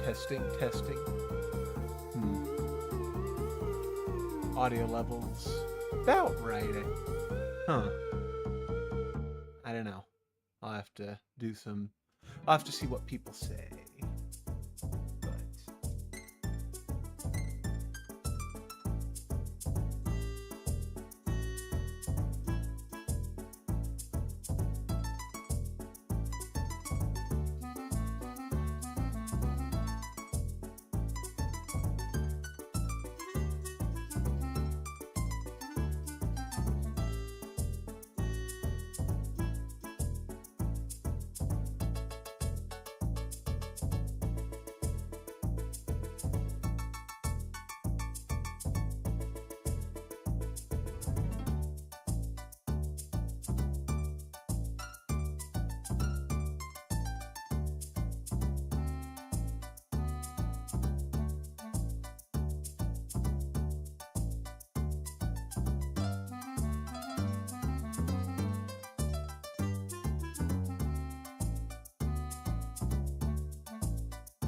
Testing. Audio levels about right. Huh. I don't know. I'll have to see what people say.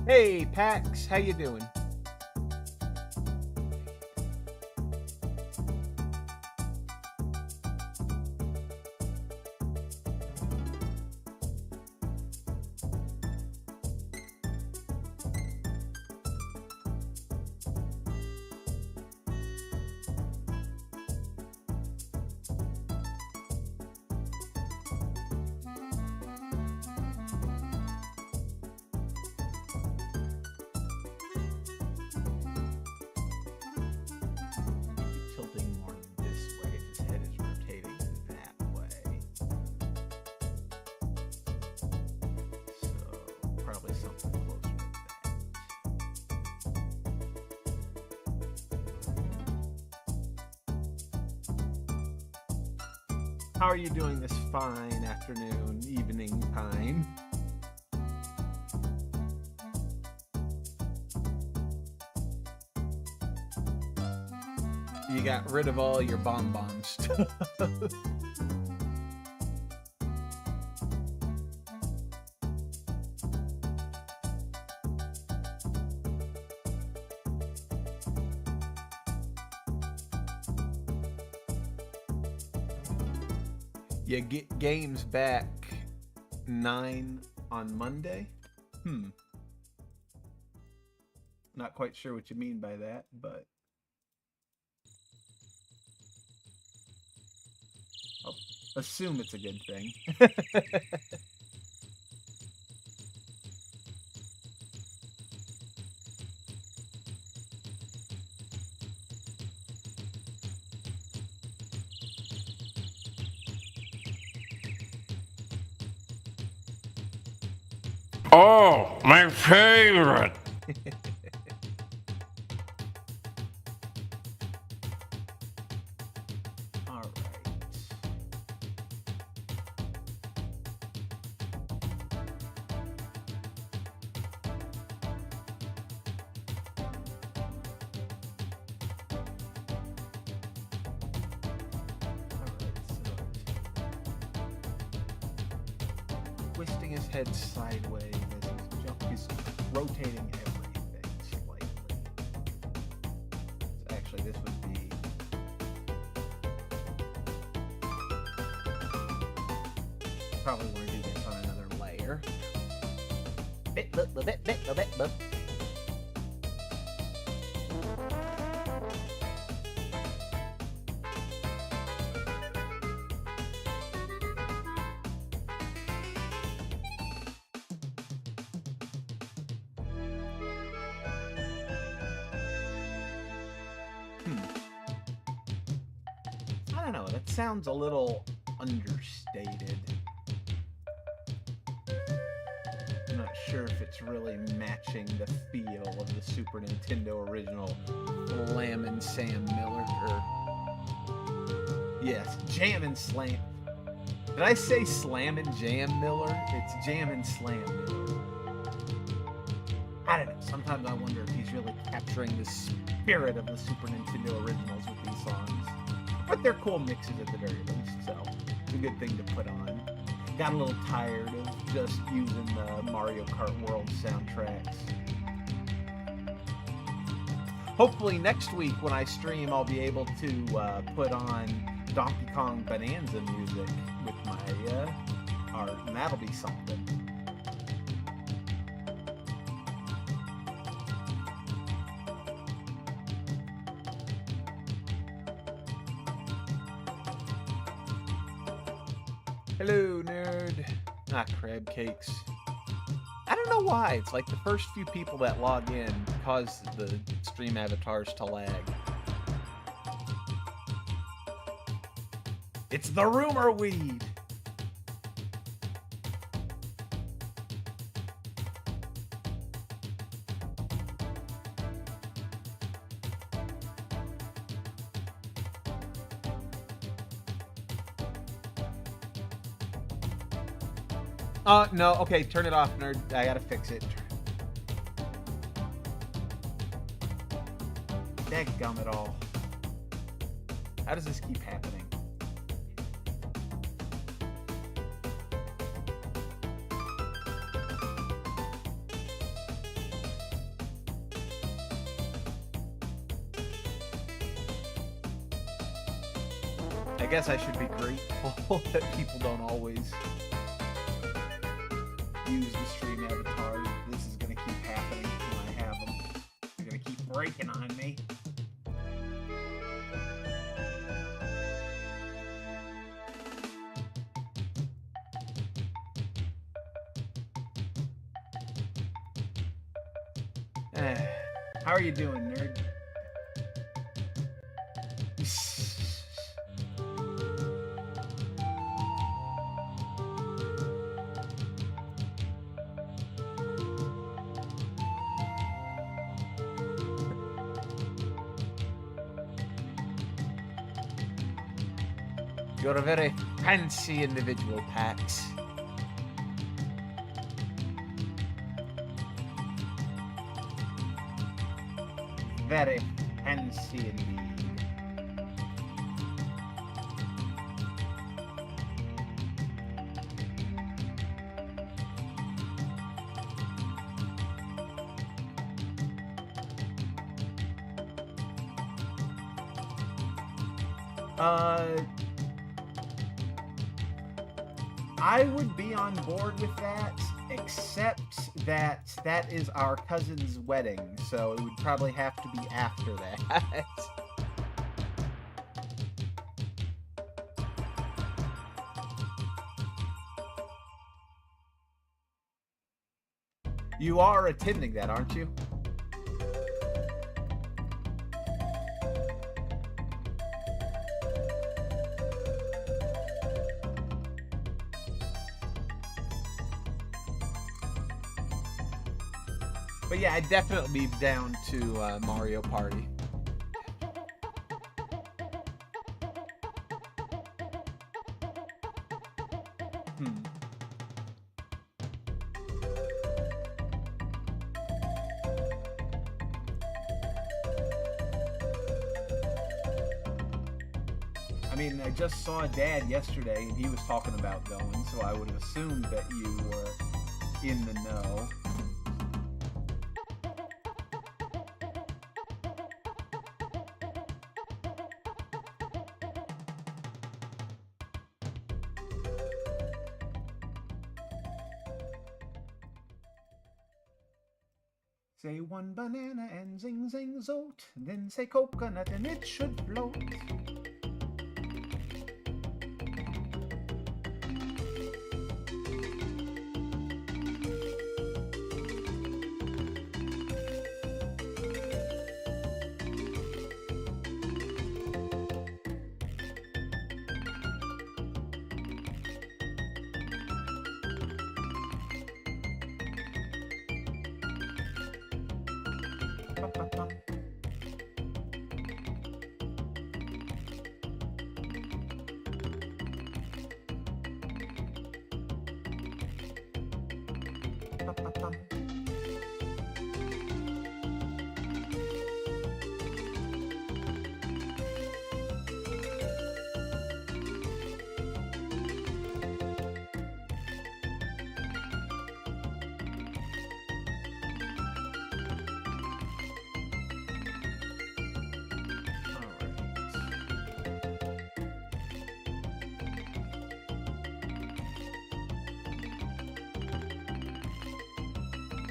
Hey, Pax, how you doing? How are you doing this fine afternoon, evening time? You got rid of all your bomb stuff. You get games back 9 on Monday? Not quite sure what you mean by that, but I'll assume it's a good thing. Oh, my favorite! All right. Twisting his head sideways as he's rotating everything slightly. So actually, this would be probably want to do this on another layer. Bit. I don't know, that sounds a little understated. I'm not sure if it's really matching the feel of the Super Nintendo original Lamb & Sam Miller. Yes, Jam and Slam. Did I say Slam and Jam Miller? It's Jam and Slam Miller. I don't know, sometimes I wonder if he's really capturing the spirit of the Super Nintendo originals with these songs. But they're cool mixes at the very least, so it's a good thing to put on. Got a little tired of just using the Mario Kart World soundtracks. Hopefully next week when I stream, I'll be able to put on Donkey Kong Bonanza music with my art, and that'll be something. Hello, nerd. Not crab cakes. I don't know why. It's like the first few people that log in cause the stream avatars to lag. It's the rumor weed. No, okay, turn it off, nerd. I gotta fix it. Dadgum it all. How does this keep happening? I guess I should be grateful that people don't always use the stream avatar. This is gonna keep happening when I have them. They're gonna keep breaking on me. How are you doing, nerd? You're a very fancy individual, Pax. Very fancy indeed. I would be on board with that, except that that is our cousin's wedding, so it would probably have to be after that. You are attending that, aren't you? But yeah, I'd definitely be down to Mario Party. I mean, I just saw Dad yesterday, and he was talking about going, so I would have assumed that you were in the know. Say one banana and zing zing zote, then say coconut and it should float.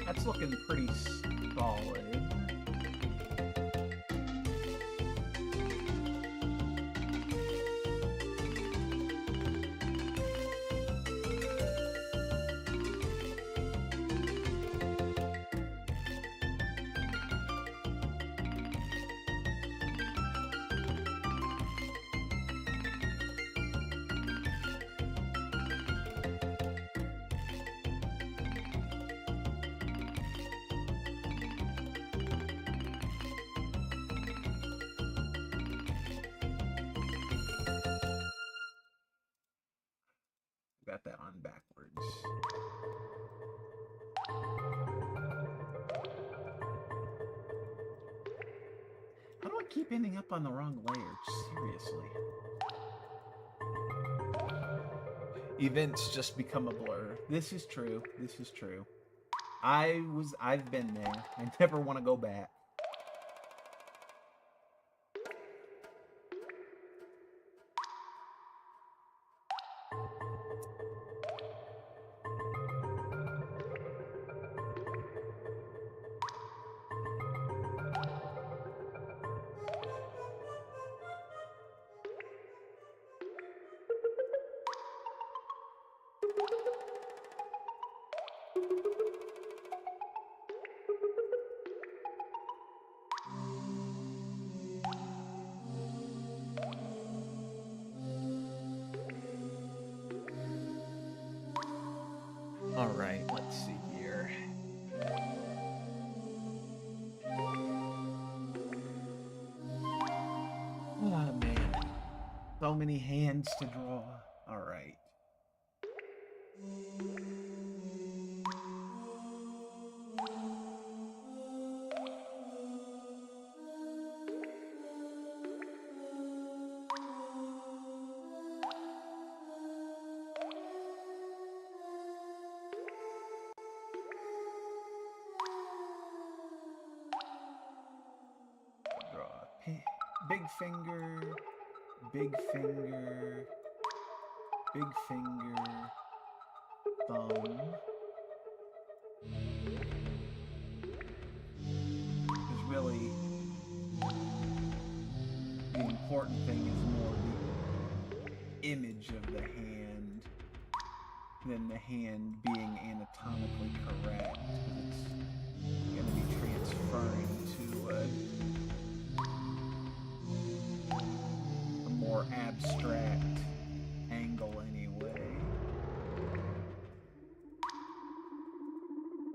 That's looking pretty solid. Got that on backwards. How do I keep ending up on the wrong layer? Seriously. Events just become a blur. This is true. This is true. I've been there. I never want to go back. All right, let's see here. Oh man, so many hands to draw. All right. Draw big finger, big finger, big finger, thumb. Because really, the important thing is more the image of the hand than the hand being anatomically correct. It's going to be transferring to a more abstract angle anyway.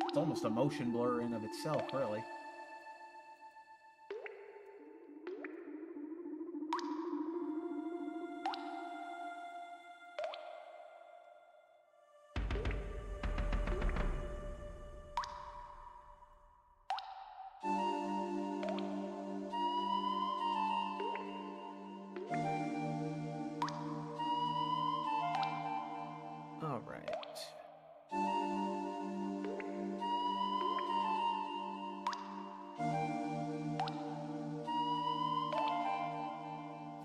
It's almost a motion blur in of itself, really. All right.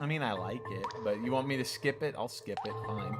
I mean, I like it, but you want me to skip it? I'll skip it, fine.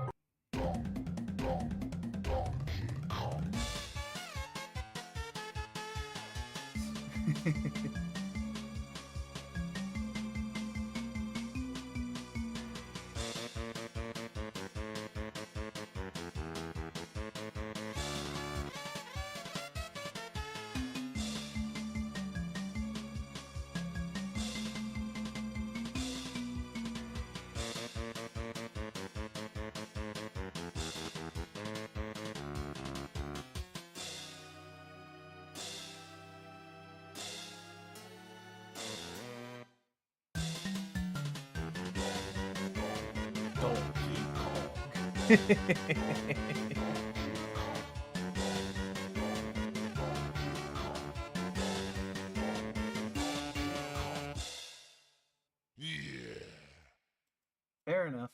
Fair enough.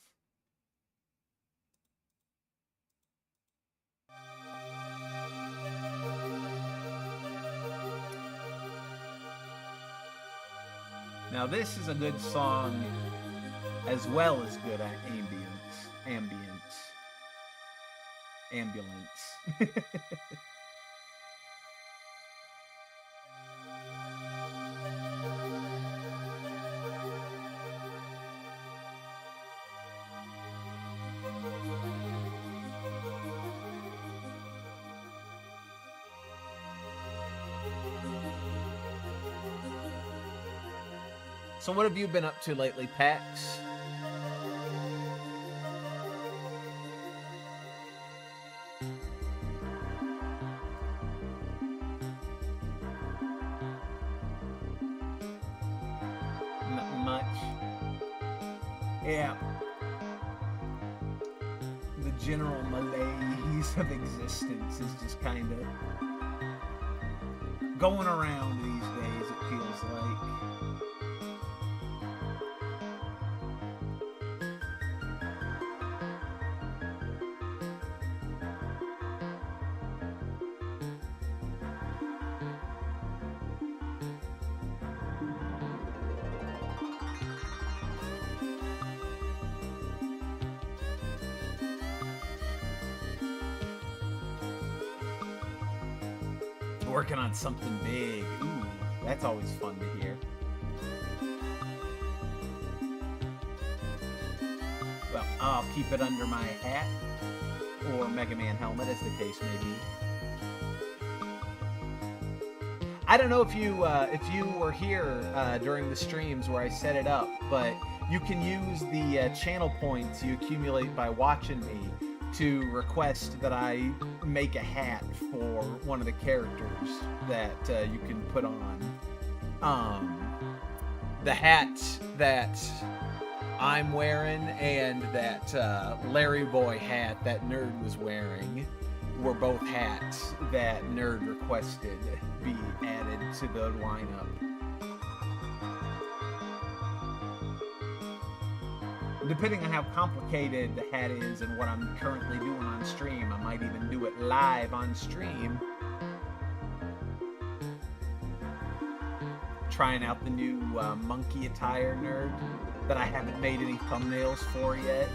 Now this is a good song as well as good at ambulance. So what have you been up to lately, Pax? Not much. Yeah. The general malaise of existence is just kind of going around these days, it feels like. Working on something big. Ooh, that's always fun to hear. Well, I'll keep it under my hat, or Mega Man helmet, as the case may be. I don't know if you were here during the streams where I set it up, but you can use the channel points you accumulate by watching me to request that I make a hat for one of the characters that you can put on. The hat that I'm wearing and that Larry Boy hat that Nerd was wearing were both hats that Nerd requested be added to the lineup. Depending on how complicated the hat is and what I'm currently doing on stream, I might even do it live on stream. Trying out the new monkey attire, Nerd, that I haven't made any thumbnails for yet.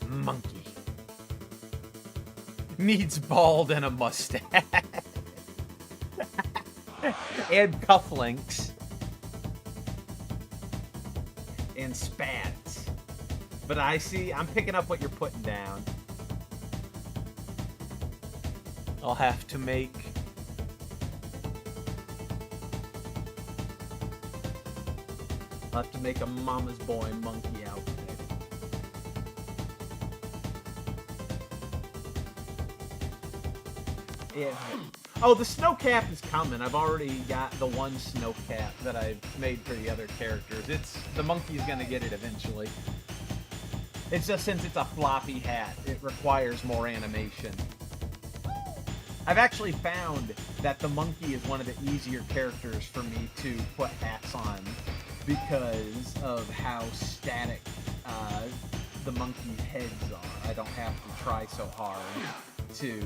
Monkey needs bald and a mustache and cufflinks and spats. But I'm picking up what you're putting down. I'll have to make a mama's boy monkey outfit. Yeah. Oh, the snow cap is coming. I've already got the one snow cap that I've made for the other characters. The monkey's gonna get it eventually. It's just since it's a floppy hat, it requires more animation. I've actually found that the monkey is one of the easier characters for me to put hats on because of how static the monkey's heads are. I don't have to try so hard to...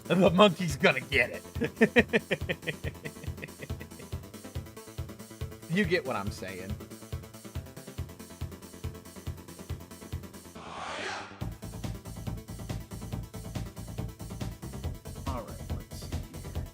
The monkey's gonna get it. You get what I'm saying. All right, let's see here.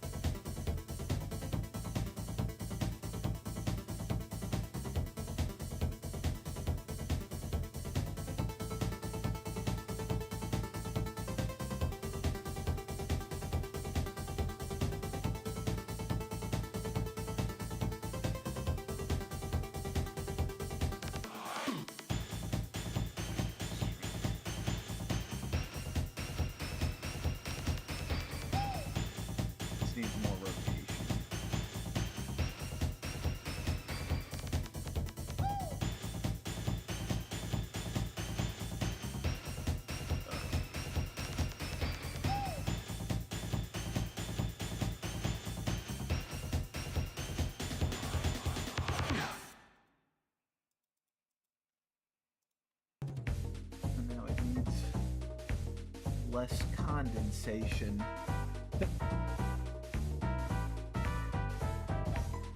less condensation.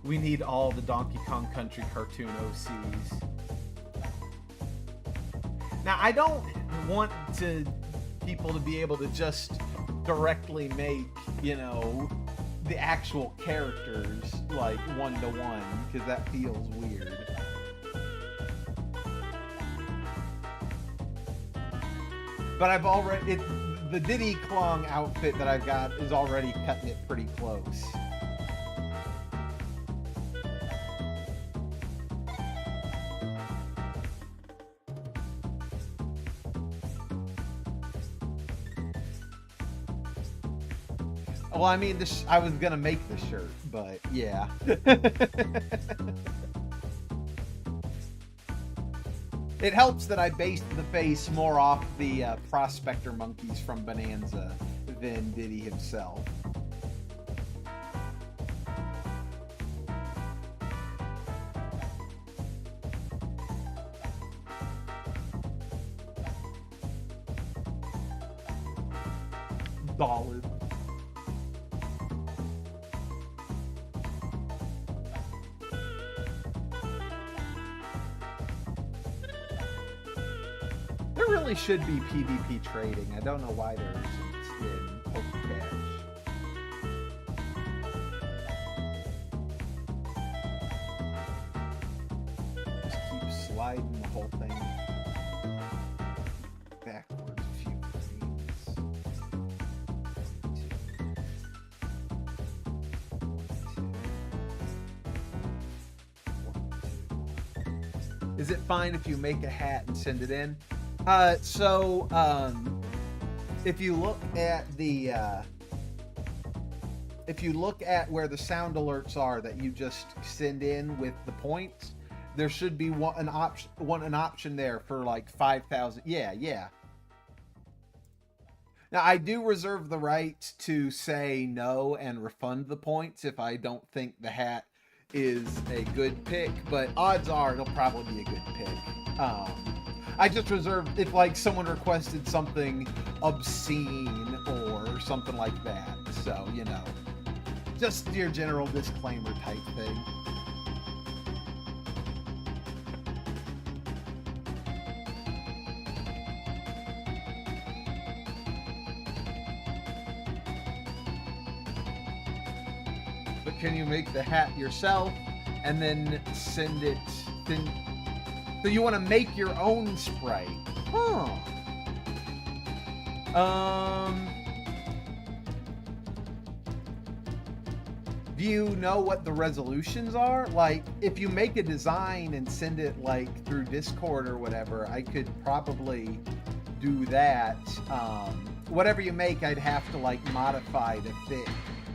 We need all the Donkey Kong Country cartoon OCs. Now, I don't want people to be able to just directly make, you know, the actual characters like one-to-one, because that feels weird. But I've already, the Diddy Kong outfit that I've got is already cutting it pretty close. Well, I mean, I was gonna make the shirt, but yeah. It helps that I based the face more off the prospector monkeys from Bonanza than Diddy himself. Solid. There really should be PvP trading. I don't know why there isn't in Pokecash. Just keep sliding the whole thing backwards a few frames. Is it fine if you make a hat and send it in? If you look at the if you look at where the sound alerts are that you just send in with the points, there should be an option there for like 5,000. Yeah. Now, I do reserve the right to say no and refund the points if I don't think the hat is a good pick, but odds are it'll probably be a good pick. I just reserved if like someone requested something obscene or something like that. So, you know, just your general disclaimer type thing. But can you make the hat yourself and then send it? So you want to make your own sprite? Huh. Do you know what the resolutions are? Like, if you make a design and send it like through Discord or whatever, I could probably do that. Whatever you make, I'd have to like modify to fit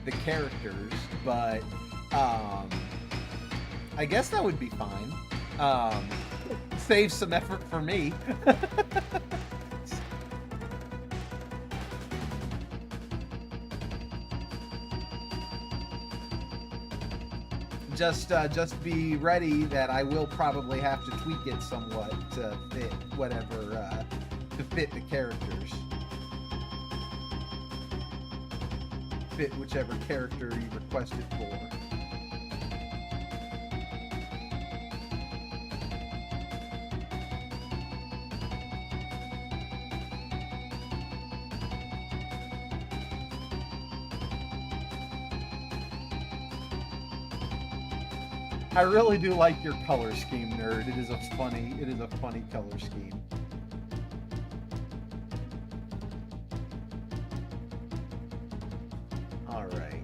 the characters, but I guess that would be fine. Save some effort for me. Just be ready that I will probably have to tweak it somewhat to fit whatever to fit the characters. Fit whichever character you requested for. I really do like your color scheme, nerd. It is a funny color scheme. All right.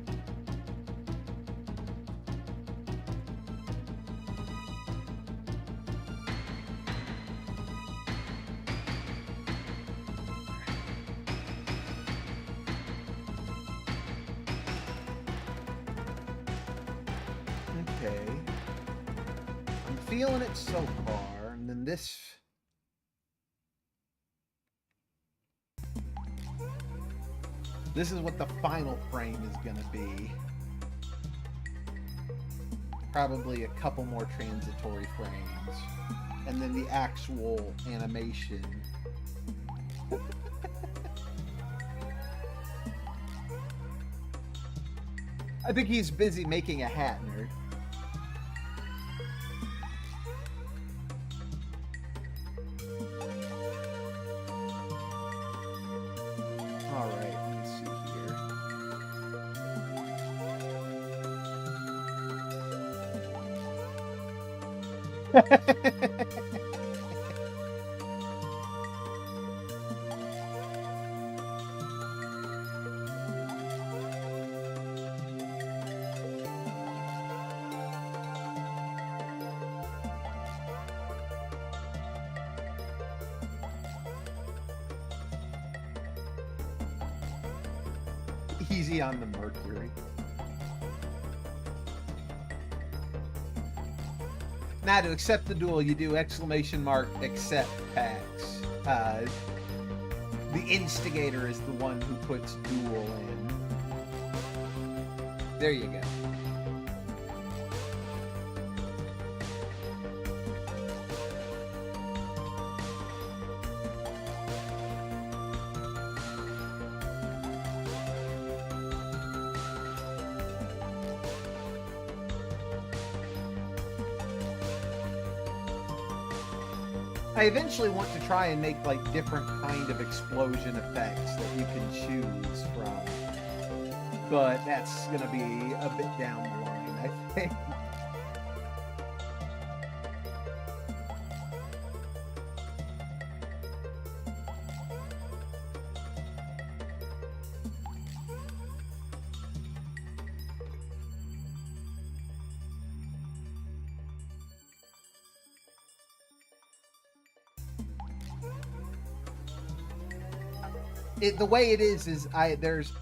Okay. I'm feeling it so far, and then this. This is what the final frame is gonna be. Probably a couple more transitory frames, and then the actual animation. I think he's busy making a hat, nerd. All right, let me see here. Easy on the Mercury. Now, to accept the duel, you do ! Accept packs. The instigator is the one who puts duel in. There you go. I eventually want to try and make like different kind of explosion effects that you can choose from, but that's gonna be a bit down the line, I think. The way it is there's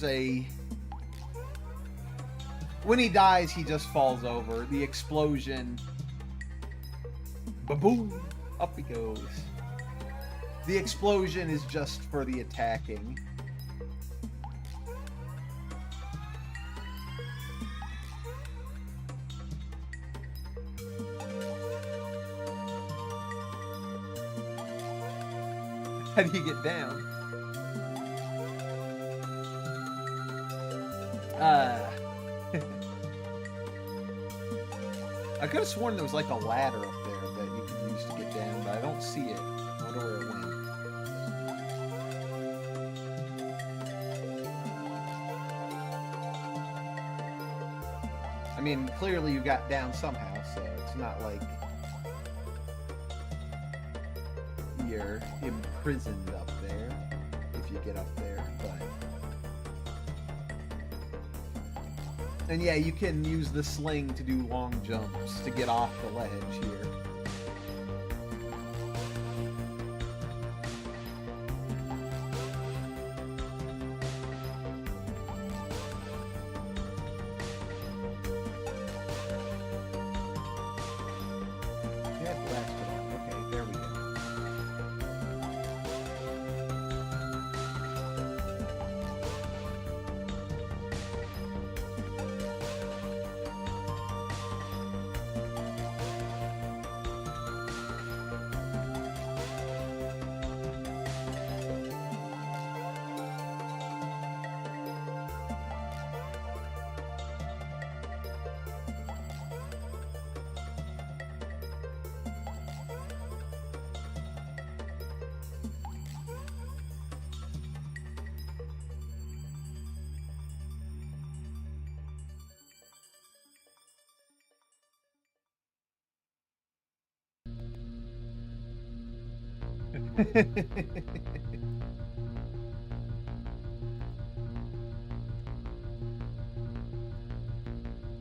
a when he dies he just falls over. The explosion, ba-boom, up he goes. The explosion is just for the attacking. How do you get down? I could have sworn there was like a ladder up there that you could use to get down, but I don't see it. I wonder where it went. I mean, clearly you got down somehow, so it's not like you're imprisoned up there if you get up there, but... And yeah, you can use the sling to do long jumps to get off the ledge here. Yeah, blast it off. Okay, there we go.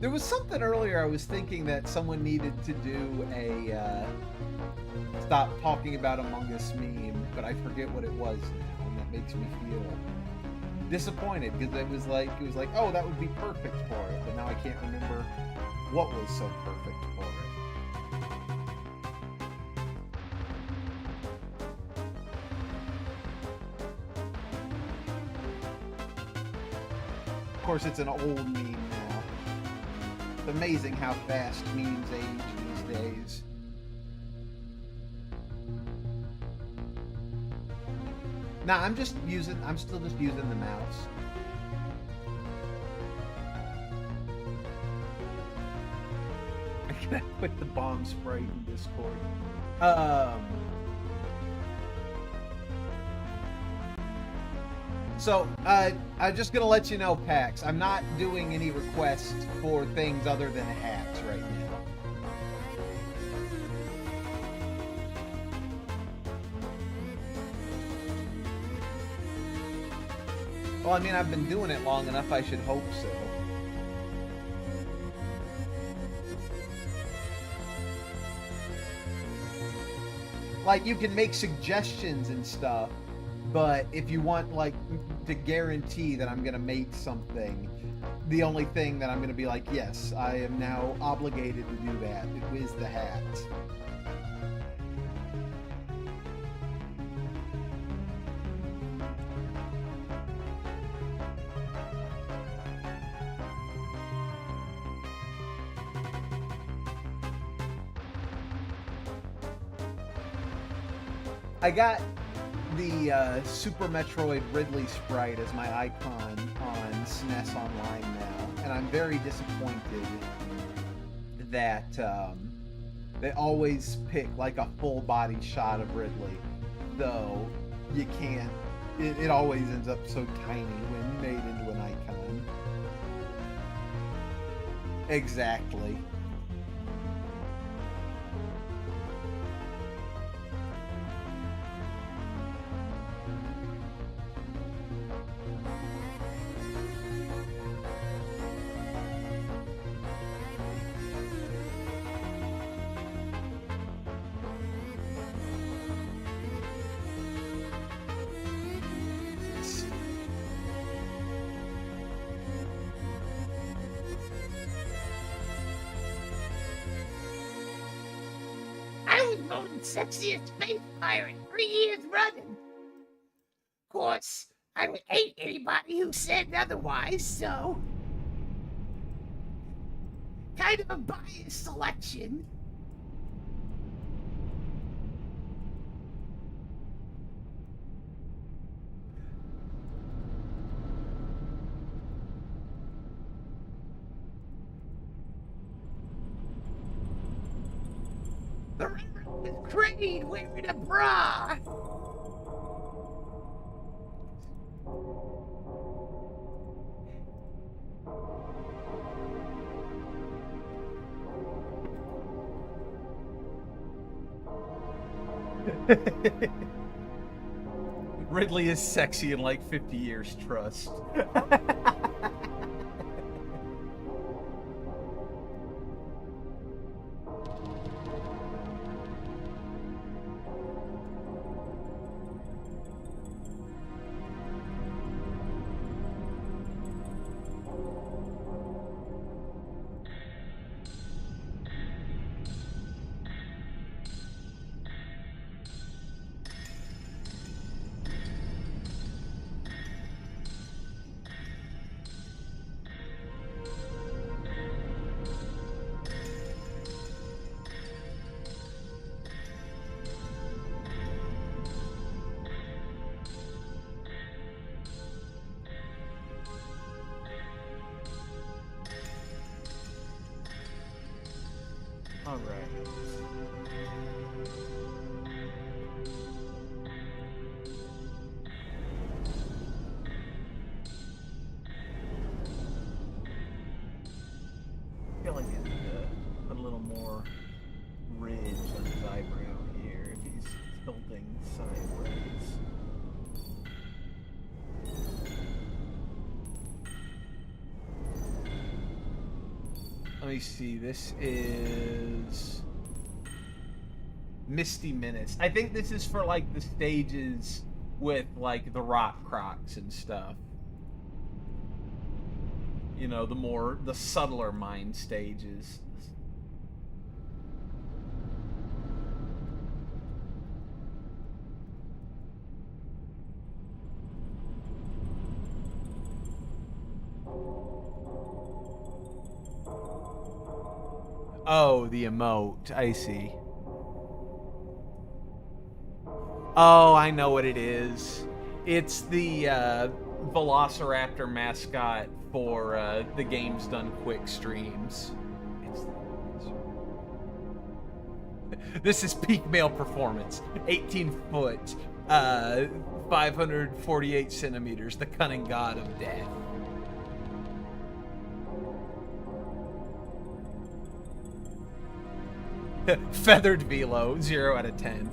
There was something earlier I was thinking that someone needed to do a stop talking about Among Us meme, but I forget what it was now, and that makes me feel disappointed because it was like, oh, that would be perfect for it, but now I can't remember what was so perfect for it. Of course, it's an old meme now. It's amazing how fast memes age these days. Nah, I'm still just using the mouse. gonna put the bomb Sprite in Discord. So, I'm just gonna let you know, Pax, I'm not doing any requests for things other than hats right now. Well, I mean, I've been doing it long enough, I should hope so. Like, you can make suggestions and stuff, but if you want, like, to guarantee that I'm gonna make something, the only thing that I'm gonna be like, yes, I am now obligated to do that, it is the hat. I got the Super Metroid Ridley sprite as my icon on SNES Online now, and I'm very disappointed that they always pick like a full body shot of Ridley, though you can't. It always ends up so tiny when made into an icon. Exactly. Voted sexiest space pirate 3 years running. Of course, I would hate anybody who said otherwise, so kind of a biased selection. The railroad is Crane wearing a bra. Ridley is sexy in like 50 years, trust. All right. Feeling it a little more ridge on his eyebrow here if he's tilting sideways. Let me see, this is Misty Menace. I think this is for like the stages with like the rock crocs and stuff. You know, the subtler mind stages. Oh, the emote. I see. Oh, I know what it is. It's the Velociraptor mascot for the Games Done Quick streams. It's the This is peak male performance. 18 foot, 548 centimeters, the cunning god of death. Feathered velo, 0 out of 10.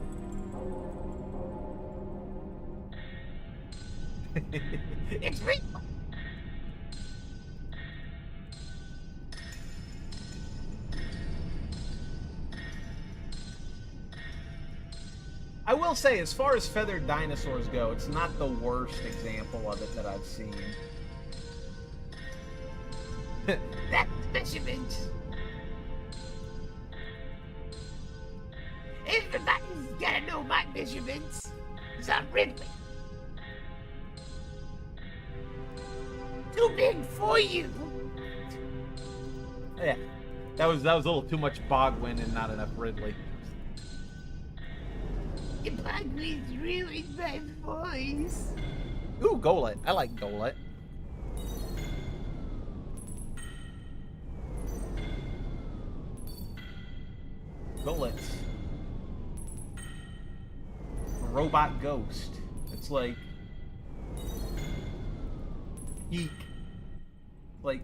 It's real. I will say, as far as feathered dinosaurs go, it's not the worst example of it that I've seen. That's measurement. Everybody's gotta know my measurements. 'Cause I'm Ridley. Too big for you. Yeah, that was a little too much Bogwin and not enough Ridley. Bogwin's ruined my voice. Ooh, Golet. I like Golet. Golet's a robot ghost. It's like peak, like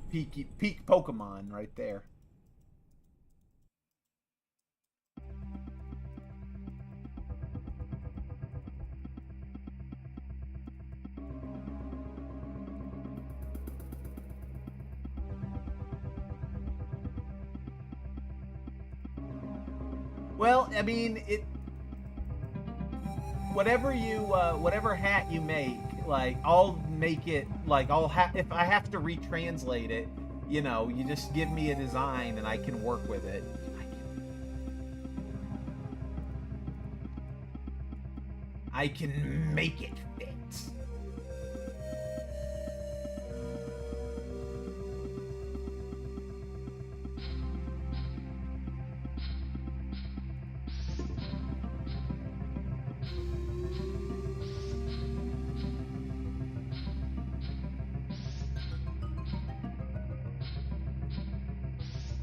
peak Pokemon right there. Well, I mean, whatever hat you make, like, I'll make it, like, if I have to retranslate it, you know, you just give me a design and I can work with it. I can make it fit.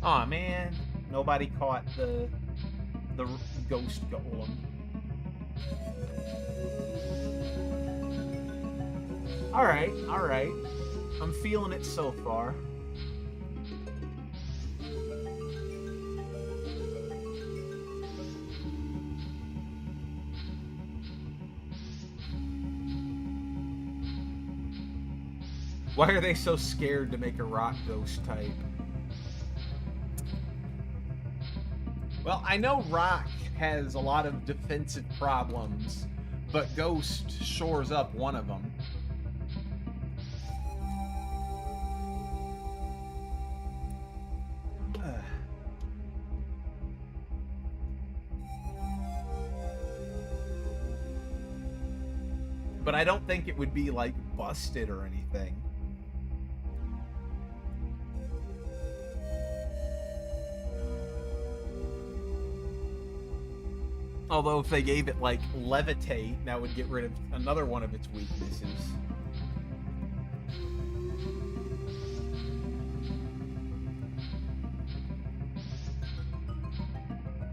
Aw, man, nobody caught the ghost golem. All right. I'm feeling it so far. Why are they so scared to make a rock ghost type? Well, I know rock has a lot of defensive problems, but ghost shores up one of them. But I don't think it would be, like, busted or anything. Although if they gave it, like, levitate, that would get rid of another one of its weaknesses.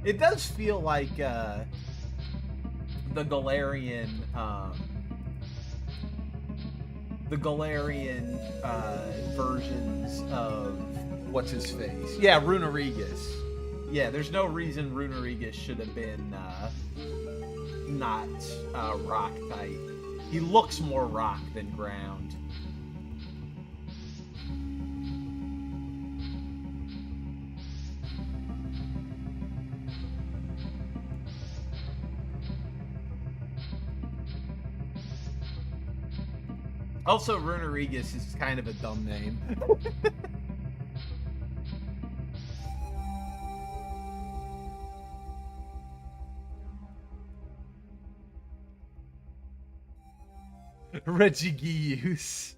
It does feel like, the Galarian, versions of what's-his-face. Yeah, Runerigus. Yeah, there's no reason Runerigus should have been, not, rock type. He looks more rock than ground. Also, Runerigus is kind of a dumb name. Regigius.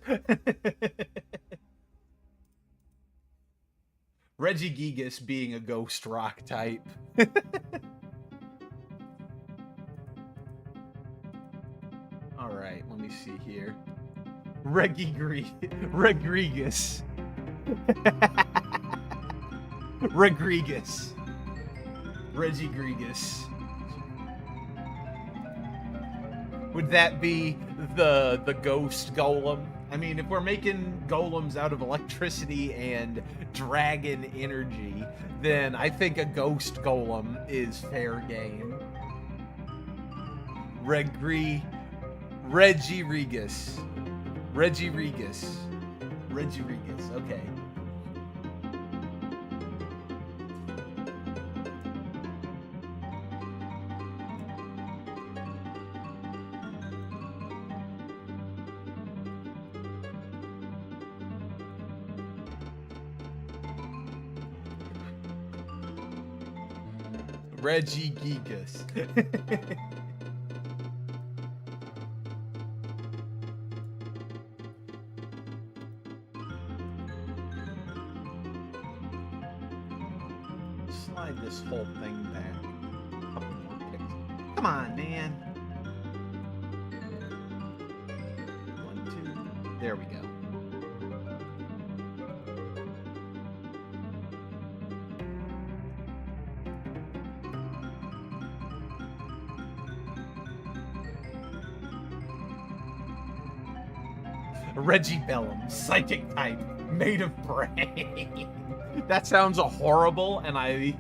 Regigigas being a ghost rock type. Alright, let me see here. Regrigus. Regrigus. Reggie Grigus. Would that be the ghost golem? I mean, if we're making golems out of electricity and dragon energy, then I think a ghost golem is fair game. Reggie Regus. Reggie Regus. Reggie Regus, okay. Reggie Gigas. Slide this whole thing back. Couple more picks. Come on, man. 1, 2. There we go. Reggie Bellum, psychic type, made of brain. That sounds horrible, and I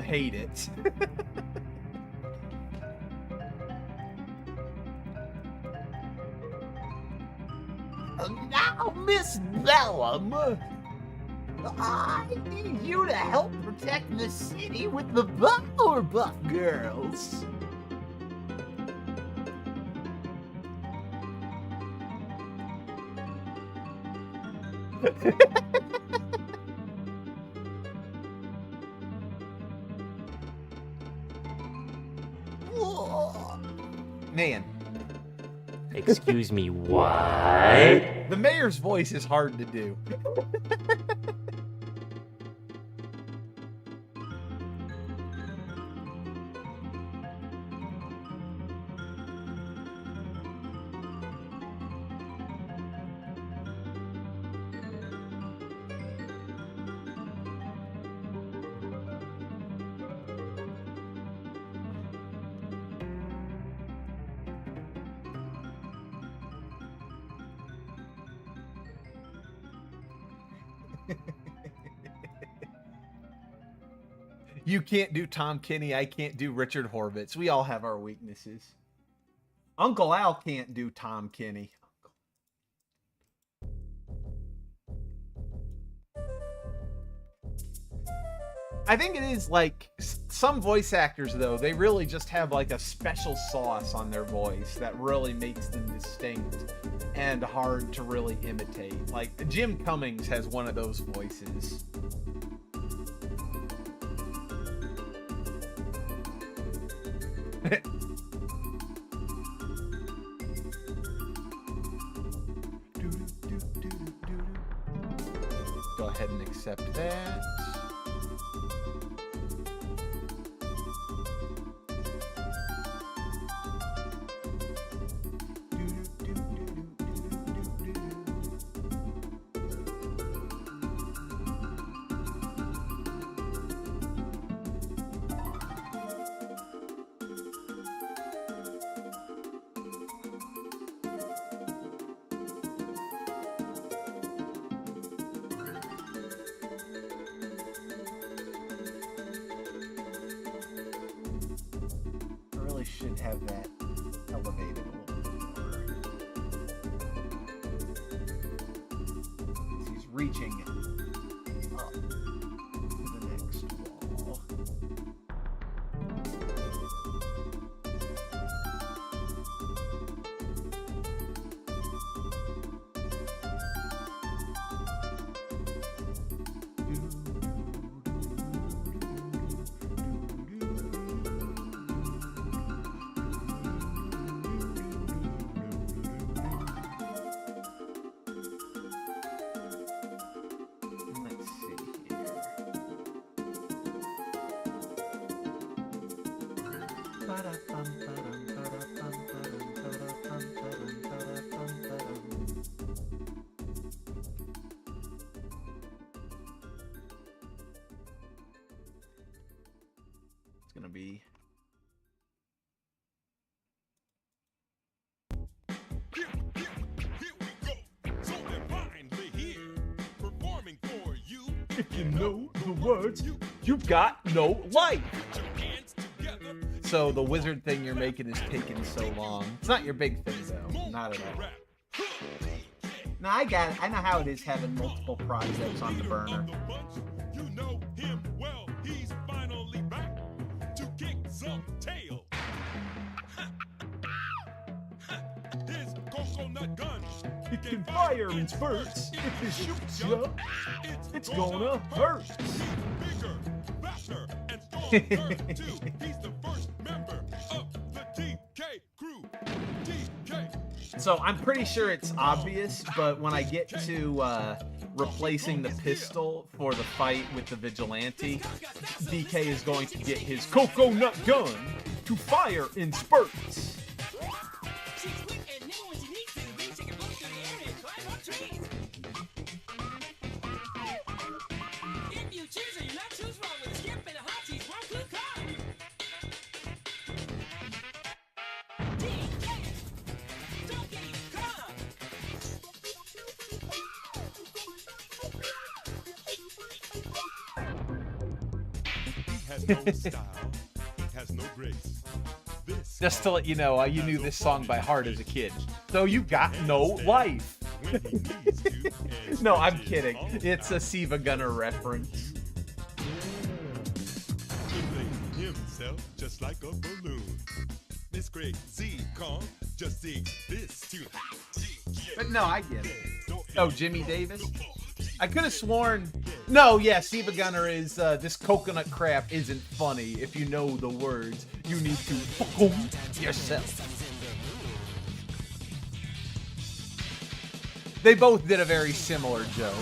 hate it. Now, Miss Bellum, I need you to help protect the city with the Powerpuff Girls. Man, Excuse me, what? the mayor's voice is hard to do. You can't do Tom Kenny. I can't do Richard Horvitz. We all have our weaknesses. Uncle Al can't do Tom Kenny. I think it is like some voice actors, though, they really just have like a special sauce on their voice that really makes them distinct and hard to really imitate. Like Jim Cummings has one of those voices. Go ahead and accept that. Should have that elevated a little bit more. He's reaching up to the next wall. If you know the words, you've got no life. So the wizard thing you're making is taking so long. It's not your big thing though, not at all. No, I got it. I know how it is having multiple projects on the burner. You know him well. He's finally back to kick some tail. His coconut gun. It can fire in spurts. If it shoots you, it's gonna hurt. Bigger, faster, and stronger too. He's the first member of the DK crew. DK. So I'm pretty sure it's obvious, but when I get to replacing the pistol for the fight with the vigilante, DK is going to get his coconut gun to fire in spurts. He has no style. He has no grace. This Just to let you know, you knew this song by heart as a kid. So you got no life. when he needs to. and No, I'm stretches kidding. all It's a out. Siva Gunner reference. Inflating himself just like a balloon. This crazy Kong just sings this tune. But no, I get it. Oh, Jimmy Davis? I could have sworn... No, yeah, Siva Gunner is, this coconut crap isn't funny. If you know the words, you need to fuck yourself. They both did a very similar joke.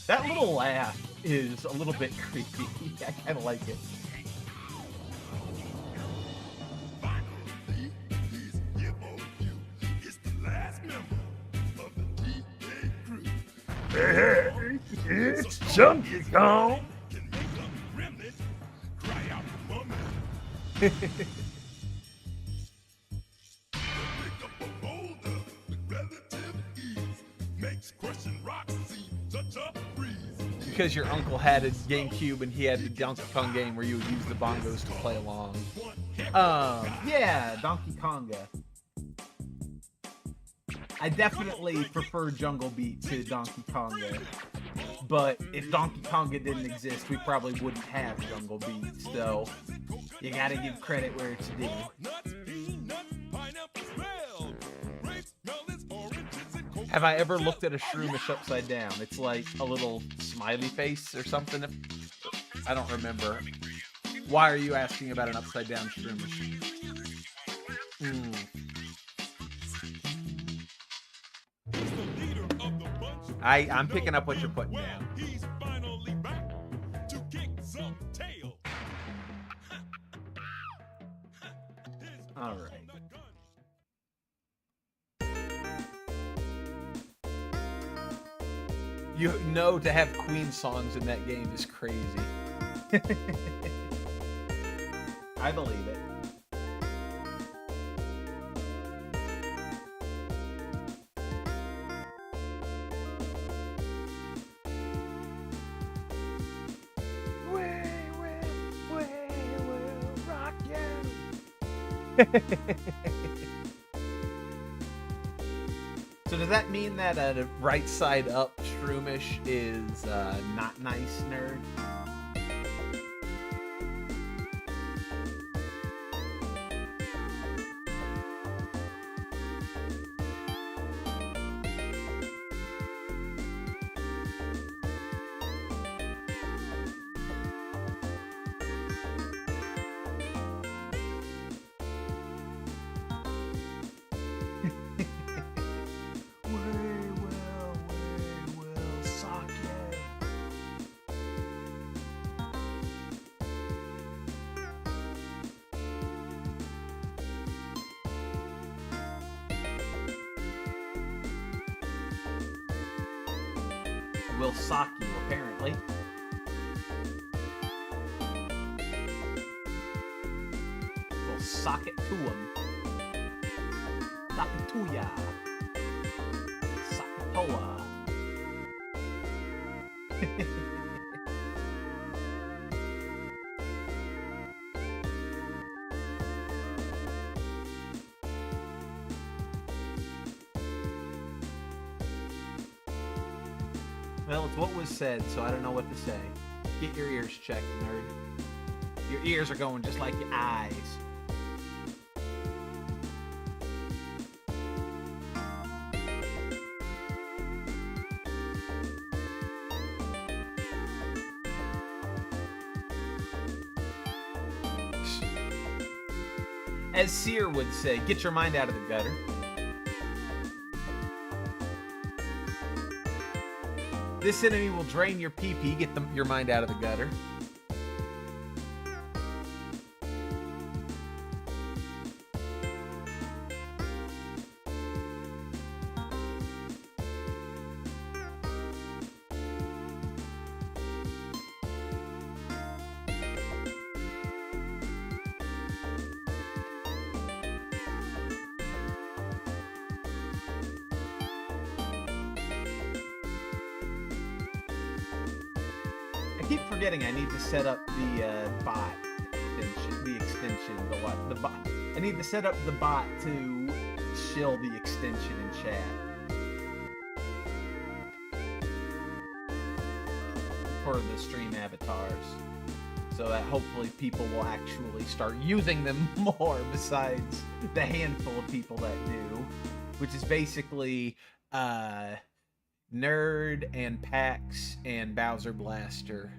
That little laugh is a little bit creepy. I kind of like it. Finally, he's here for you. It's the last member of the DK crew. Hey, it's Chunky Kong. Can make a remnant cry out for me. Pick up a boulder with relative ease. Makes crushing rocks seem such a breeze. Because your uncle had a GameCube and he had the Donkey Kong game where you would use the bongos to play along. Yeah, Donkey Konga. I definitely prefer Jungle Beat to Donkey Konga. But if Donkey Konga didn't exist, we probably wouldn't have Jungle Beat. So you gotta give credit where it's due. Nuts, peanuts, pineapple smell. Grapes, melons, oranges, and coconut. Have I ever looked at a Shroomish upside down? It's like a little smiley face or something. I don't remember. Why are you asking about an upside down Shroomish? Hmm. He's the leader of the bunch. I'm picking up what you're putting down. He's finally back to kick some tail. All right. You know, to have Queen songs in that game is crazy. I believe it. We will rock you. So does that mean that a right side up Shroomish is not nice, nerd? We will sock you. will sock you, apparently. We'll sock it to him. Sock it to ya. Sock it to ya. Well, it's what was said, so I don't know what to say. Get your ears checked, nerd. Your ears are going just like your eyes. As Seer would say, get your mind out of the gutter. This enemy will drain your PP, get your mind out of the gutter. I keep forgetting I need to set up the bot extension, the bot. I need to set up the bot to shill the extension in chat for the stream avatars, so that hopefully people will actually start using them more. Besides the handful of people that do, which is basically Nerd and Pax and Bowser Blaster.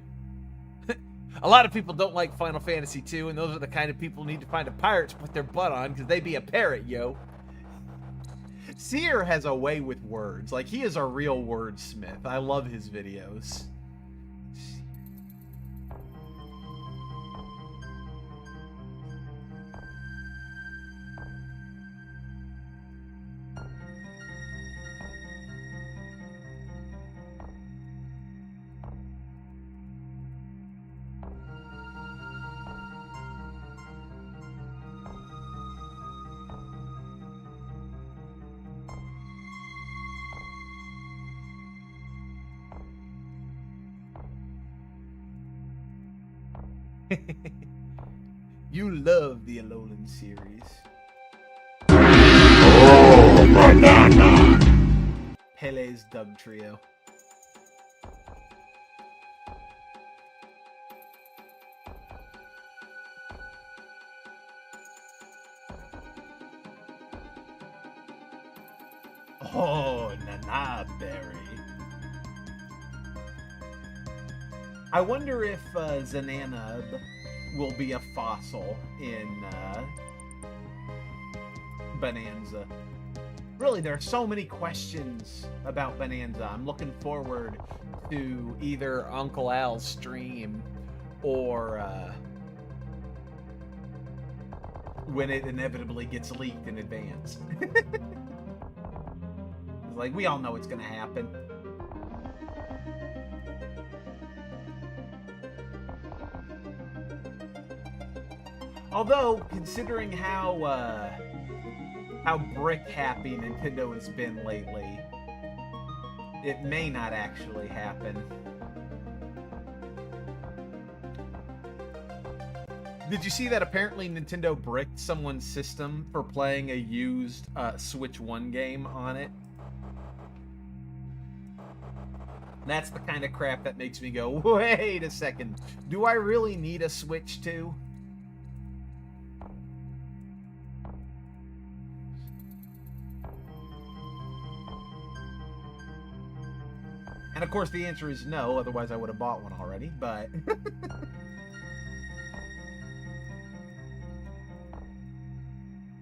A lot of people don't like Final Fantasy II, and those are the kind of people who need to find a pirate to put their butt on, because they be a parrot, yo. Seer has a way with words. Like, he is a real wordsmith. I love his videos. You love the Alolan series. Oh, banana. Pele's Dub Trio. Oh, Nana Berry. I wonder if Zananub will be a fossil in Bonanza. Really, there are so many questions about Bonanza. I'm looking forward to either Uncle Al's stream or when it inevitably gets leaked in advance. It's like, we all know it's going to happen. Although, considering how brick happy Nintendo has been lately, it may not actually happen. Did you see that apparently Nintendo bricked someone's system for playing a used Switch 1 game on it? That's the kind of crap that makes me go, wait a second, do I really need a Switch 2? And of course the answer is no, otherwise I would have bought one already, but...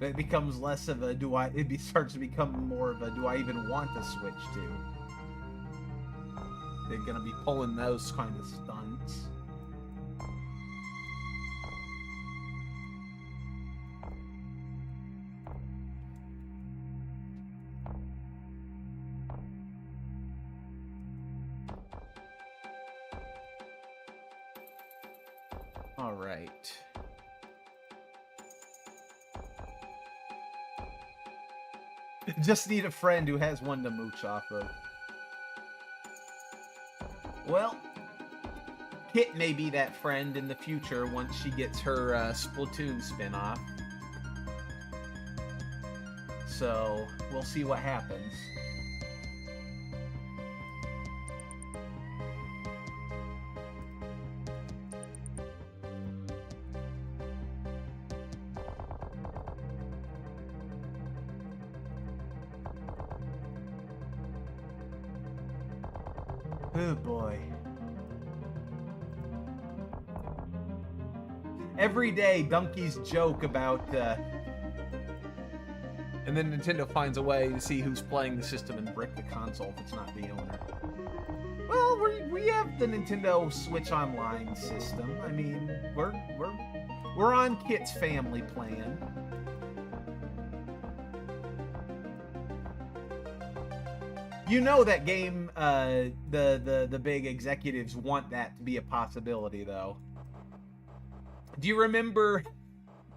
But it becomes less of a it starts to become more of a do I even want to Switch to? They're gonna be pulling those kind of stunts. All right. Just need a friend who has one to mooch off of. Well, Kit may be that friend in the future once she gets her Splatoon spin-off. So, we'll see what happens. Oh boy. Every day, donkeys joke about, and then Nintendo finds a way to see who's playing the system and brick the console if it's not the owner. Well, we have the Nintendo Switch Online system. I mean, we're on Kit's family plan. You know that game, the big executives want that to be a possibility, though. Do you remember?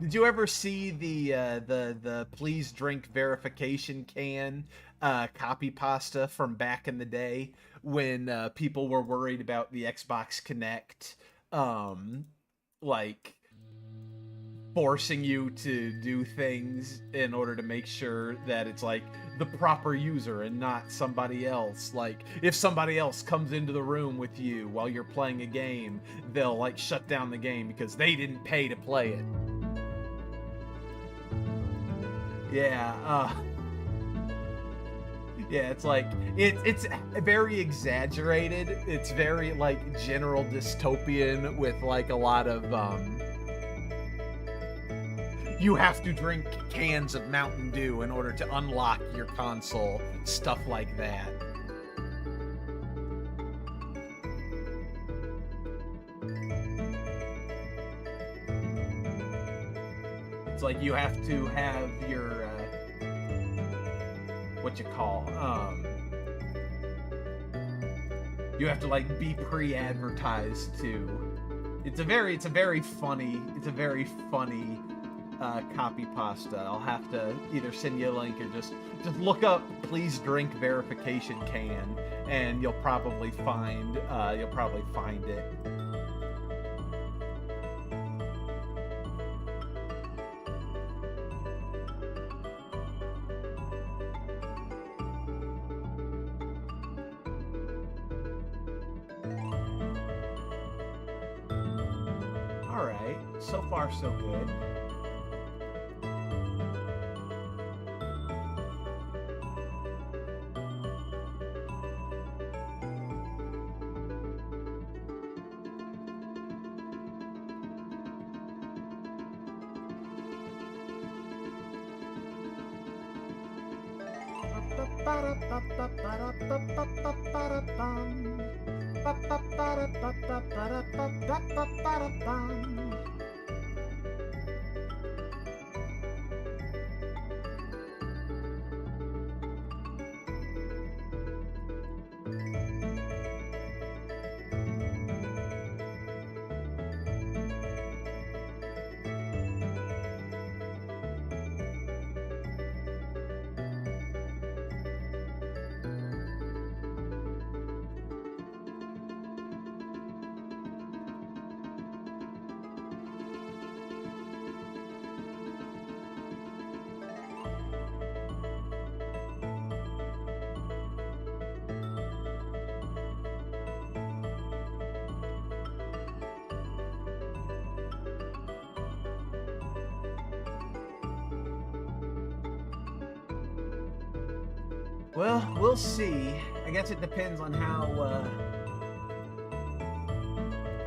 Did you ever see the please drink verification can copy pasta from back in the day when people were worried about the Xbox Connect, like forcing you to do things in order to make sure that it's like the proper user and not somebody else. Like if somebody else comes into the room with you while you're playing a game, they'll like shut down the game because they didn't pay to play it. Yeah, yeah, it's like it's very exaggerated. It's very like general dystopian with like a lot of you have to drink cans of Mountain Dew in order to unlock your console, stuff like that. It's like you have to have your what you call you have to like be pre-advertised too. It's a very funny copy pasta. I'll have to either send you a link or just look up please drink verification can and you'll probably find it. All right, so far so good. Well, we'll see. I guess it depends on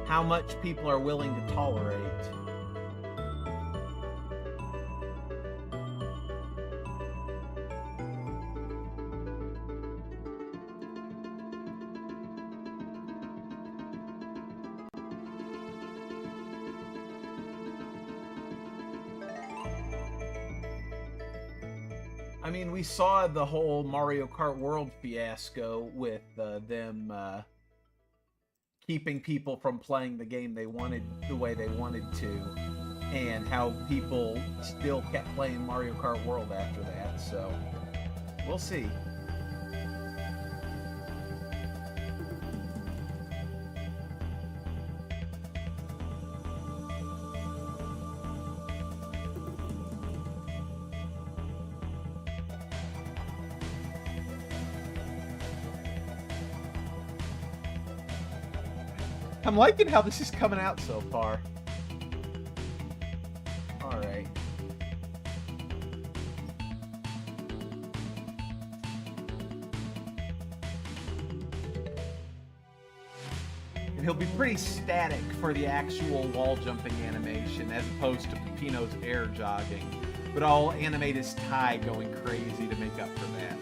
how much people are willing to tolerate. I mean, we saw the whole Mario Kart World fiasco with them keeping people from playing the game they wanted the way they wanted to, and how people still kept playing Mario Kart World after that. So we'll see. I'm liking how this is coming out so far. All right. And he'll be pretty static for the actual wall jumping animation as opposed to Peppino's air jogging. But I'll animate his tie going crazy to make up for that.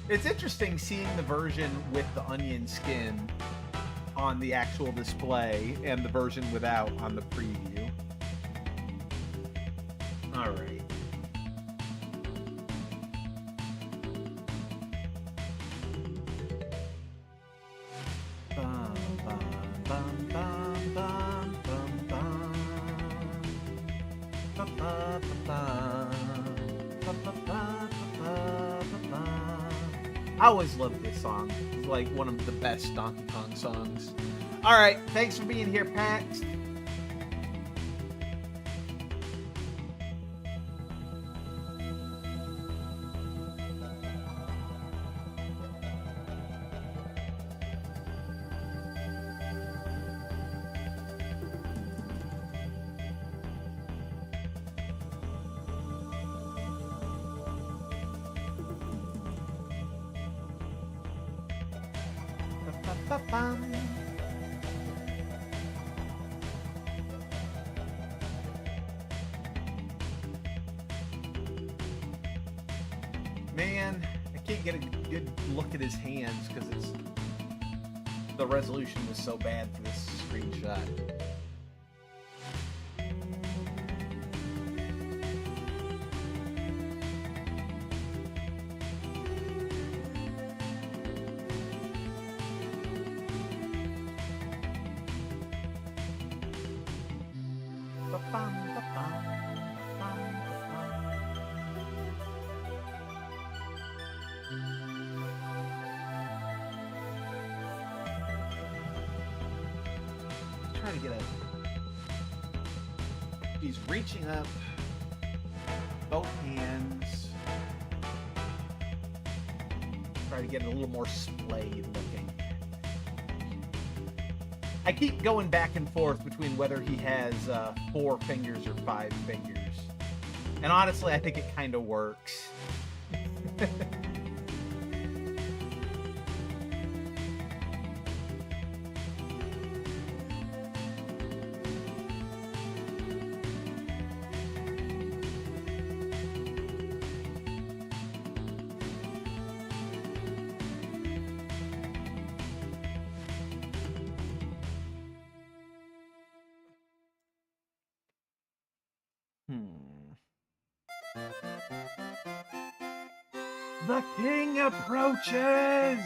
It's interesting seeing the version with the onion skin on the actual display and the version without on the preview. All right. Bum, bum, bum, bum, bum, bum, bum. Ba, ba, ba, ba. Ba, ba, ba, ba, ba, ba. I always loved this song. It's like one of the best Donkey Kong songs. All right, thanks for being here, Pax. Man, I can't get a good look at his hands because the resolution was so bad for this screenshot. Trying to get he's reaching up both hands. Try to get it a little more splayed looking. I keep going back and forth between whether he has 4 fingers or 5 fingers. And honestly, I think it kind of works. The king approaches!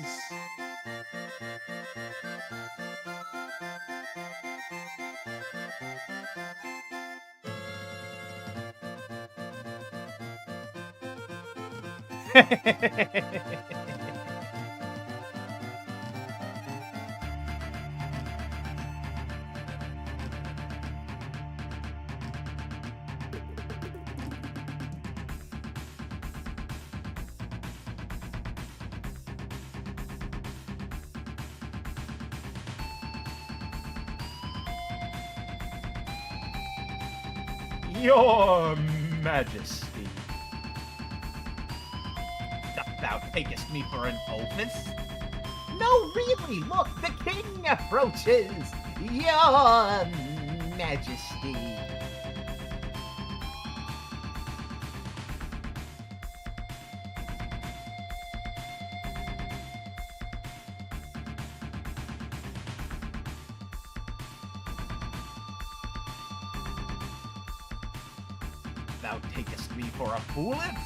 Your Majesty. Dost thou takest me for an oafus? No, really, look, the king approaches. Your Majesty. Thou takest me for a foolin'?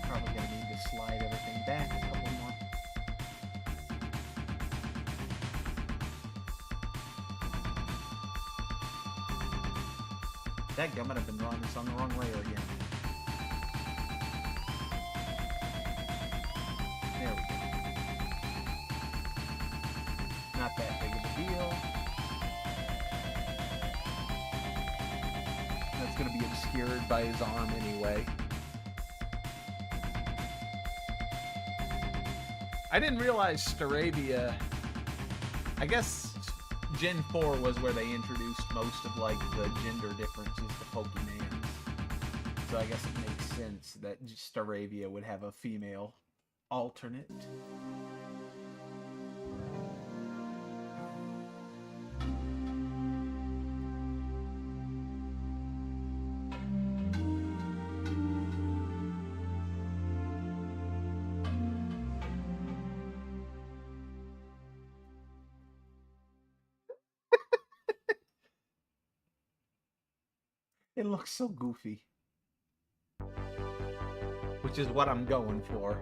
Probably gonna need to slide everything back a couple more. Dadgummit, I've been drawing this on the wrong layer again. There we go. Not that big of a deal. That's gonna be obscured by his arm anyway. I didn't realize Staravia, I guess Gen 4 was where they introduced most of like the gender differences to Pokemans. So I guess it makes sense that Staravia would have a female alternate. It looks so goofy. Which is what I'm going for.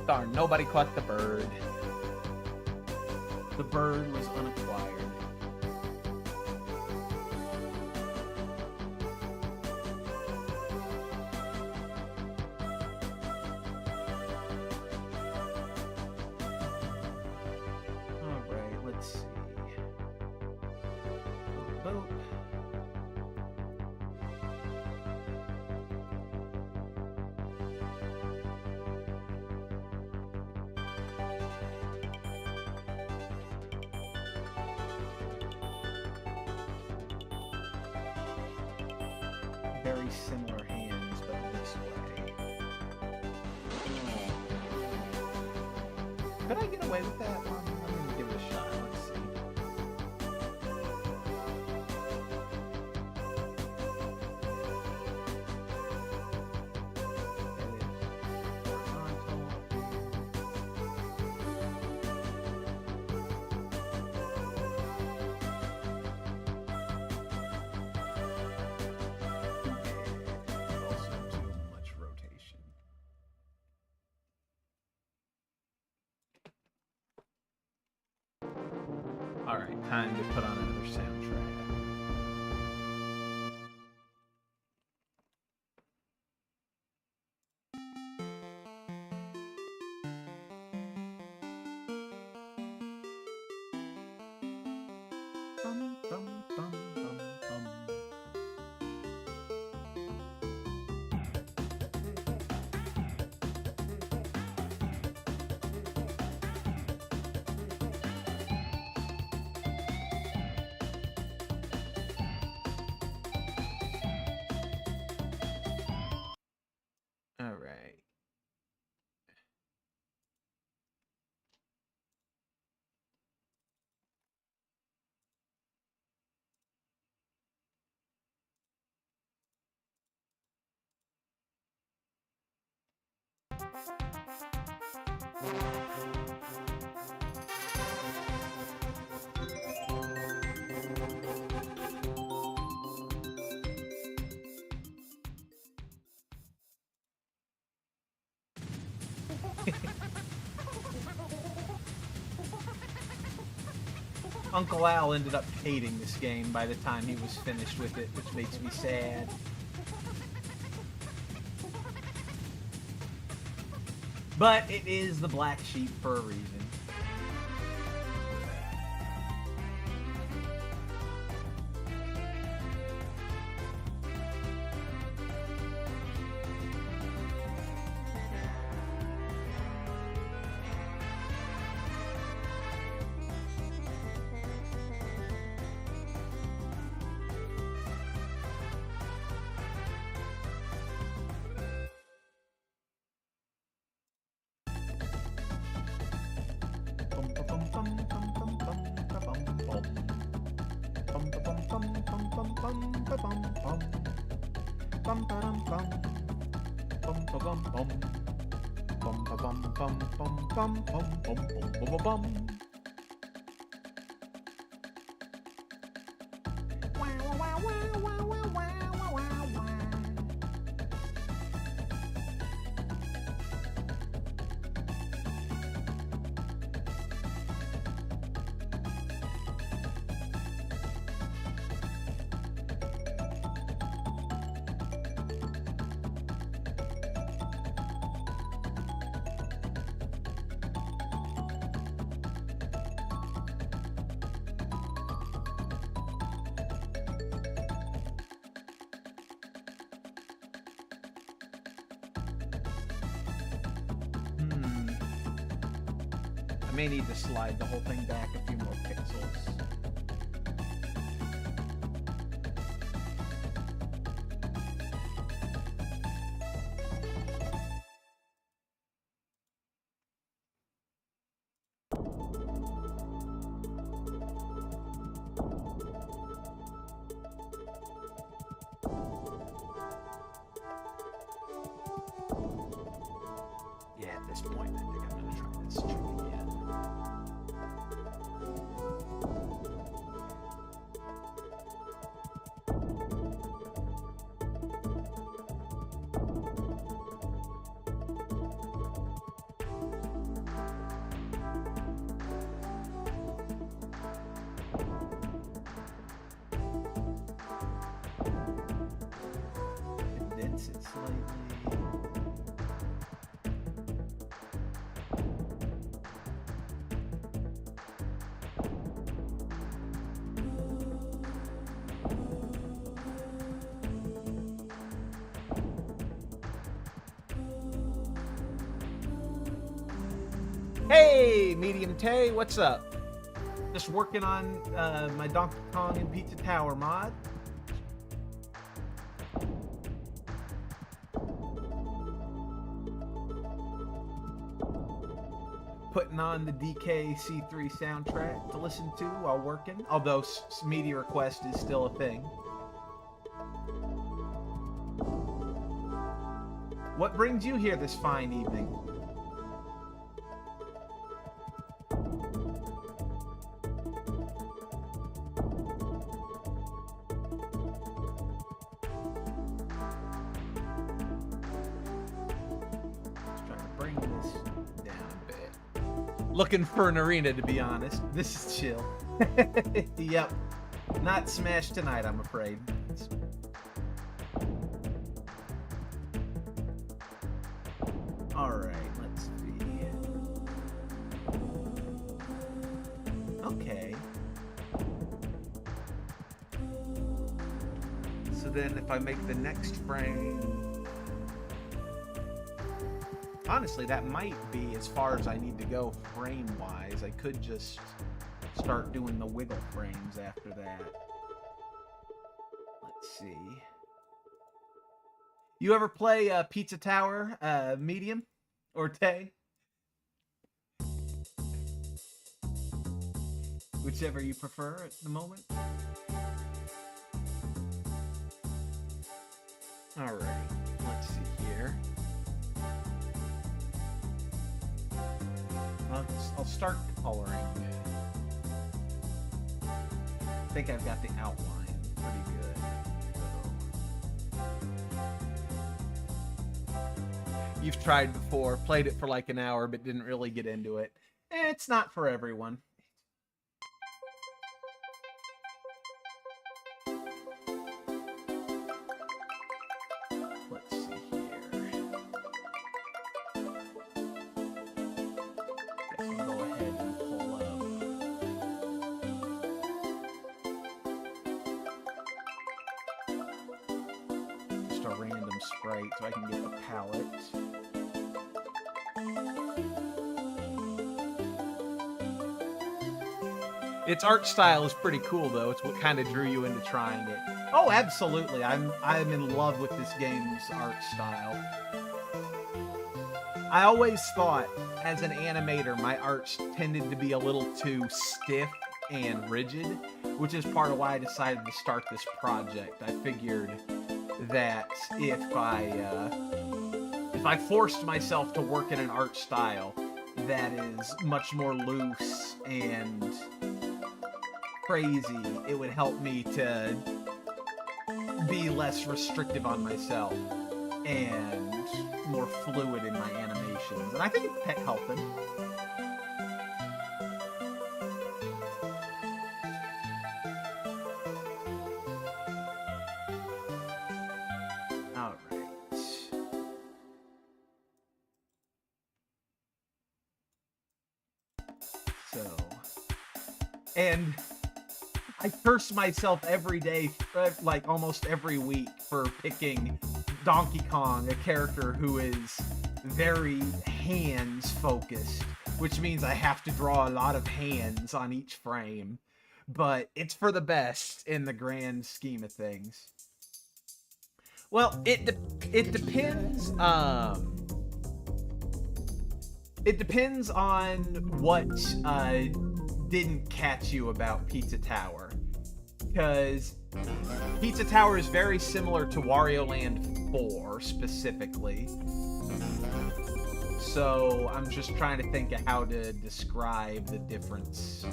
Darn, nobody caught the bird. The bird was unacquired. Alright, let's see. Boop. Very similar hands, but this way. Could I get away with that? I'm gonna give it a shot. Let's see. Also too much rotation. Alright, time to put on another soundtrack. Bum, bum, bum, bum, bum. Uncle Al ended up hating this game by the time he was finished with it, which makes me sad. But it is the black sheep for a reason. I may need to slide the whole thing back a few more pixels. Yeah, at this point, I think I'm gonna try this trick again. Condense it slightly. Hey, Medium Tay, what's up? Just working on my Donkey Kong and Pizza Tower mod. Putting on the DKC3 soundtrack to listen to while working, although Media Request is still a thing. What brings you here this fine evening? Looking for an arena, to be honest. This is chill. Yep. Not Smash tonight, I'm afraid. Alright, let's see. Okay. So then if I make the next frame... Honestly, that might be as far as I need to go frame-wise. I could just start doing the wiggle frames after that. Let's see. You ever play Pizza Tower, Medium? Or Tay? Whichever you prefer at the moment. Alright, let's see here. I'll start coloring. I think I've got the outline pretty good. So. You've tried before, played it for like an hour, but didn't really get into it. It's not for everyone. Let's see here. Guess I'll go ahead and pull up. Just a random sprite so I can get the palette. Its art style is pretty cool, though. It's what kind of drew you into trying it. Oh, absolutely. I'm in love with this game's art style. I always thought, as an animator, my arts tended to be a little too stiff and rigid, which is part of why I decided to start this project. I figured that if I forced myself to work in an art style that is much more loose and crazy, it would help me to be less restrictive on myself and more fluid in my animations. And I think it's helping. All right. So, and I curse myself every day, like almost every week, for picking Donkey Kong, a character who is very hands-focused, which means I have to draw a lot of hands on each frame. But it's for the best in the grand scheme of things. Well, it depends. It depends on what didn't catch you about Pizza Tower, because Pizza Tower is very similar to Wario Land 4 specifically. So I'm just trying to think of how to describe the difference.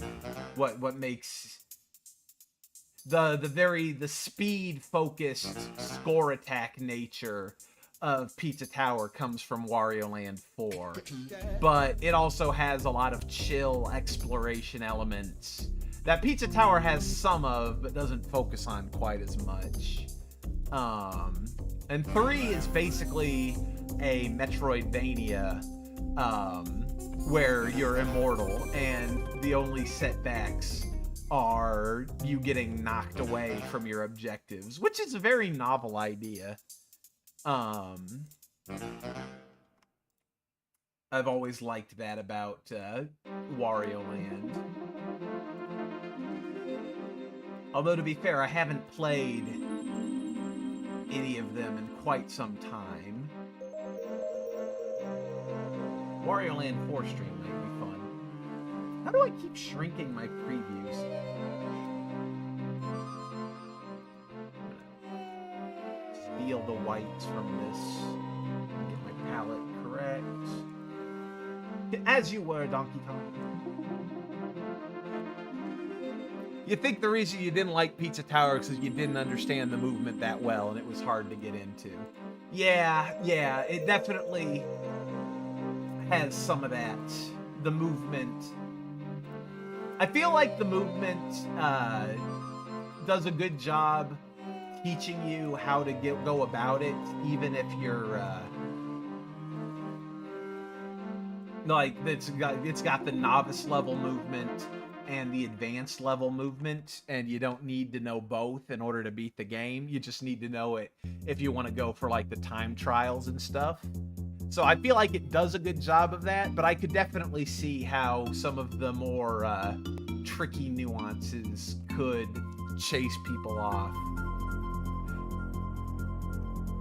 What makes the speed focused score attack nature of Pizza Tower comes from Wario Land 4, but it also has a lot of chill exploration elements that Pizza Tower has some of, but doesn't focus on quite as much. And 3 is basically a Metroidvania, where you're immortal, and the only setbacks are you getting knocked away from your objectives, which is a very novel idea. I've always liked that about Wario Land. Although, to be fair, I haven't played any of them in quite some time. Wario Land 4 stream might be fun. How do I keep shrinking my previews? Steal the whites from this. Get my palette correct. As you were, Donkey Kong. You think the reason you didn't like Pizza Tower is because you didn't understand the movement that well and it was hard to get into. Yeah, it definitely has some of that. The movement. I feel like the movement does a good job teaching you how to go about it, even if you're like it's got the novice level movement and the advanced level movement, and you don't need to know both in order to beat the game. You just need to know it if you want to go for like the time trials and stuff. So I feel like it does a good job of that, but I could definitely see how some of the more tricky nuances could chase people off.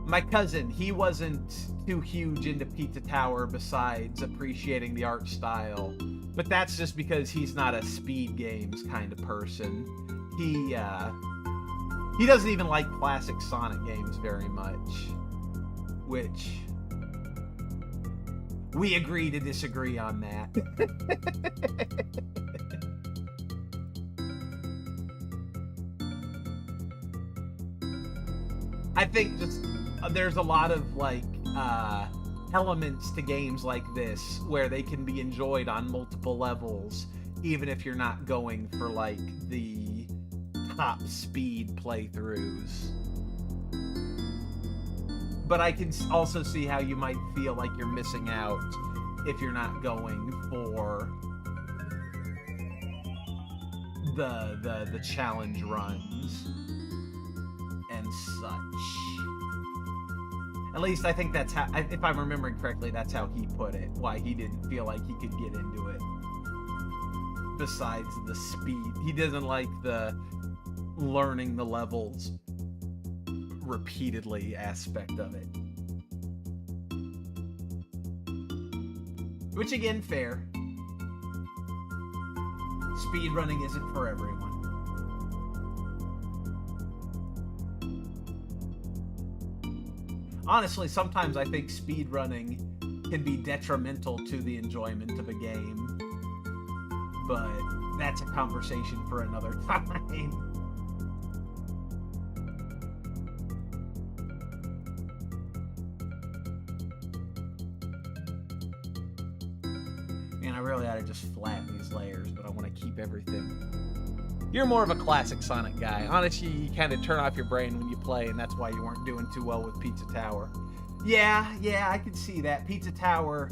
My cousin, he wasn't too huge into Pizza Tower besides appreciating the art style, but that's just because he's not a speed games kind of person. He doesn't even like classic Sonic games very much, which We agree to disagree on that. I think just there's a lot of like elements to games like this where they can be enjoyed on multiple levels, even if you're not going for like the top speed playthroughs. But I can also see how you might feel like you're missing out if you're not going for the challenge runs and such. At least I think that's how, if I'm remembering correctly, that's how he put it. Why he didn't feel like he could get into it. Besides the speed, he doesn't like the learning the levels repeatedly aspect of it. Which again, fair. Speedrunning isn't for everyone. Honestly, sometimes I think speedrunning can be detrimental to the enjoyment of a game. But that's a conversation for another time. Man, I really ought to just flatten these layers, but I want to keep everything. You're more of a classic Sonic guy. Honestly, you kind of turn off your brain when you play, and that's why you weren't doing too well with Pizza Tower. Yeah, I can see that. Pizza Tower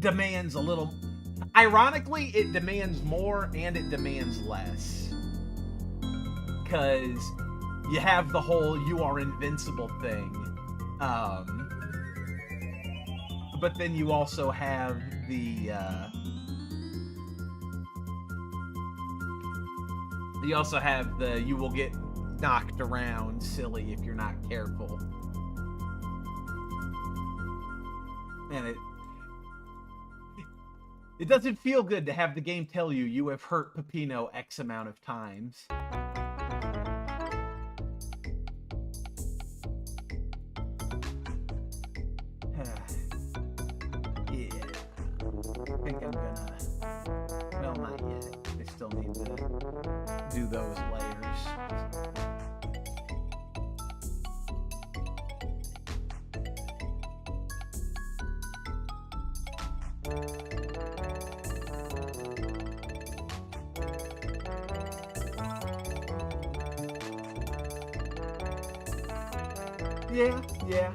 demands a little... Ironically, it demands more and it demands less. Because you have the whole you are invincible thing. But then you also have the... you also have the you will get knocked around silly if you're not careful. And it doesn't feel good to have the game tell you you have hurt Peppino X amount of times. Yeah. I think I'm gonna... Well, not yet. I still need to do those layers. Yeah.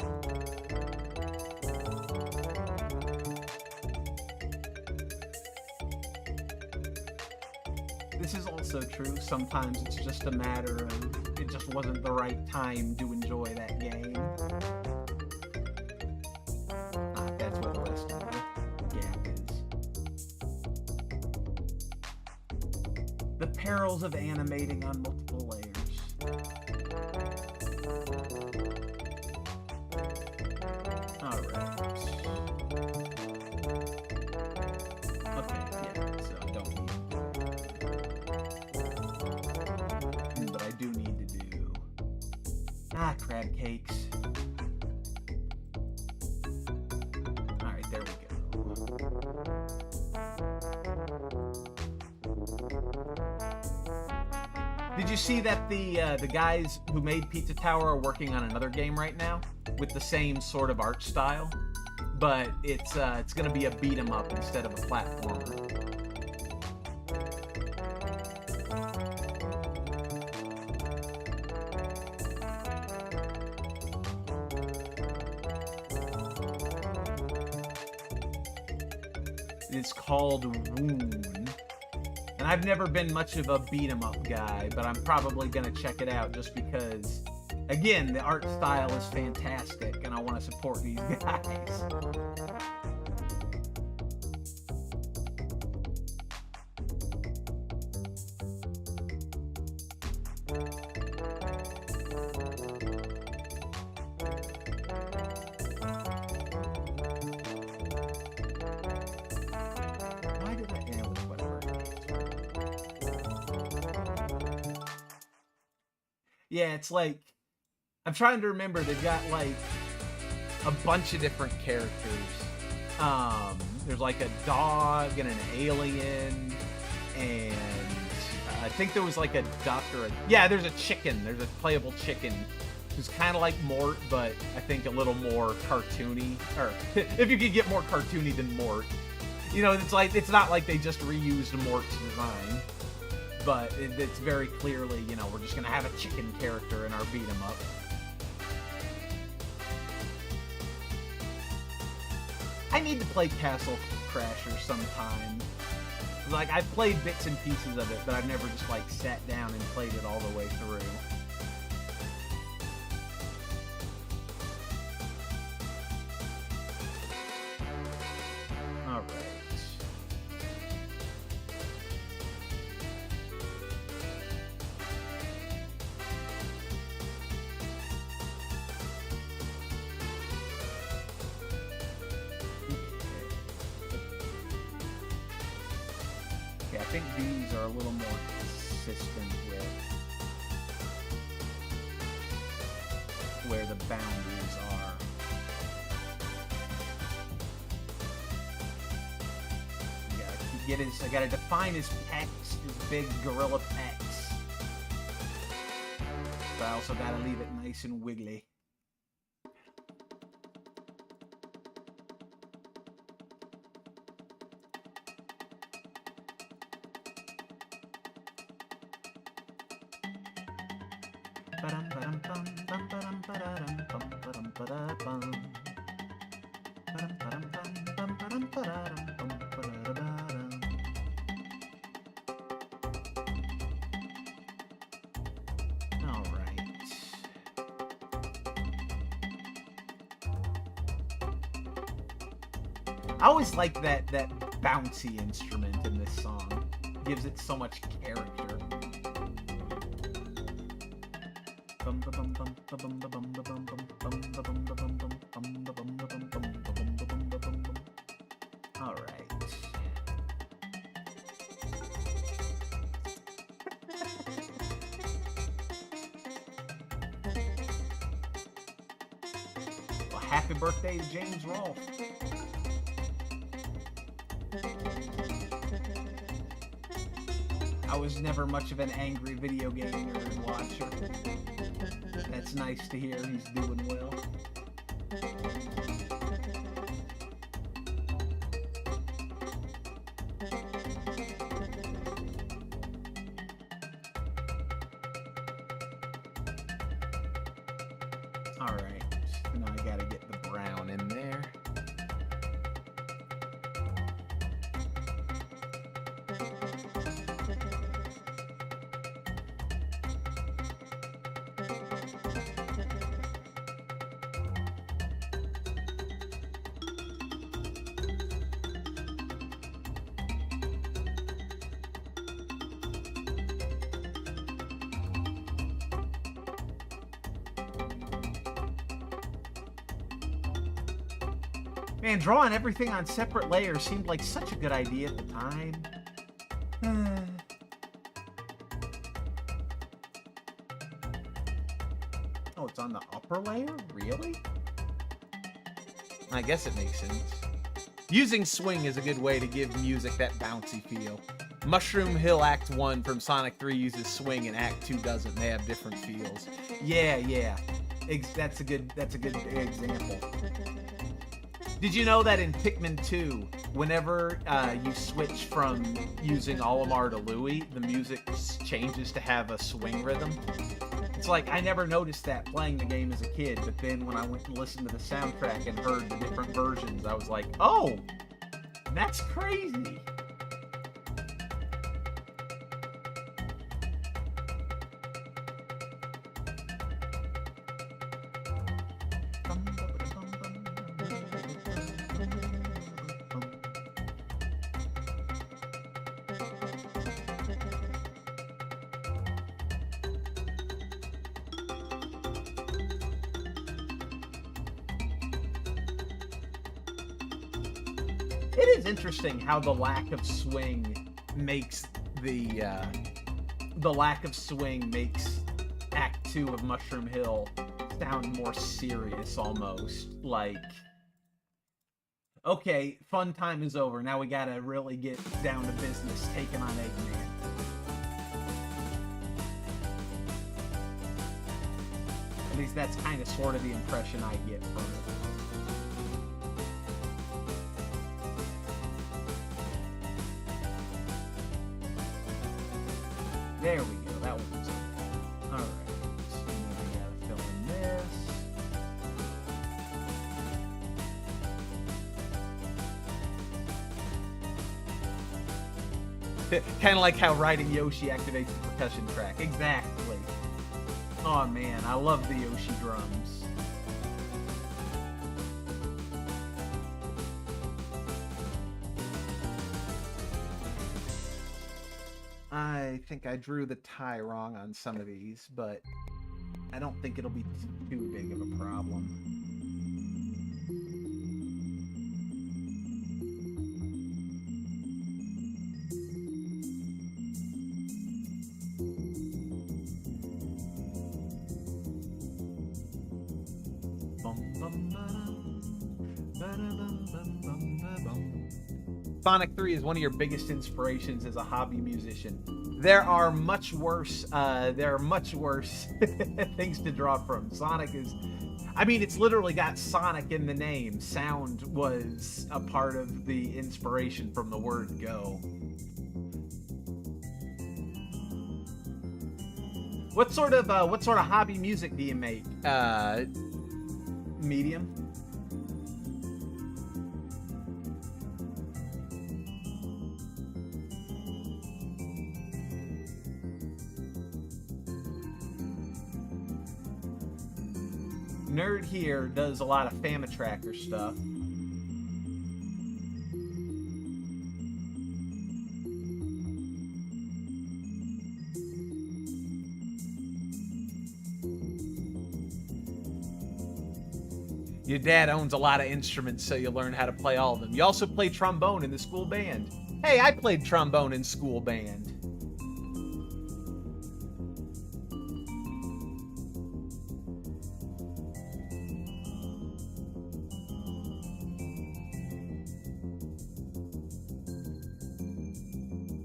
This is also true. Sometimes it's just a matter of it just wasn't the right time to enjoy that game. That's what the rest of the gap is. The perils of animating on multiple layers. Crab cakes. Alright, there we go. Did you see that the guys who made Pizza Tower are working on another game right now with the same sort of art style, but it's gonna be a beat 'em up instead of a platformer. It's called Woon. And I've never been much of a beat-em-up guy, but I'm probably going to check it out just because, again, the art style is fantastic, and I want to support these guys. Yeah, it's like, I'm trying to remember, they've got like a bunch of different characters. There's like a dog and an alien, and I think there was like a duck or yeah, there's a chicken. There's a playable chicken who's kind of like Mort, but I think a little more cartoony. Or if you could get more cartoony than Mort, you know, it's not like they just reused Mort's design, but it's very clearly, you know, we're just gonna have a chicken character in our beat 'em up. I need to play Castle Crashers sometime. Like, I've played bits and pieces of it, but I've never just, like, sat down and played it all the way through. Alright. I think these are a little more consistent with where the boundaries are. I gotta define his pecs, his big gorilla pecs. But I also gotta leave it nice and wiggly. I always like that bouncy instrument in this song. Gives it so much character. All right. Well, happy birthday to James Rolfe. I was never much of an angry video game nerd watcher. That's nice to hear he's doing well. Alright, now I gotta get the brown in there. Man, drawing everything on separate layers seemed like such a good idea at the time. Oh, it's on the upper layer? Really? I guess it makes sense. Using swing is a good way to give music that bouncy feel. Mushroom Hill Act 1 from Sonic 3 uses swing and Act 2 doesn't. They have different feels. Yeah. That's a good example. Did you know that in Pikmin 2, whenever you switch from using Olimar to Louie, the music changes to have a swing rhythm? It's like, I never noticed that playing the game as a kid, but then when I went and listened to the soundtrack and heard the different versions, I was like, oh, that's crazy. It is interesting how the lack of swing makes Act 2 of Mushroom Hill sound more serious almost. Like, okay, fun time is over. Now we gotta really get down to business, taking on Eggman. At least that's kind of sort of the impression I get from it. There we go. That one's all right. So now we gotta fill in this. Kind of like how riding Yoshi activates the percussion track. Exactly. Oh man, I love the Yoshi drums. I think I drew the tie wrong on some of these, but I don't think it'll be too big of a problem. Sonic 3 is one of your biggest inspirations as a hobby musician. There are much worse things to draw from. Sonic is, I mean, it's literally got Sonic in the name. Sound was a part of the inspiration from the word go. What sort of hobby music do you make? Medium? Nerd here does a lot of Famitracker stuff. Your dad owns a lot of instruments, so you learn how to play all of them. You also play trombone in the school band. Hey, I played trombone in school band.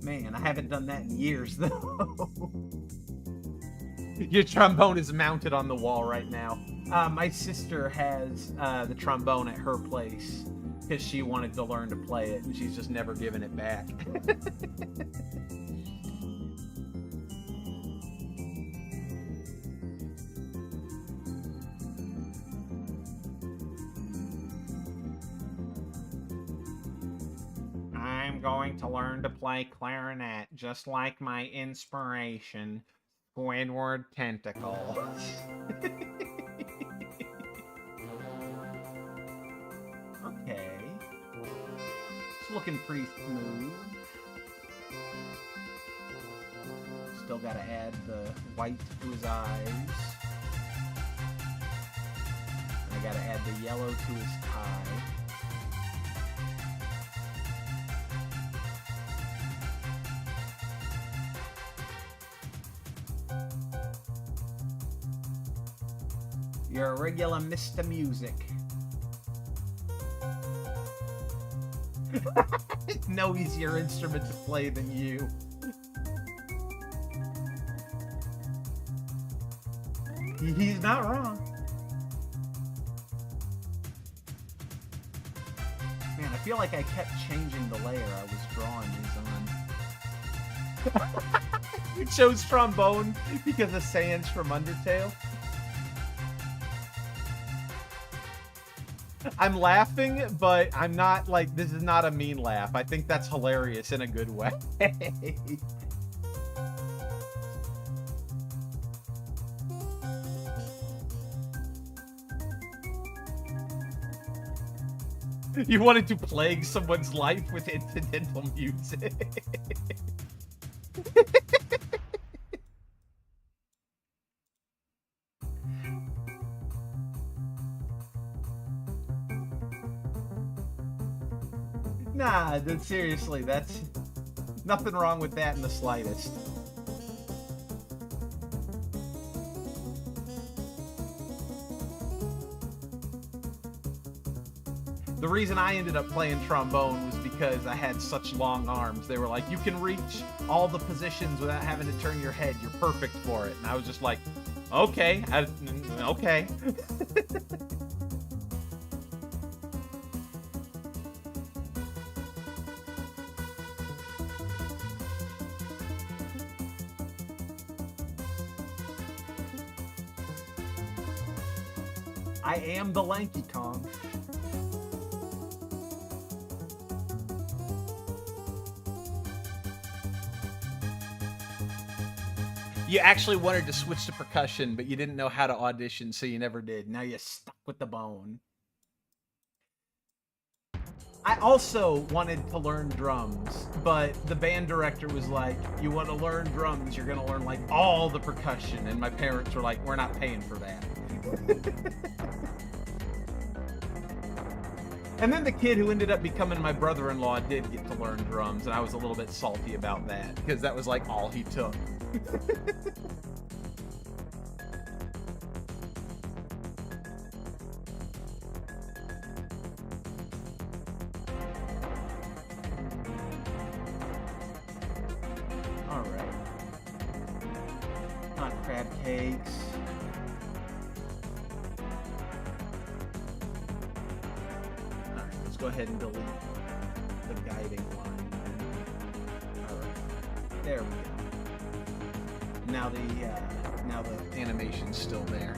Man, I haven't done that in years, though. Your trombone is mounted on the wall right now. My sister has the trombone at her place because she wanted to learn to play it, and she's just never given it back. I'm going to learn to play clarinet just like my inspiration, Squidward Tentacle. Okay. It's looking pretty smooth. Still gotta add the white to his eyes. I gotta add the yellow to his tie. You're a regular Mr. Music. No easier instrument to play than you. He's not wrong. Man, I feel like I kept changing the layer I was drawing these on. You chose trombone because of Sans from Undertale? I'm laughing, but I'm not, like, this is not a mean laugh. I think that's hilarious in a good way. You wanted to plague someone's life with incidental music. Nah, dude, seriously, that's nothing wrong with that in the slightest. The reason I ended up playing trombone was because I had such long arms. They were like, you can reach all the positions without having to turn your head. You're perfect for it. And I was just like, okay, okay. I am the Lanky Kong. You actually wanted to switch to percussion, but you didn't know how to audition, so you never did. Now you're stuck with the bone. I also wanted to learn drums, but the band director was like, you want to learn drums, you're going to learn like all the percussion. And my parents were like, we're not paying for that. And then the kid who ended up becoming my brother-in-law did get to learn drums, and I was a little bit salty about that, because that was like all he took. All right. Not crab cakes. All right, let's go ahead and delete the guiding line. All right, there we go. Now the animation's still there.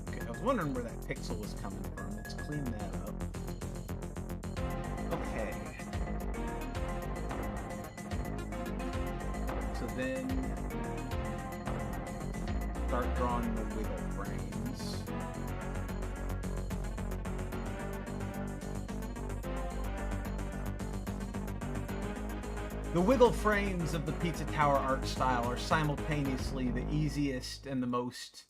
Okay, I was wondering where that pixel was coming from. Let's clean that up. Okay. So then start drawing the wiggle frames. The wiggle frames of the Pizza Tower art style are simultaneously the easiest and the most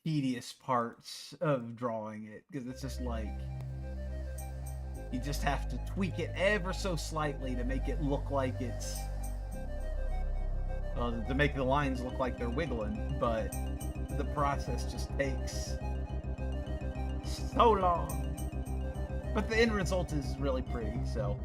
tedious parts of drawing it, because it's just like, you just have to tweak it ever so slightly to make it look like it's, to make the lines look like they're wiggling, but the process just takes so long. But the end result is really pretty, so.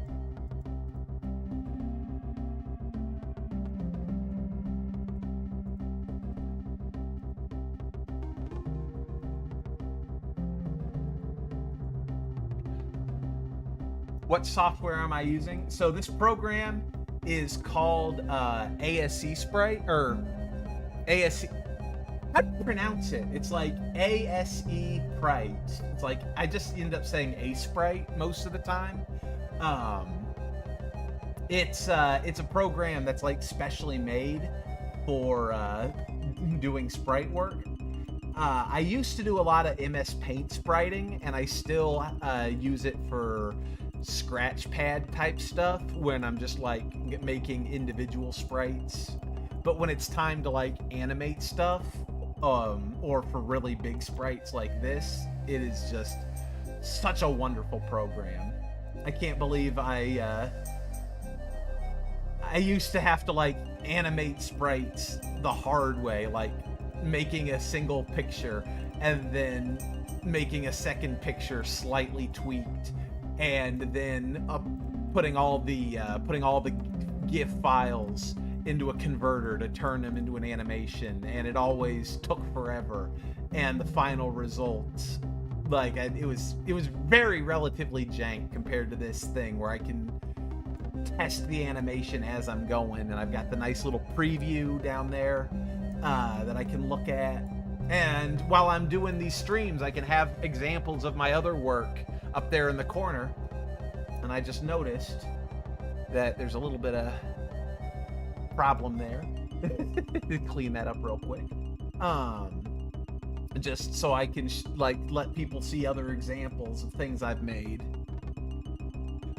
What software am I using? So this program is called ASC Sprite, or ASC. How do you pronounce it? It's like ASE Sprite. It's like, I just end up saying A Sprite most of the time. It's a program that's like specially made for doing sprite work. I used to do a lot of MS Paint spriting, and I still use it for scratch pad type stuff when I'm just like making individual sprites. But when it's time to like animate stuff, or for really big sprites like this, it is just such a wonderful program. I can't believe I used to have to like animate sprites the hard way, like making a single picture and then making a second picture slightly tweaked, and then putting all the GIF files into a converter to turn them into an animation, and it always took forever. And the final results, like, it was very relatively jank compared to this thing where I can test the animation as I'm going, and I've got the nice little preview down there that I can look at. And while I'm doing these streams, I can have examples of my other work up there in the corner. And I just noticed that there's a little bit of problem there. Clean that up real quick. Just so I can like let people see other examples of things I've made.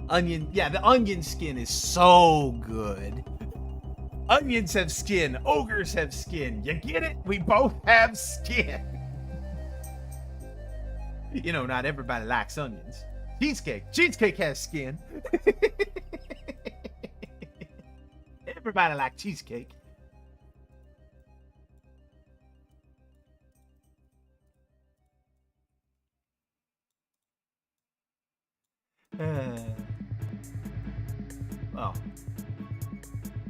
Onion, yeah, the onion skin is so good. Onions have skin, ogres have skin. You get it? We both have skin. You know, not everybody likes onions. Cheesecake has skin. Everybody like cheesecake. Oh.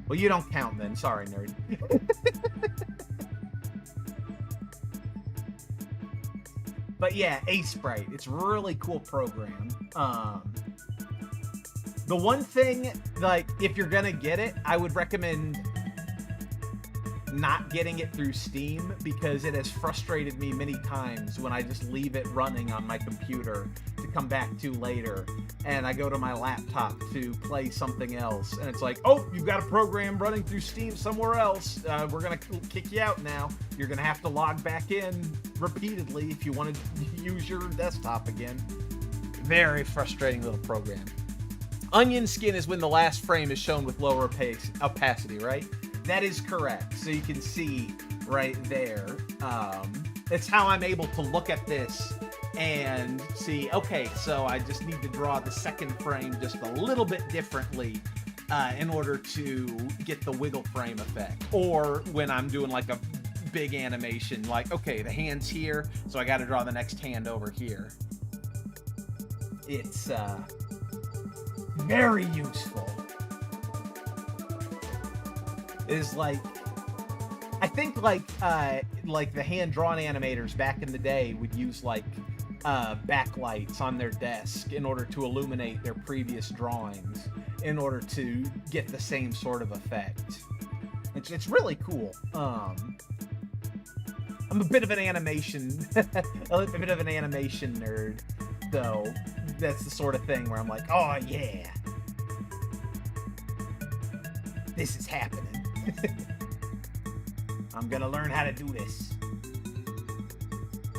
Well, you don't count then. Sorry, nerd. But yeah, A-Sprite. It's a really cool program. The one thing, like, if you're gonna get it, I would recommend not getting it through Steam, because it has frustrated me many times when I just leave it running on my computer to come back to later, and I go to my laptop to play something else, and it's like, oh, you've got a program running through Steam somewhere else. We're gonna kick you out now. You're gonna have to log back in repeatedly if you want to use your desktop again. Very frustrating little program. Onion skin is when the last frame is shown with lower opacity, right? That is correct. So you can see right there. It's how I'm able to look at this and see, okay, so I just need to draw the second frame just a little bit differently in order to get the wiggle frame effect. Or when I'm doing like a big animation, like, okay, the hand's here, so I got to draw the next hand over here. It's very useful. Is like, I think like the hand-drawn animators back in the day would use like backlights on their desk in order to illuminate their previous drawings in order to get the same sort of effect. It's really cool. I'm a bit of an animation nerd, though. That's the sort of thing where I'm like, oh yeah, this is happening. I'm gonna learn how to do this.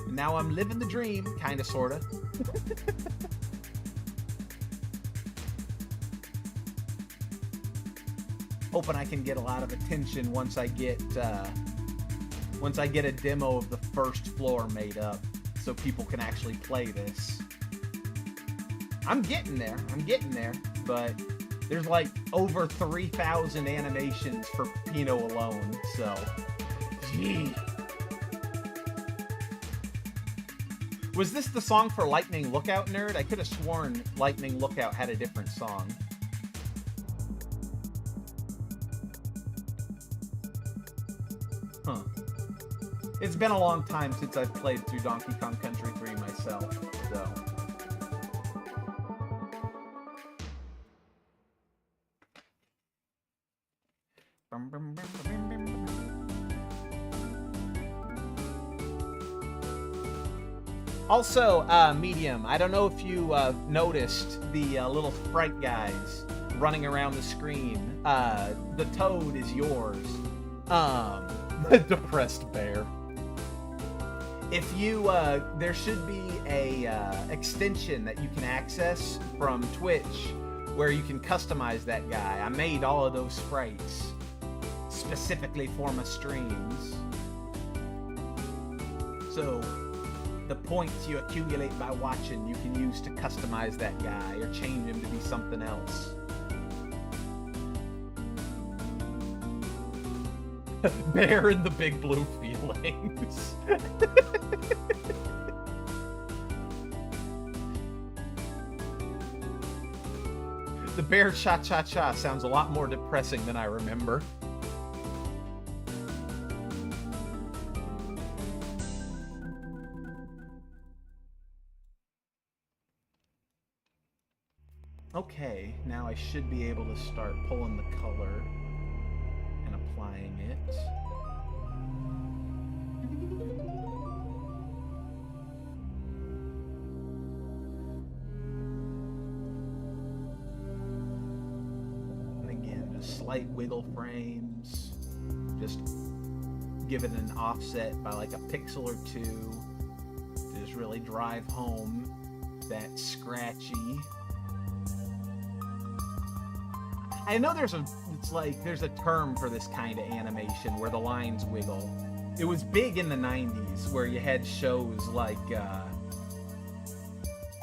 Now I'm living the dream, kinda, sorta. Hoping I can get a lot of attention once I get a demo of the first floor made up, so people can actually play this. I'm getting there, but there's like over 3,000 animations for Pinot alone, so gee. Was this the song for Lightning Lookout, nerd? I could have sworn Lightning Lookout had a different song. Huh. It's been a long time since I've played through Donkey Kong Country 3 myself, so. Also, Medium, I don't know if you noticed the little sprite guys running around the screen. The toad is yours. The depressed bear. If you, there should be a extension that you can access from Twitch where you can customize that guy. I made all of those sprites specifically for my streams. So the points you accumulate by watching, you can use to customize that guy or change him to be something else. Bear in the big blue feelings. The bear cha-cha-cha sounds a lot more depressing than I remember. Okay, now I should be able to start pulling the color and applying it. And again, just slight wiggle frames. Just give it an offset by like a pixel or two to just really drive home that scratchy. I know there's a term for this kind of animation where the lines wiggle. It was big in the 90s where you had shows like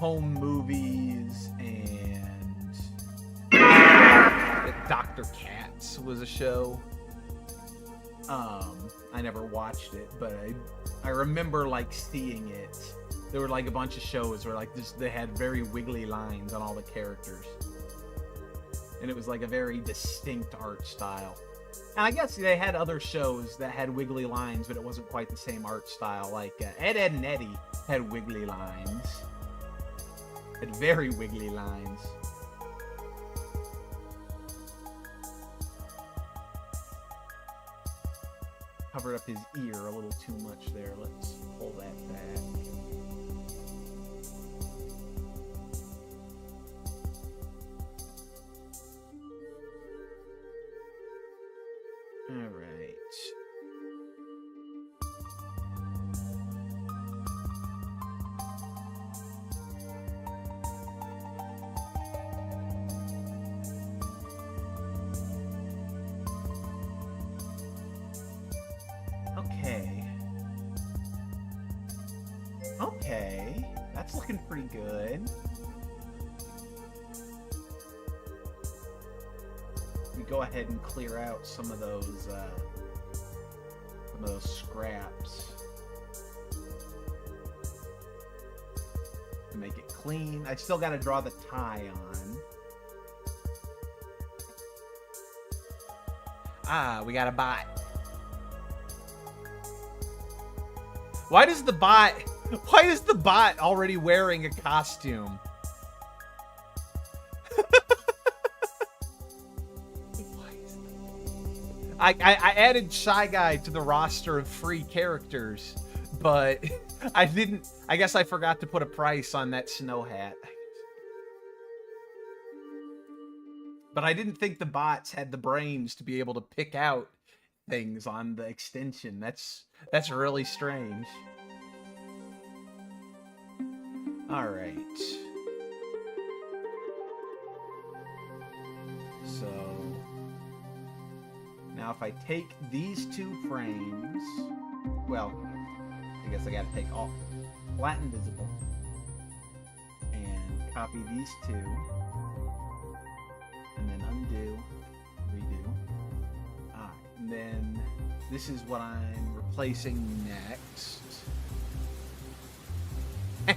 Home Movies and Dr. Cat. Pirates was a show. I never watched it, but I remember like seeing it. There were like a bunch of shows where like they had very wiggly lines on all the characters, and it was like a very distinct art style. And I guess they had other shows that had wiggly lines, but it wasn't quite the same art style. Like Ed, Edd and Eddy had wiggly lines. Had very wiggly lines. Covered up his ear a little too much there. Let's pull that back. All right. Okay, that's looking pretty good. We go ahead and clear out some of those scraps to make it clean. I still got to draw the tie on. Ah, we got a bot. Why is the bot already wearing a costume? I added Shy Guy to the roster of free characters, but I guess I forgot to put a price on that snow hat. But I didn't think the bots had the brains to be able to pick out things on the extension. That's really strange. All right. So now if I take these two frames, well, I guess I got to take all flatten visible and copy these two, and then undo, redo. And then this is what I'm replacing next. All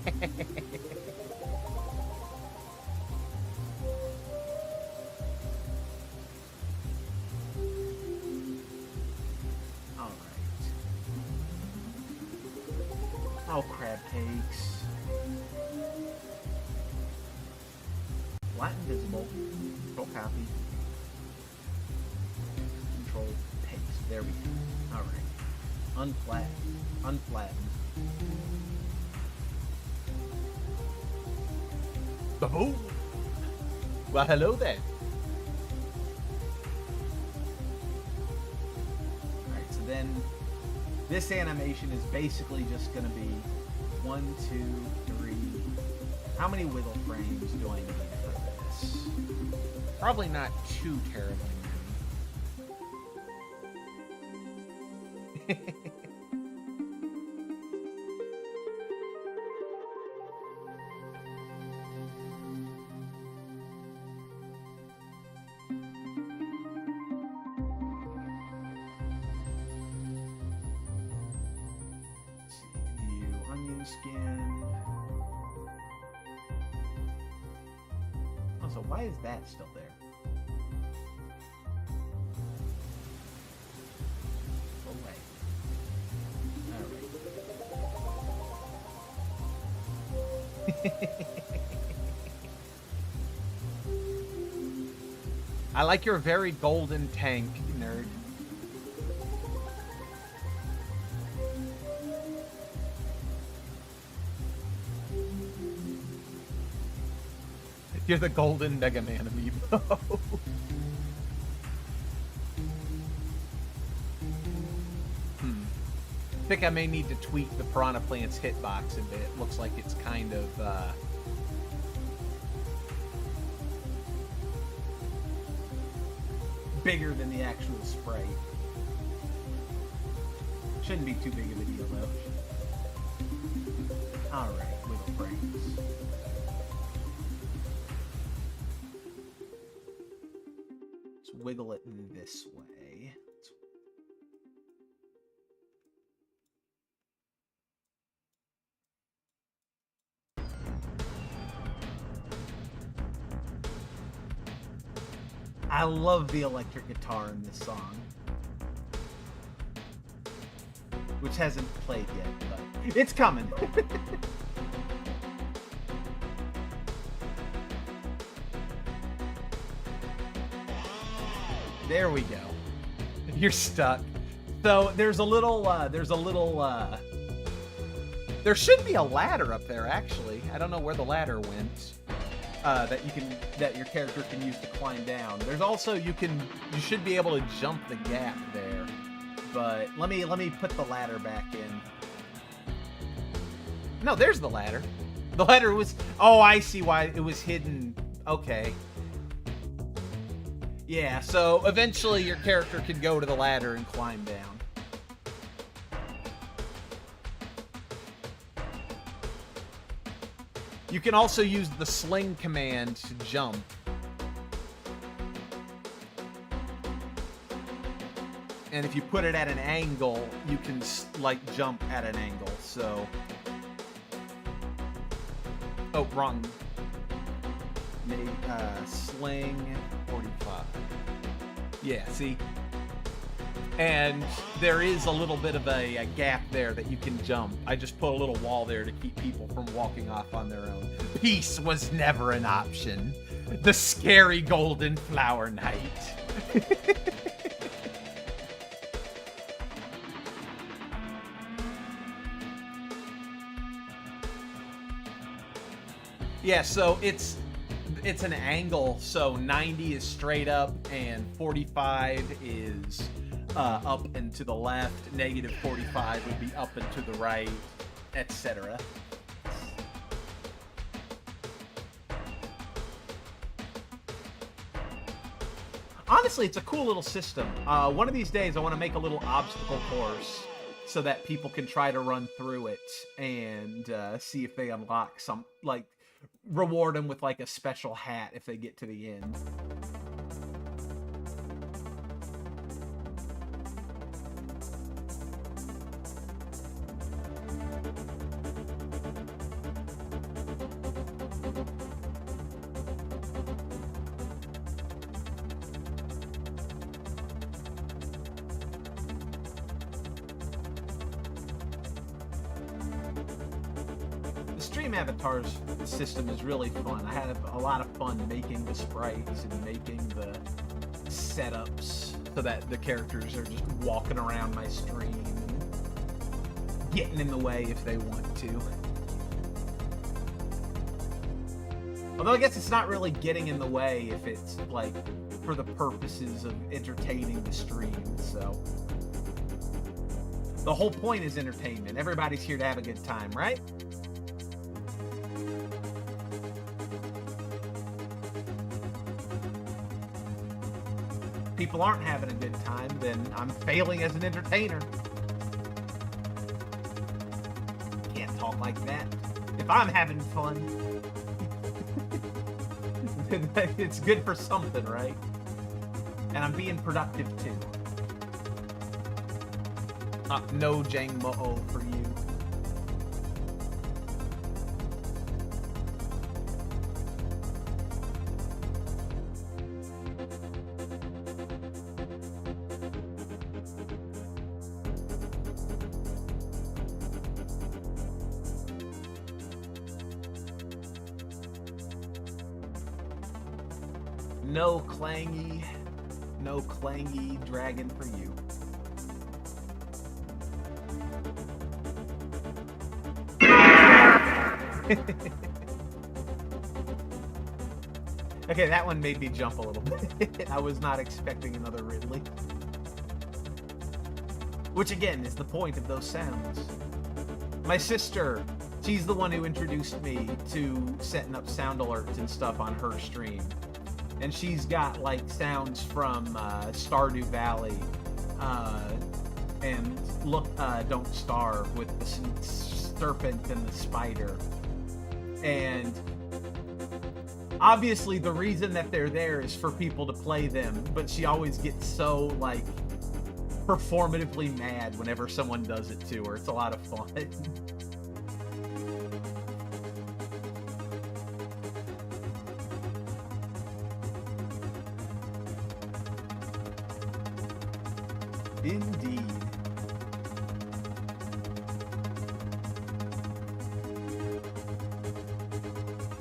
right. Oh, crab cakes. Flatten visible. Control copy. Control paste. There we go. All right. Unflatten. Boom. Well, hello there. Alright, so then this animation is basically just going to be 1, 2, 3. How many wiggle frames do I need for this? Probably not too terribly many. Skin. Oh, so why is that still there? Away. Alright. I like your very golden tank, nerd. You're the golden Mega Man amiibo. I think I may need to tweak the Piranha Plant's hitbox a bit. It looks like it's kind of bigger than the actual sprite. Shouldn't be too big of a deal though. Alright, wiggle frames. wiggle it this way. I love the electric guitar in this song. Which hasn't played yet, but it's coming. There we go. You're stuck. So there's a little, there should be a ladder up there, actually. I don't know where the ladder went. That your character can use to climb down. There's also, you should be able to jump the gap there. But let me put the ladder back in. No, there's the ladder. The ladder was, oh, I see why it was hidden. Okay. Yeah, so eventually your character can go to the ladder and climb down. You can also use the sling command to jump. And if you put it at an angle, you can, like, jump at an angle, so... Oh, wrong. Sling 45. Yeah, see? And there is a little bit of a gap there that you can jump. I just put a little wall there to keep people from walking off on their own. Peace was never an option. The scary golden flower knight. Yeah, so it's an angle, so 90 is straight up and 45 is up and to the left, negative 45 would be up and to the right, etc. Honestly, it's a cool little system. One of these days I want to make a little obstacle course so that people can try to run through it and see if they unlock some, like, reward them with, like, a special hat if they get to the end. Avatars system is really fun. I had a lot of fun making the sprites and making the setups so that the characters are just walking around my screen and getting in the way if they want to. Although I guess it's not really getting in the way if it's, like, for the purposes of entertaining the stream, so. The whole point is entertainment. Everybody's here to have a good time, right? People aren't having a good time, then I'm failing as an entertainer. Can't talk like that. If I'm having fun, then it's good for something, right? And I'm being productive too. No Jang Mo'o for you. No clangy dragon for you. Okay, that one made me jump a little bit. I was not expecting another Ridley. Which again is the point of those sounds. My sister, she's the one who introduced me to setting up sound alerts and stuff on her stream. And she's got, like, sounds from Stardew Valley and Don't Starve with the serpent and the spider. And obviously the reason that they're there is for people to play them, but she always gets so, like, performatively mad whenever someone does it to her. It's a lot of fun. Indeed.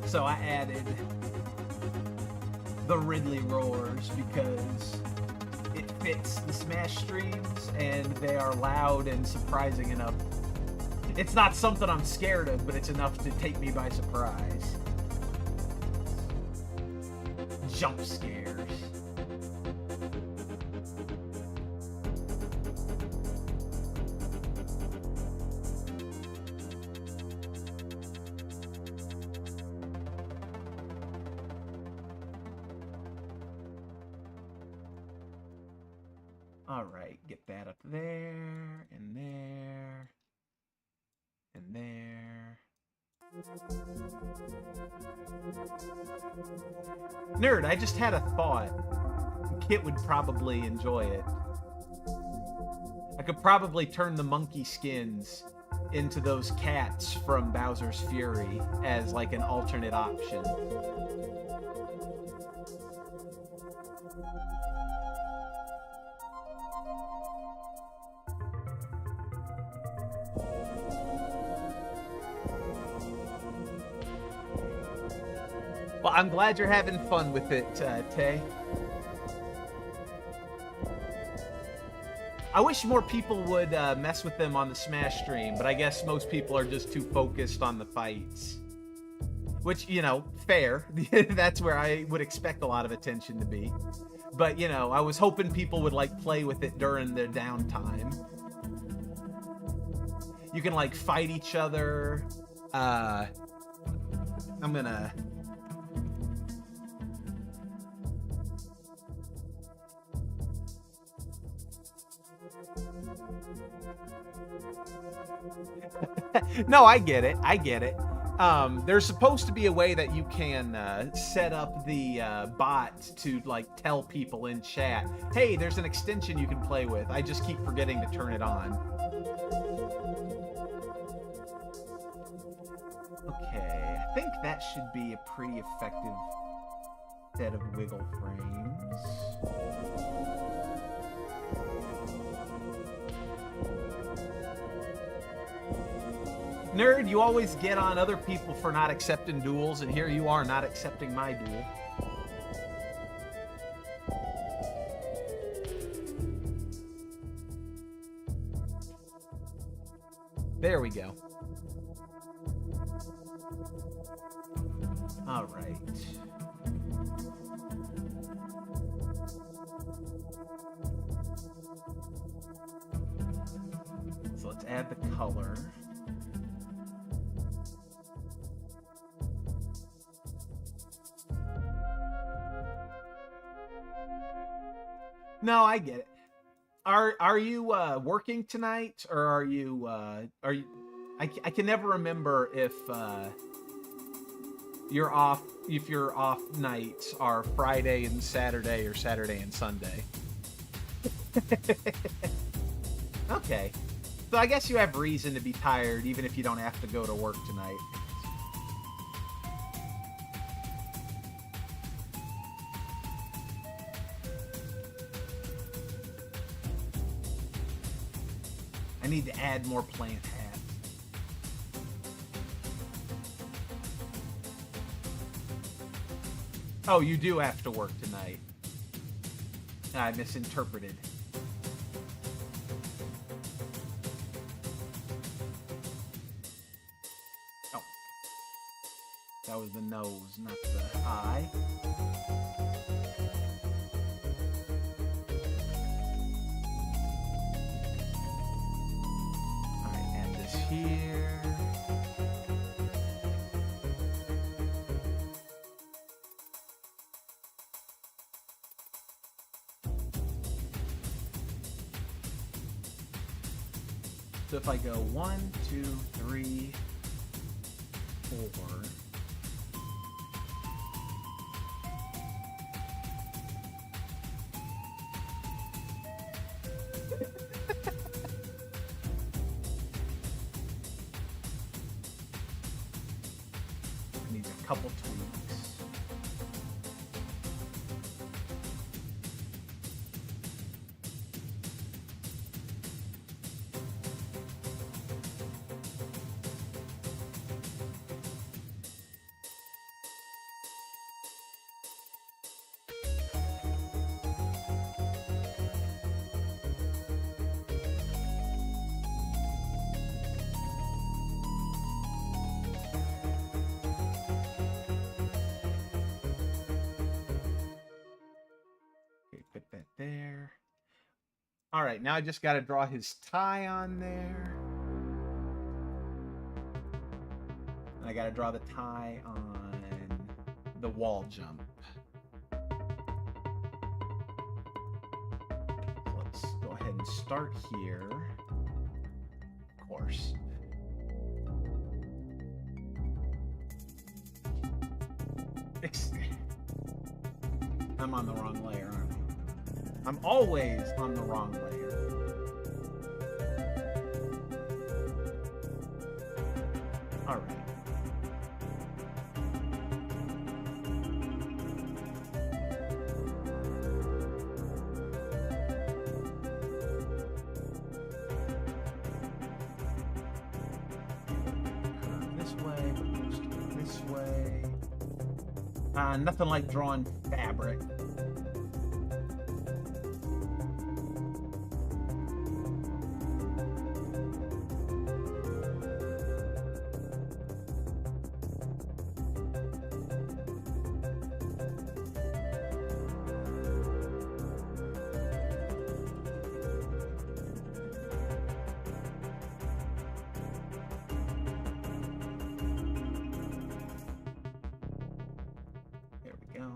So I added the Ridley roars because it fits the Smash streams and they are loud and surprising enough. It's not something I'm scared of, but it's enough to take me by surprise. Jump scares. All right, get that up there, and there, and there. Nerd, I just had a thought. Kit would probably enjoy it. I could probably turn the monkey skins into those cats from Bowser's Fury as like an alternate option. Well, I'm glad you're having fun with it, Tay. I wish more people would mess with them on the Smash stream, but I guess most people are just too focused on the fights. Which, you know, fair. That's where I would expect a lot of attention to be. But, you know, I was hoping people would, like, play with it during their downtime. You can, like, fight each other. I'm gonna... No, I get it. I get it. There's supposed to be a way that you can set up the bot to like tell people in chat, hey, there's an extension you can play with. I just keep forgetting to turn it on. Okay, I think that should be a pretty effective set of wiggle frames. Nerd, you always get on other people for not accepting duels, and here you are not accepting my duel. There we go. All right. So let's add the color. No, I get it. Are you working tonight, or are you? I can never remember if you're off. If your off nights are Friday and Saturday, or Saturday and Sunday. Okay, so I guess you have reason to be tired, even if you don't have to go to work tonight. I need to add more plant hats. Oh, you do have to work tonight. I misinterpreted. Oh. That was the nose, not the eye. Here. So if I go 1, 2, 3, 4, couple tweaks. Put that there. All right, now I just got to draw his tie on there. And I got to draw the tie on the wall jump. So let's go ahead and start here. Of course. I'm on the wrong layer, aren't I? I'm always on the wrong layer. All right. This way, this way. Nothing like drawing fabric. There we go.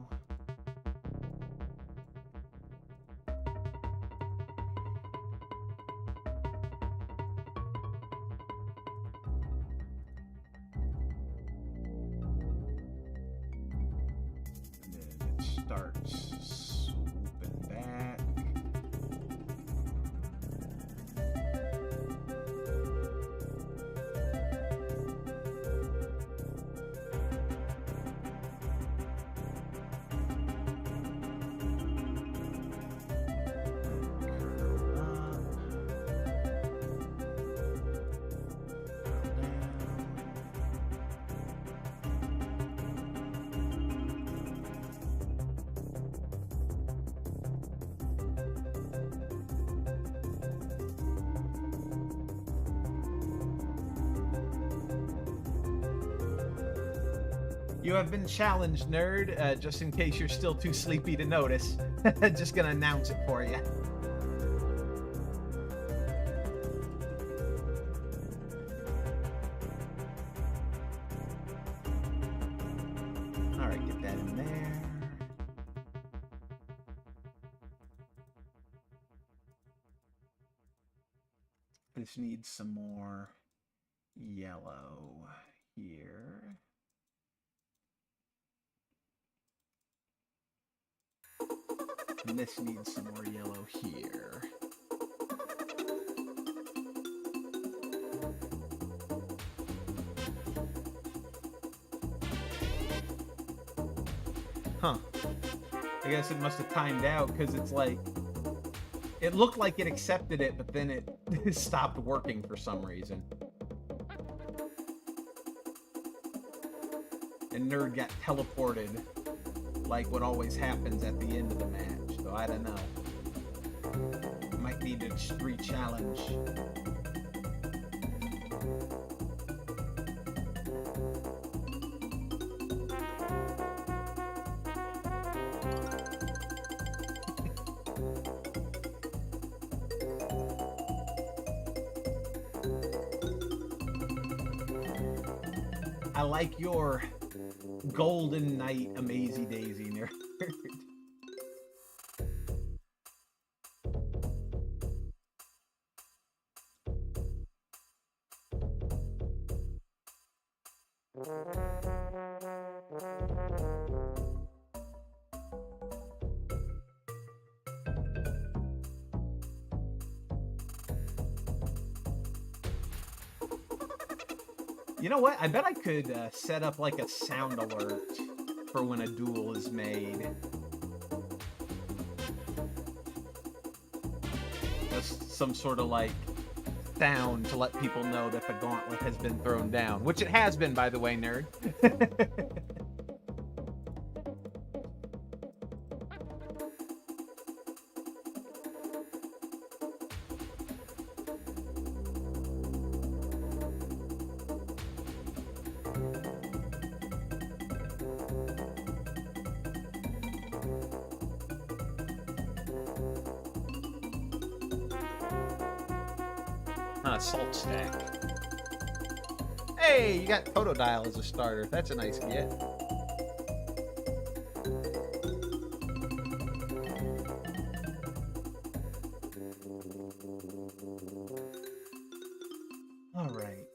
And then it starts swooping back. You have been challenged, nerd. Just in case you're still too sleepy to notice. Just gonna announce it for you. All right, get that in there. This needs some more yellow here. And this needs some more yellow here. Huh. I guess it must have timed out because it's like... It looked like it accepted it, but then it stopped working for some reason. And Nerd got teleported like what always happens at the end of the match. So I don't know. Might need to re-challenge. I like your Golden Knight Amazy Daisy nerd. You know what? I bet I could set up like a sound alert for when a duel is made. Just some sort of like sound to let people know that the gauntlet has been thrown down, which it has been, by the way, nerd. Salt stack. Hey, you got Totodile as a starter. That's a nice get. All right.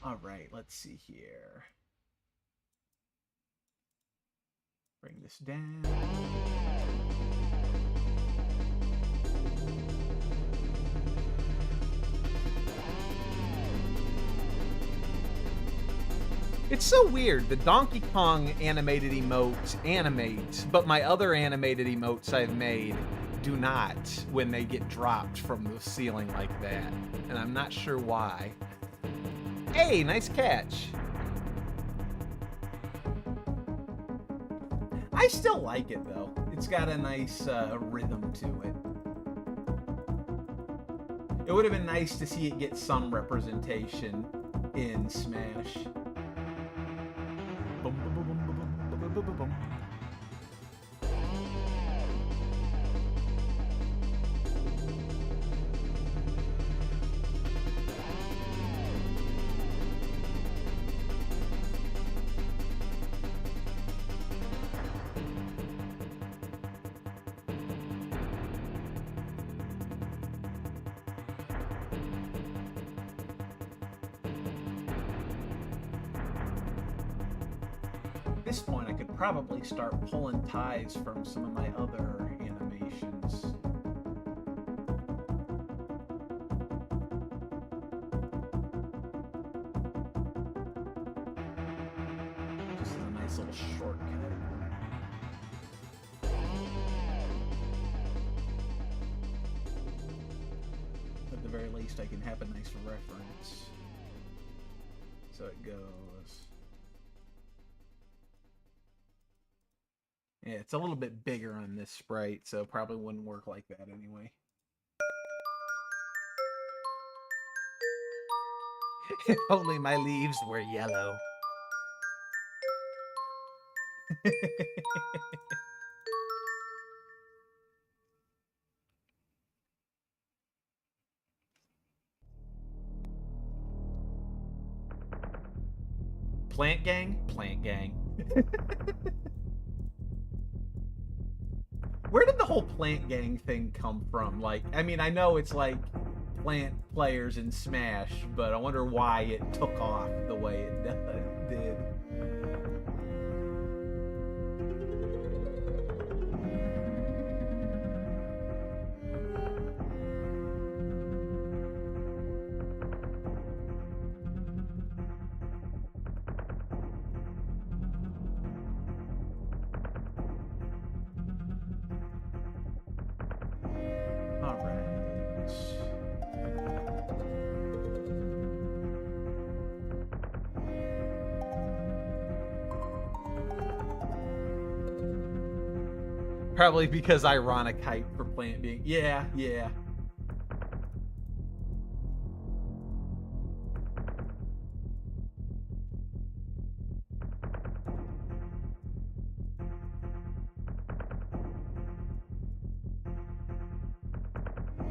All right, let's see here. Bring this down. It's so weird. The Donkey Kong animated emotes animate, but my other animated emotes I've made do not when they get dropped from the ceiling like that. And I'm not sure why. Hey, nice catch. I still like it, though. It's got a nice rhythm to it. It would have been nice to see it get some representation in Smash. Boom, boom, boom, boom, boom, boom, boom, boom, boom, boom. At this point, I could probably start pulling ties from some of my other animations. Just a nice little shortcut. At the very least, I can have a nice reference. So it goes. Yeah, it's a little bit bigger on this sprite, so it probably wouldn't work like that anyway. If only my leaves were yellow. Plant gang? Plant gang. Where did the whole plant gang thing come from? Like, I mean, I know it's like plant players in Smash, but I wonder why it took off the way it did. Probably because ironic hype for plant being. Yeah, yeah.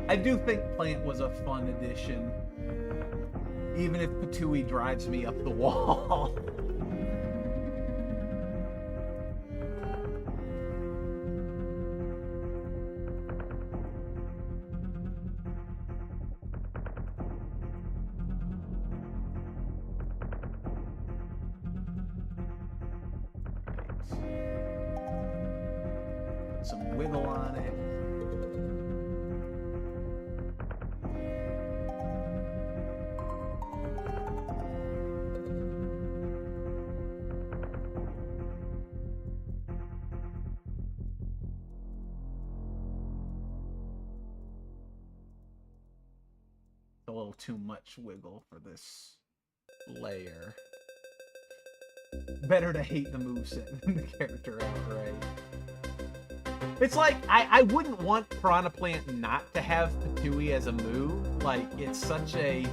I do think Plant was a fun addition, even if Patooey drives me up the wall. some wiggle on it. A little too much wiggle for this layer. Better to hate the moveset than the character outright. It's like, I wouldn't want Piranha Plant not to have Patooey as a move. Like, it's such a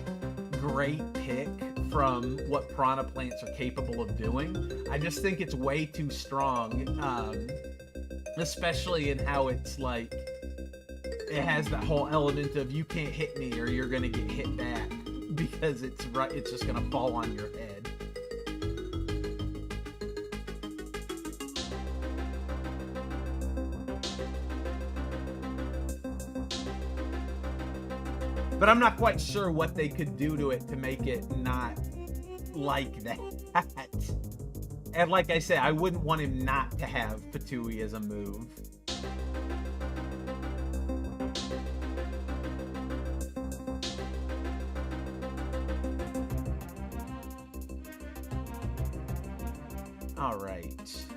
great pick from what Piranha Plants are capable of doing. I just think it's way too strong, especially in how it's like, it has that whole element of you can't hit me or you're gonna get hit back because it's just gonna fall on your head. But I'm not quite sure what they could do to it to make it not like that. And like I said, I wouldn't want him not to have Patooey as a move. All right.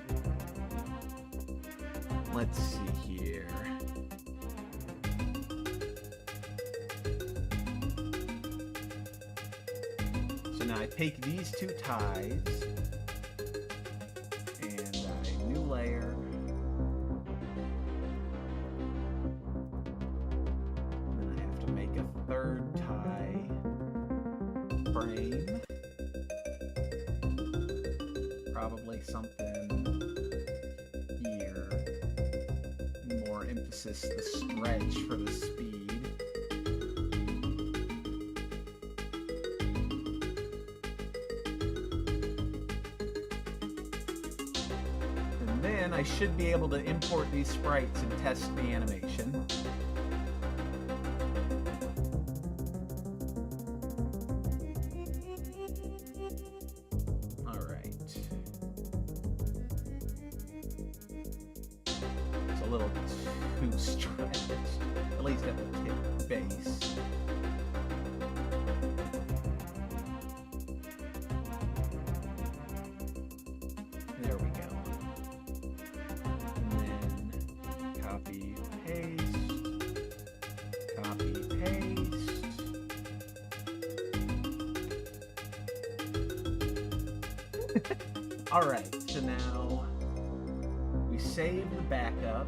Let's see here. So now I take these two ties and a new layer. And then I have to make a third tie frame. Probably something here. More emphasis the stretch for the speed. And then I should be able to import these sprites and test the animation. At least at the tip base. There we go. And then copy, paste, copy, paste. All right, so now we save the backup.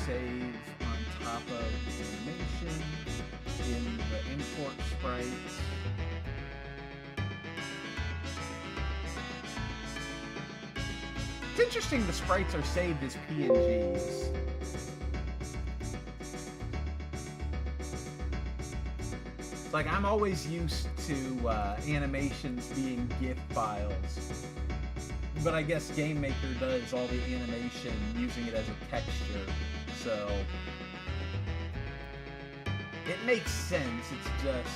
Save on top of the animation in the import sprites. It's interesting the sprites are saved as PNGs. It's like I'm always used to animations being GIF files. But I guess Game Maker does all the animation using it as a texture. So it makes sense, it's just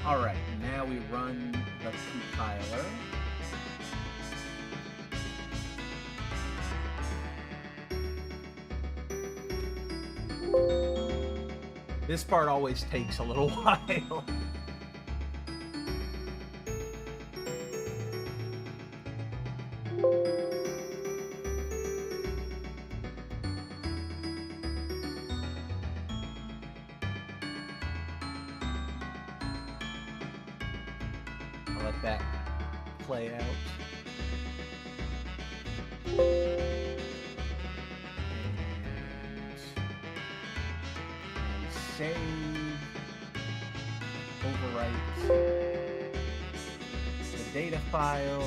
alright, now we run the compiler. This part always takes a little while. I'll let that play out. And save, overwrite. data file.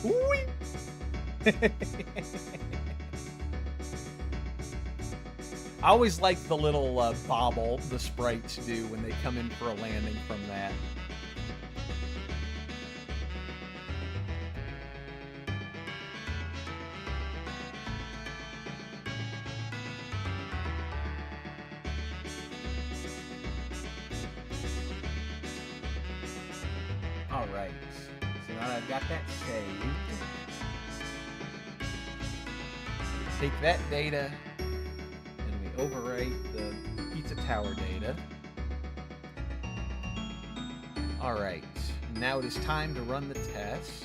Whee! I always like the little bobble the sprites do when they come in for a landing from that. All right, so now that I've got that saved, take that data and we overwrite the pizza tower data. All right, now it is time to run the test.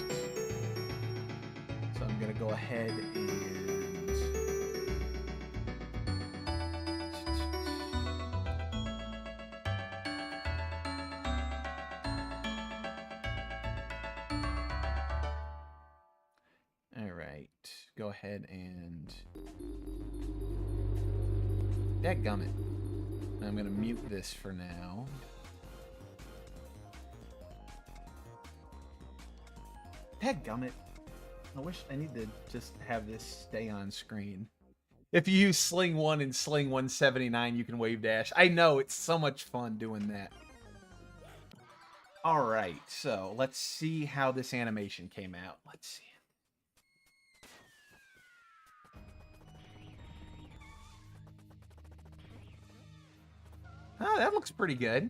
So I'm gonna go ahead and go ahead and dadgummit. I'm gonna mute this for now. Dadgummit. I wish I need to just have this stay on screen. If you use Sling 1 and Sling 179, you can wave dash. I know, it's so much fun doing that. All right, so let's see how this animation came out. Let's see. Oh, that looks pretty good.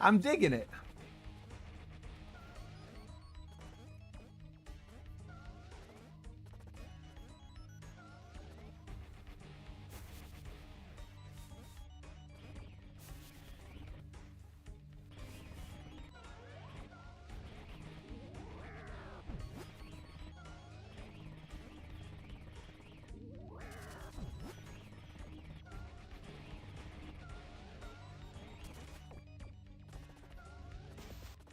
I'm digging it.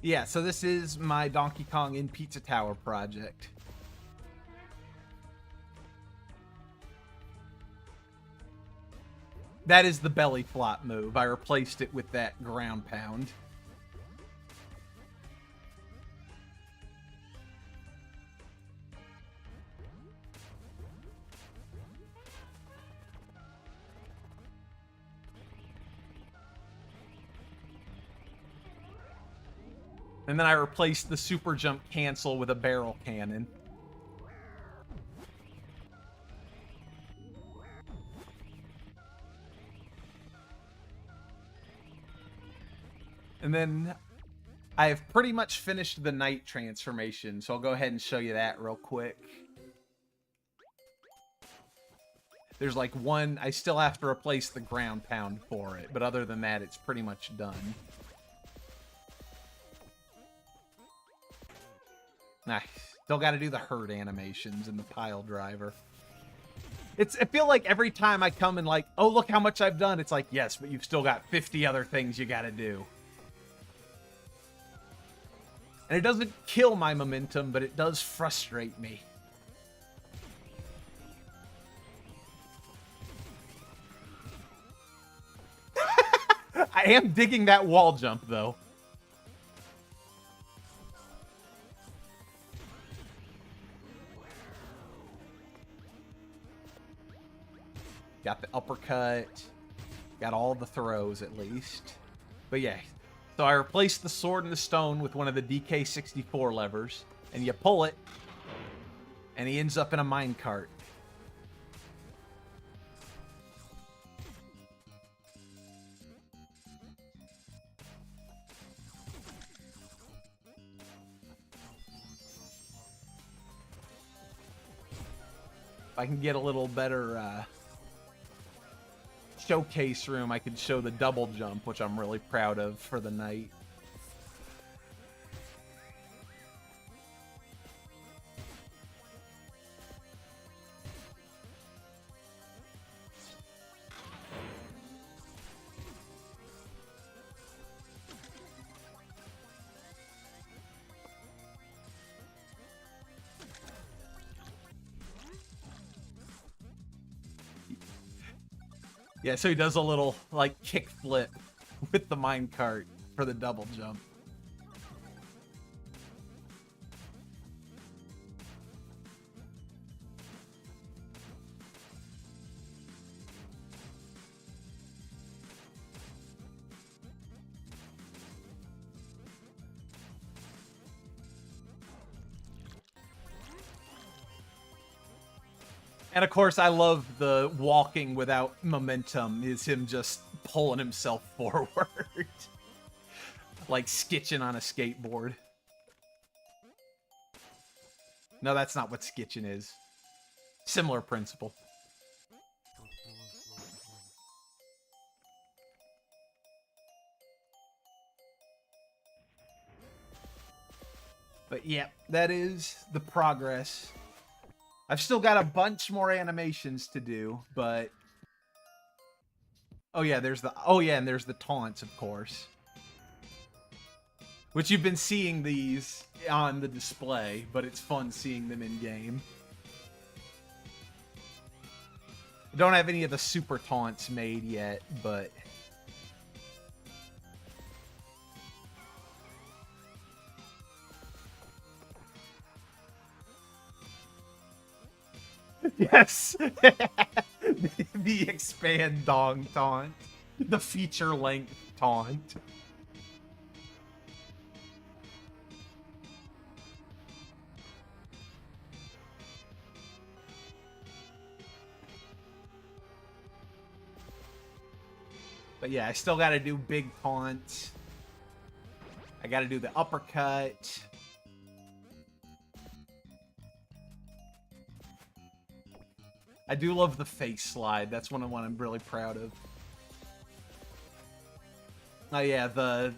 Yeah, so this is my Donkey Kong in Pizza Tower project. That is the belly flop move. I replaced it with that ground pound. And then I replaced the super jump cancel with a barrel cannon. And then I have pretty much finished the night transformation, so I'll go ahead and show you that real quick. There's like one, I still have to replace the ground pound for it, but other than that, it's pretty much done. Nice. Still got to do the herd animations and the pile driver. I feel like every time I come and like, oh, look how much I've done. It's like, yes, but you've still got 50 other things you got to do. And it doesn't kill my momentum, but it does frustrate me. I am digging that wall jump, though. Got the uppercut. Got all the throws, at least. But yeah. So I replaced the sword and the stone with one of the DK64 levers. And you pull it. And he ends up in a minecart. If I can get a little better showcase room, I could show the double jump, which I'm really proud of for the night. Yeah, so he does a little, like, kick flip with the minecart for the double jump. And of course, I love the walking without momentum, is him just pulling himself forward. Like skitching on a skateboard. No, that's not what skitching is. Similar principle. But yeah, that is the progress. I've still got a bunch more animations to do, but... Oh yeah, and there's the taunts, of course. Which you've been seeing these on the display, but it's fun seeing them in-game. I don't have any of the super taunts made yet, but... Yes! The expand dong taunt. The feature-length taunt. But yeah, I still gotta do big taunts. I gotta do the uppercut. I do love the face slide. That's one I'm really proud of. Oh yeah, the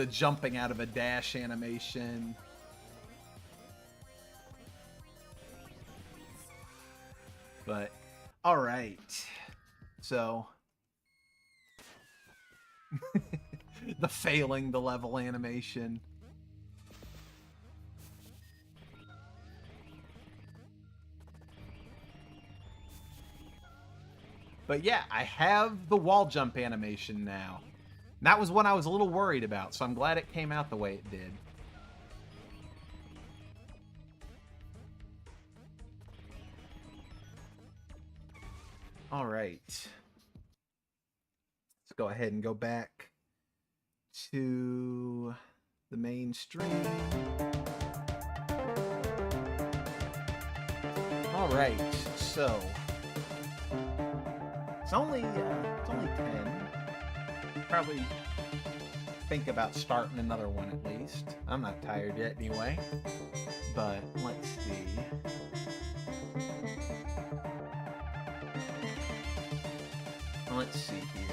jumping out of a dash animation. But all right. So the failing the level animation. But yeah, I have the wall jump animation now. And that was one I was a little worried about, so I'm glad it came out the way it did. All right. Let's go ahead and go back to the main stream. All right, so... It's only 10. Probably think about starting another one at least. I'm not tired yet anyway. But let's see. Let's see here.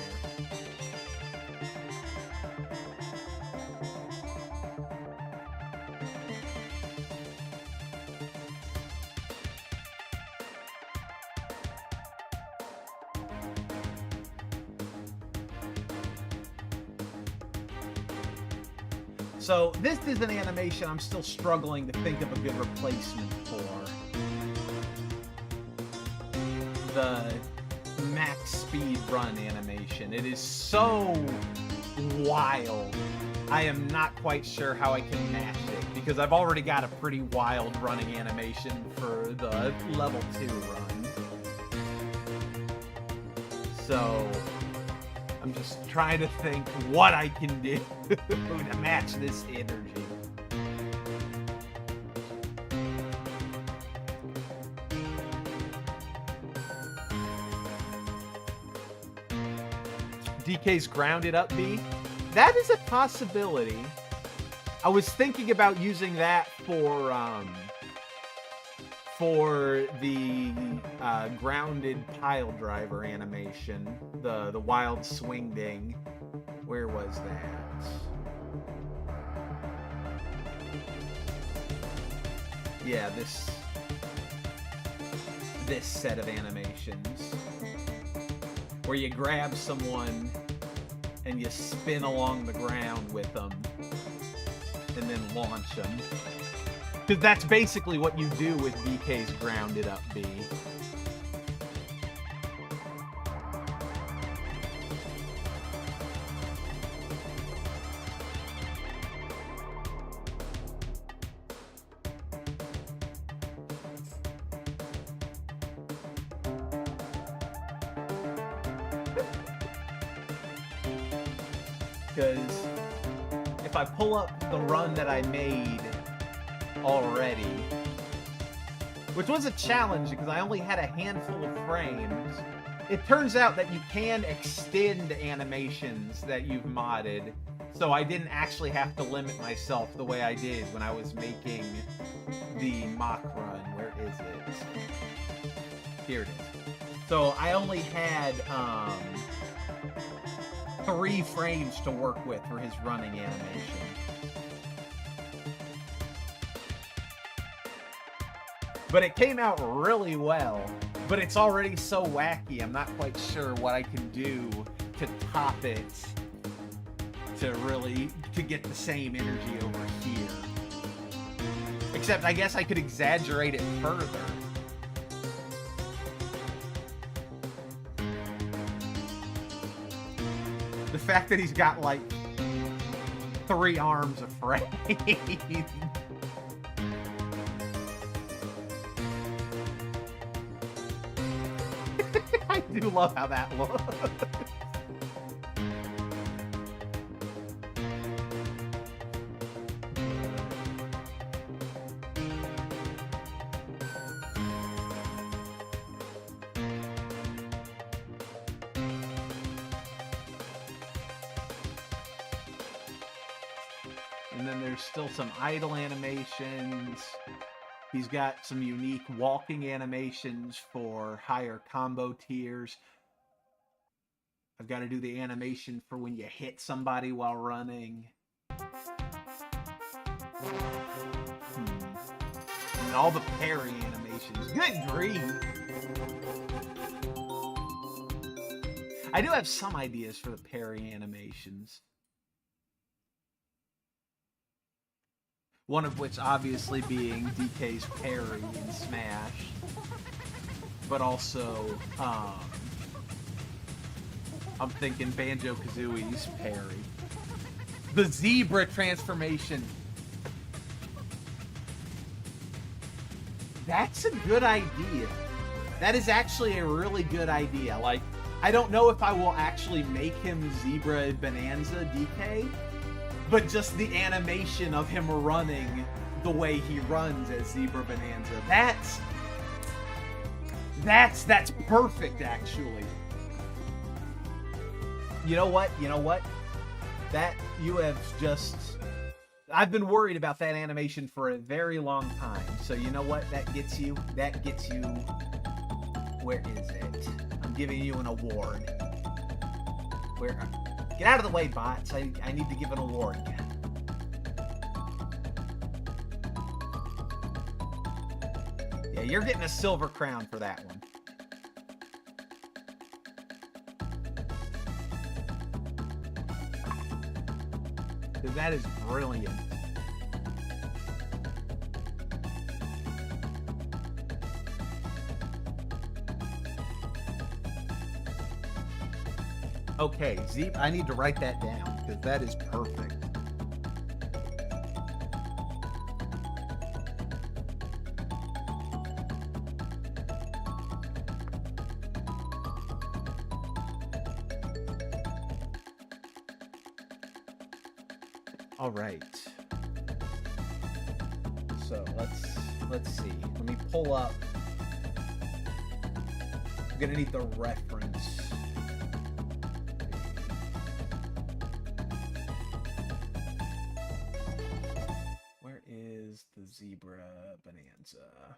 So this is an animation I'm still struggling to think of a good replacement for. The max speed run animation. It is so wild. I am not quite sure how I can match it because I've already got a pretty wild running animation for the level 2 run. So I'm just trying to think what I can do to match this energy. DK's grounded up B? That is a possibility. I was thinking about using that for the grounded pile driver animation, the wild swing ding. Where was that? Yeah, this set of animations where you grab someone and you spin along the ground with them and then launch them. Because that's basically what you do with DK's grounded up B. because if I pull up the run that I made already, which was a challenge because I only had a handful of frames, it turns out that you can extend animations that you've modded, so I didn't actually have to limit myself the way I did when I was making the mock run. Where is it? Here it is. So I only had 3 frames to work with for his running animation. But it came out really well. But it's already so wacky, I'm not quite sure what I can do to top it to get the same energy over here. Except I guess I could exaggerate it further. The fact that he's got like 3 arms of frame. I do love how that looks. And then there's still some idle animations. He's got some unique walking animations for higher combo tiers. I've got to do the animation for when you hit somebody while running. And all the parry animations. Good grief! I do have some ideas for the parry animations. One of which obviously being DK's parry in Smash. But also, I'm thinking Banjo-Kazooie's parry. The zebra transformation. That's a good idea. That is actually a really good idea. Like, I don't know if I will actually make him Zebra Bonanza DK, but just the animation of him running the way he runs as Zebra Bonanza. That's perfect, actually. You know what? That you have just... I've been worried about that animation for a very long time. So you know what? That gets you... Where is it? I'm giving you an award. Where... Get out of the way, bots. I need to give an award. Yeah, you're getting a silver crown for that one. Because that is brilliant. Okay, Zeep, I need to write that down, because that is perfect. All right. So let's see. Let me pull up. I'm gonna need the reference. Where is the Zebra Bonanza?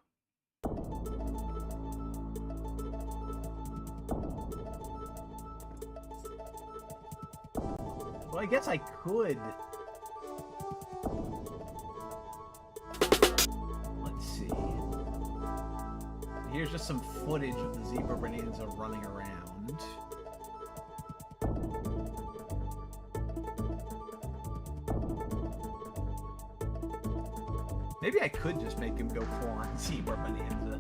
Well, I guess I could. Let's see. Here's just some footage of the Zebra Bonanza running around. Maybe I could just make him go full on Zebra Bonanza.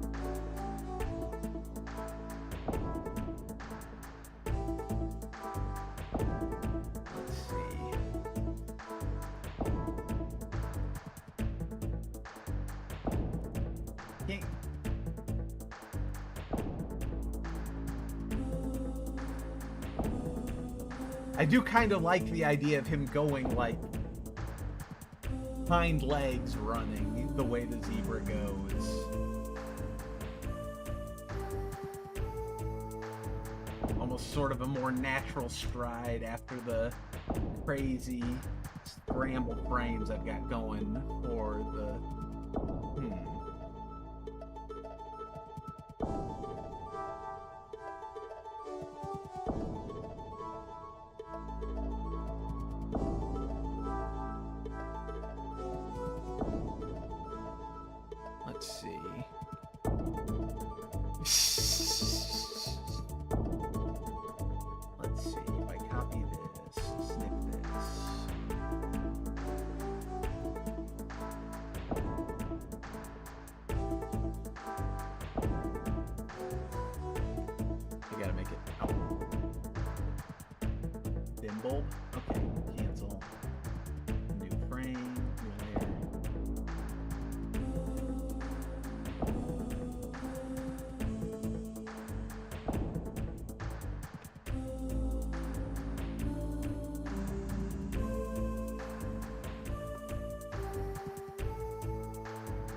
I do kind of like the idea of him going like hind legs running the way the zebra goes. Almost sort of a more natural stride after the crazy scramble frames I've got going for the... Let's see. Let's see if I copy this, snip this. I gotta make it out. Dim bulb? Okay, cancel. New frame, new layer.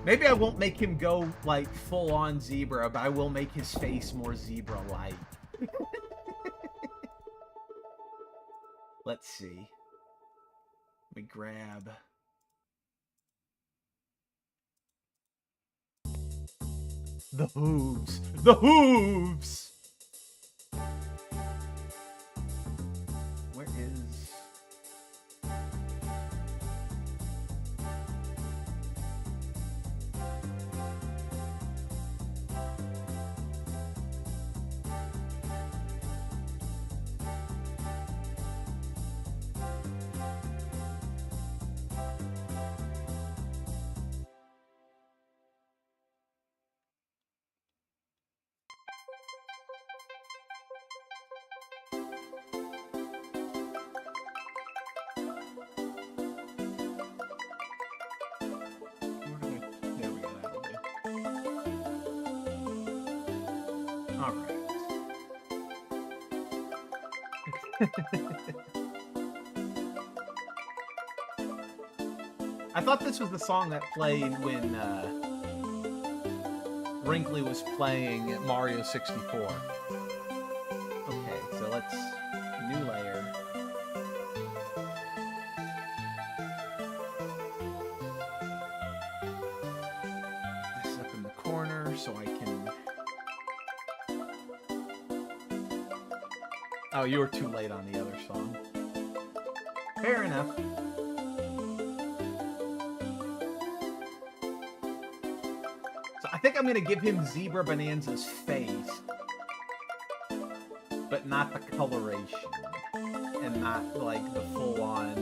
Maybe I won't make him go, like, full-on zebra, but I will make his face more zebra-like. Let's see. Let me grab... the hooves! The hooves! Where is... There we go, that'll do. Alright. I thought this was the song that played when Brinkley was playing at Mario 64. Okay, so let's... new layer. This up in the corner so I can... Oh, you were too late on the other song. Fair enough. So I think I'm going to give him Zebra Bonanza's face, but not the coloration, and not, like, the full-on...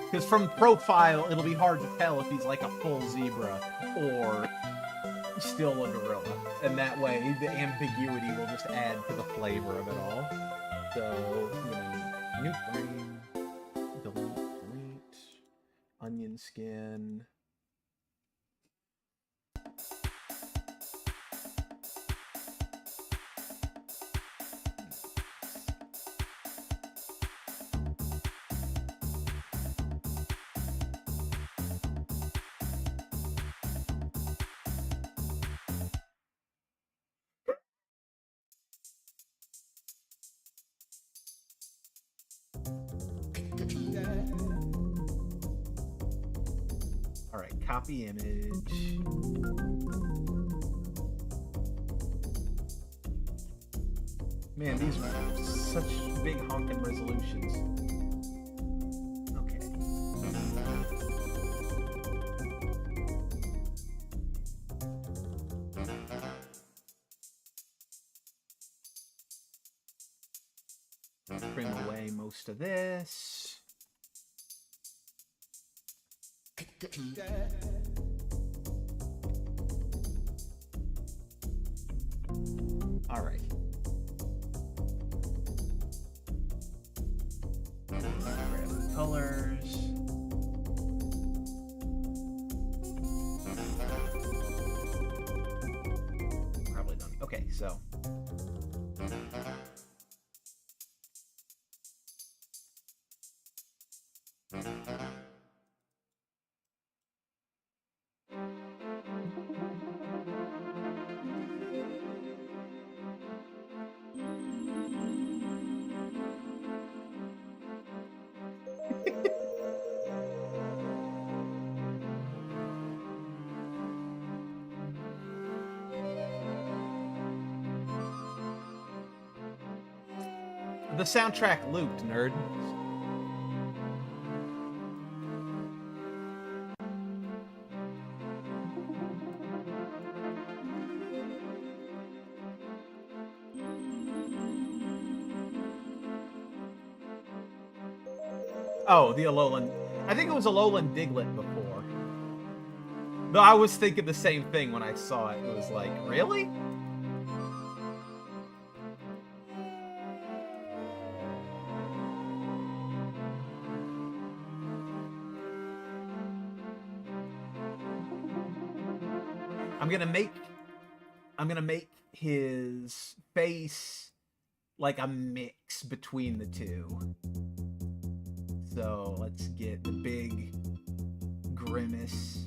Because from profile, it'll be hard to tell if he's, like, a full zebra, or still a gorilla. And that way, the ambiguity will just add to the flavor of it all. So, I'm gonna new frame, delete, onion skin. Alright, copy image. Man, these are such big honking resolutions. Okay. Trim away most of this. All right. Grab the colors. Probably done. Okay, so. The soundtrack looped, nerd. Oh, the Alolan. I think it was Alolan Diglett before. Though I was thinking the same thing when I saw it. It was like, really? I'm gonna make his face like a mix between the two. So let's get the big grimace.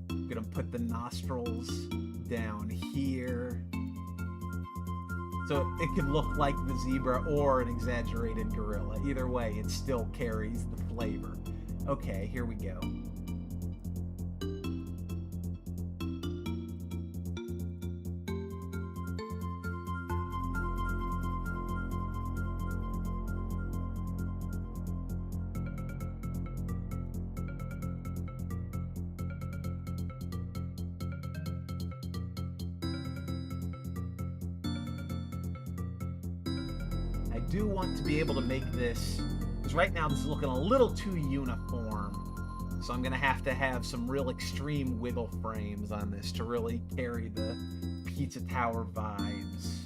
I'm gonna put the nostrils down here. So it could look like the zebra or an exaggerated gorilla. Either way, it still carries the flavor. Okay, here we go. I do want to be able to make this, because right now this is looking a little too uniform. So I'm going to have some real extreme wiggle frames on this to really carry the Pizza Tower vibes.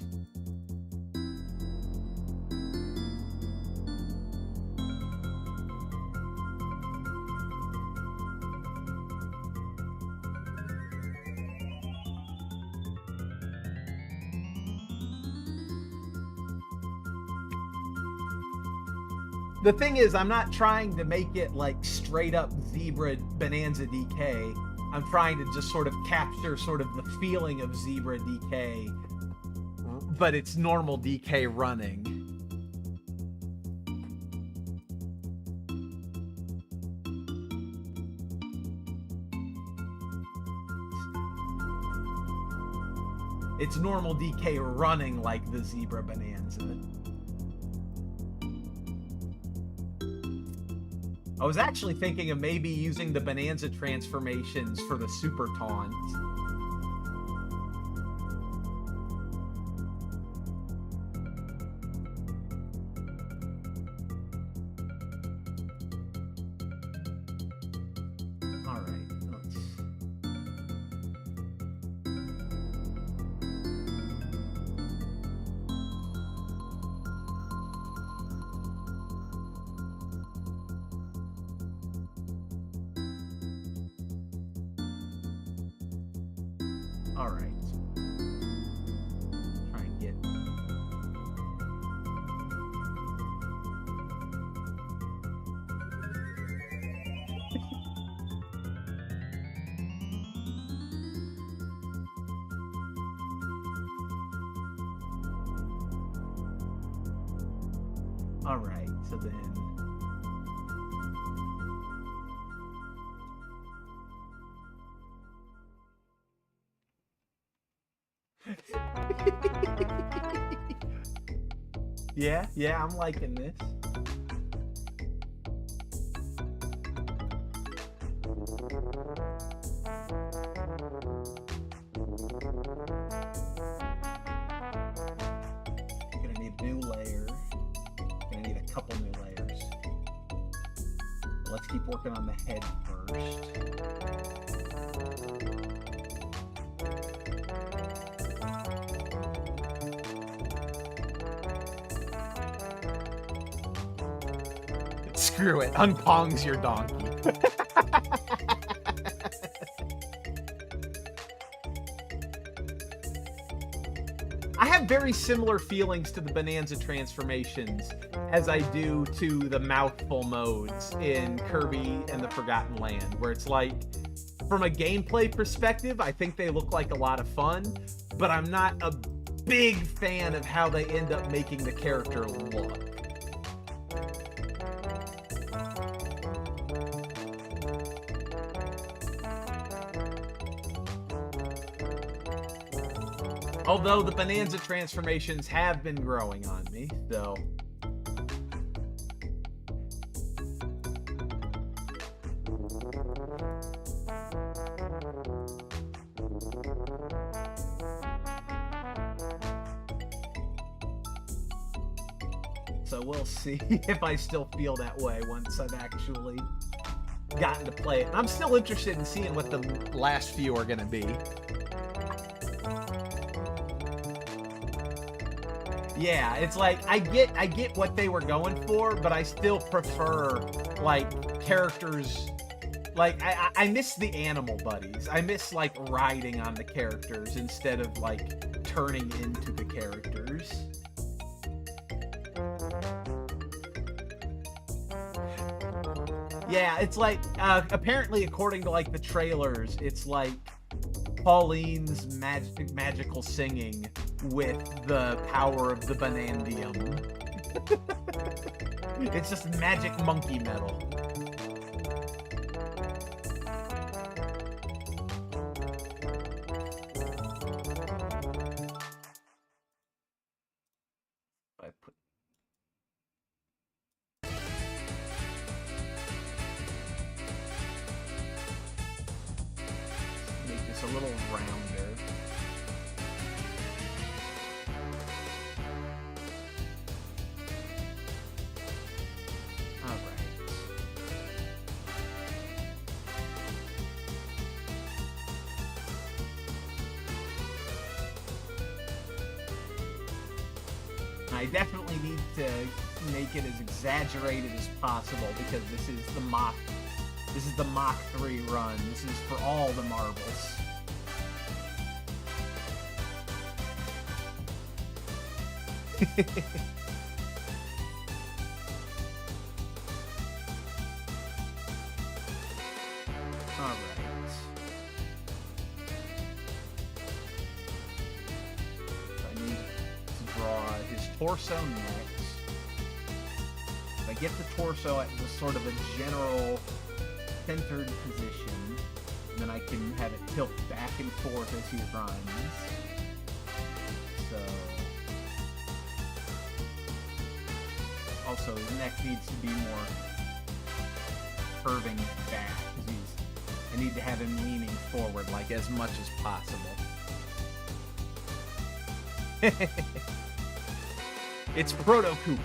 The thing is, I'm not trying to make it like straight up Zebra Bonanza DK. I'm trying to just sort of capture sort of the feeling of Zebra DK, but it's normal DK running. It's normal DK running like the Zebra Bonanza. I was actually thinking of maybe using the Bonanza transformations for the Super Taunt. Alright, let's... Alright. Try and get... Alright, so then... Yeah, I'm liking this. Gonna need a new layer. Gonna need a couple new layers. But let's keep working on the head first. Screw it. Unpongs your donkey. I have very similar feelings to the Bonanza transformations as I do to the mouthful modes in Kirby and the Forgotten Land, where it's like, from a gameplay perspective, I think they look like a lot of fun, but I'm not a big fan of how they end up making the character look. Although the Bonanza transformations have been growing on me, so So we'll see if I still feel that way once I've actually gotten to play it. And I'm still interested in seeing what the last few are going to be. Yeah, it's like I get what they were going for, but I still prefer like characters. Like I miss the animal buddies. I miss like riding on the characters instead of like turning into the characters. Yeah, it's like apparently according to like the trailers, it's like Pauline's magical singing with the power of the Banandium. It's just magic monkey metal. I put make this a little rounder. All right. I definitely need to make it as exaggerated as possible because this is the Mach 3 run. This is for all the marbles. All right. I need to draw his torso next. If I get the torso at the sort of a general centered position, then I can have it tilt back and forth as he runs. So, also his neck needs to be more curving back because I need to have him leaning forward like as much as possible. It's Proto Koopa.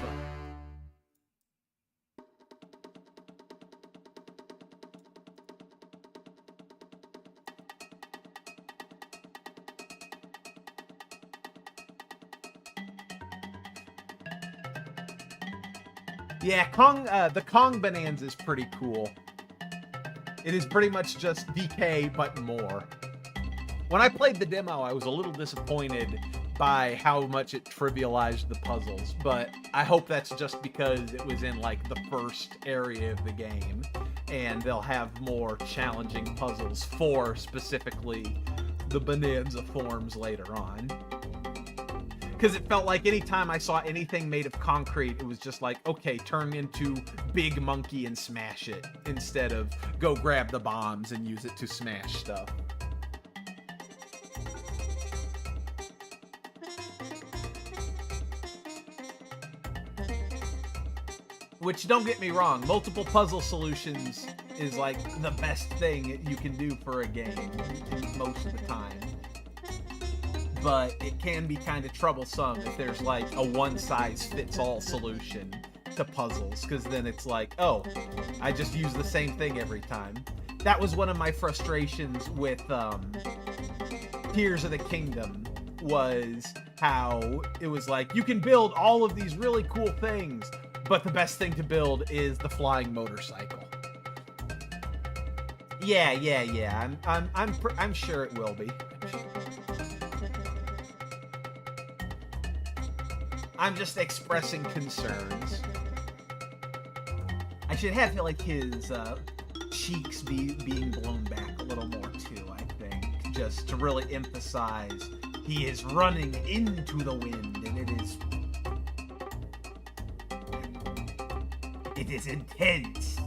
Yeah, the Kong Bonanza is pretty cool. It is pretty much just DK, but more. When I played the demo, I was a little disappointed by how much it trivialized the puzzles, but I hope that's just because it was in, like, the first area of the game, and they'll have more challenging puzzles for, specifically, the Bonanza forms later on. Because it felt like anytime I saw anything made of concrete, it was just like, okay, turn into Big Monkey and smash it, instead of go grab the bombs and use it to smash stuff. Which, don't get me wrong, multiple puzzle solutions is like the best thing you can do for a game most of the time. But it can be kind of troublesome if there's like a one-size-fits-all solution to puzzles, because then it's like, oh, I just use the same thing every time. That was one of my frustrations with Tears of the Kingdom, was how it was like, you can build all of these really cool things, but the best thing to build is the flying motorcycle. Yeah. I'm sure it will be. I'm just expressing concerns. I should have like his cheeks being blown back a little more too, I think, just to really emphasize he is running into the wind, and it is intense.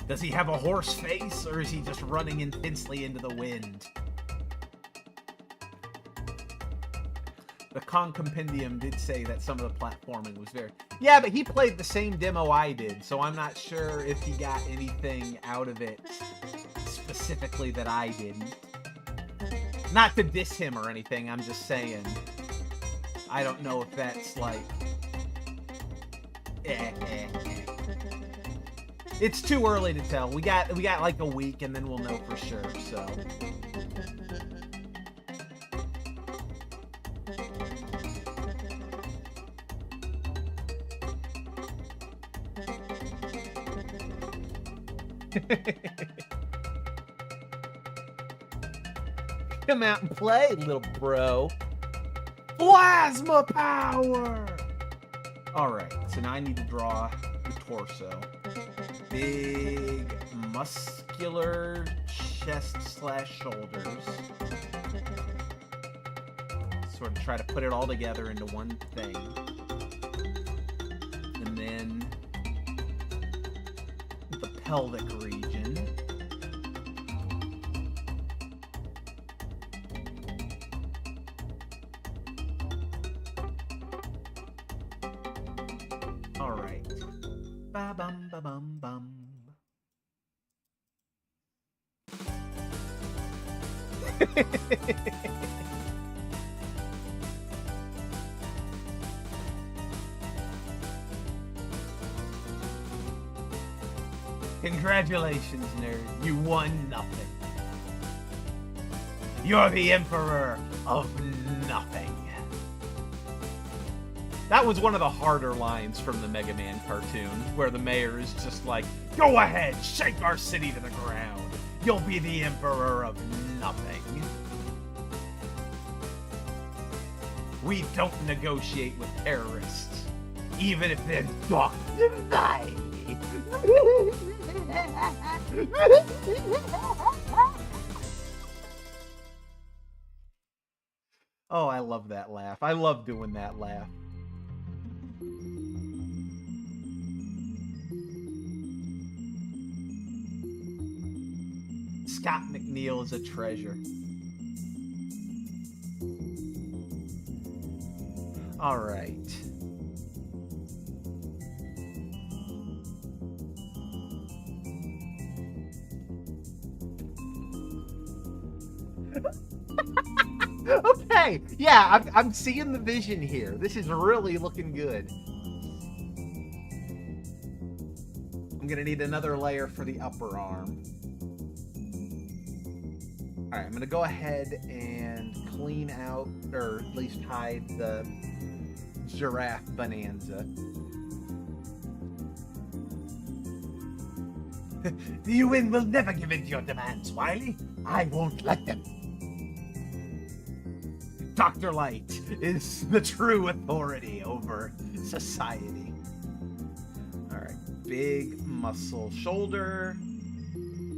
Does he have a horse face, or is he just running intensely into the wind? The Kong Compendium did say that some of the platforming was very... Yeah, but he played the same demo I did, so I'm not sure if he got anything out of it specifically that I didn't. Not to diss him or anything, I'm just saying. I don't know if that's, like, It's too early to tell. We got like a week, and then we'll know for sure. So. Come out and play, little bro. Plasma power! Alright, so now I need to draw the torso. Big, muscular chest/shoulders. Sort of try to put it all together into one thing. And then the pelvic region. Alright. Ba-bum, ba-bum, bum. Congratulations, nerd. You won nothing. You're the Emperor of Nothing. That was one of the harder lines from the Mega Man cartoon, where the mayor is just like, go ahead, shake our city to the ground. You'll be the Emperor of Nothing. We don't negotiate with terrorists, even if they're Dr. Knight. Oh, I love that laugh. I love doing that laugh. Scott McNeil is a treasure. All right. Okay, yeah, I'm seeing the vision here. This is really looking good. I'm gonna need another layer for the upper arm. All right, I'm gonna go ahead and clean out, or at least hide the giraffe bonanza. The UN will never give in to your demands, Wily. I won't let them. Dr. Light is the true authority over society. All right, big muscle shoulder,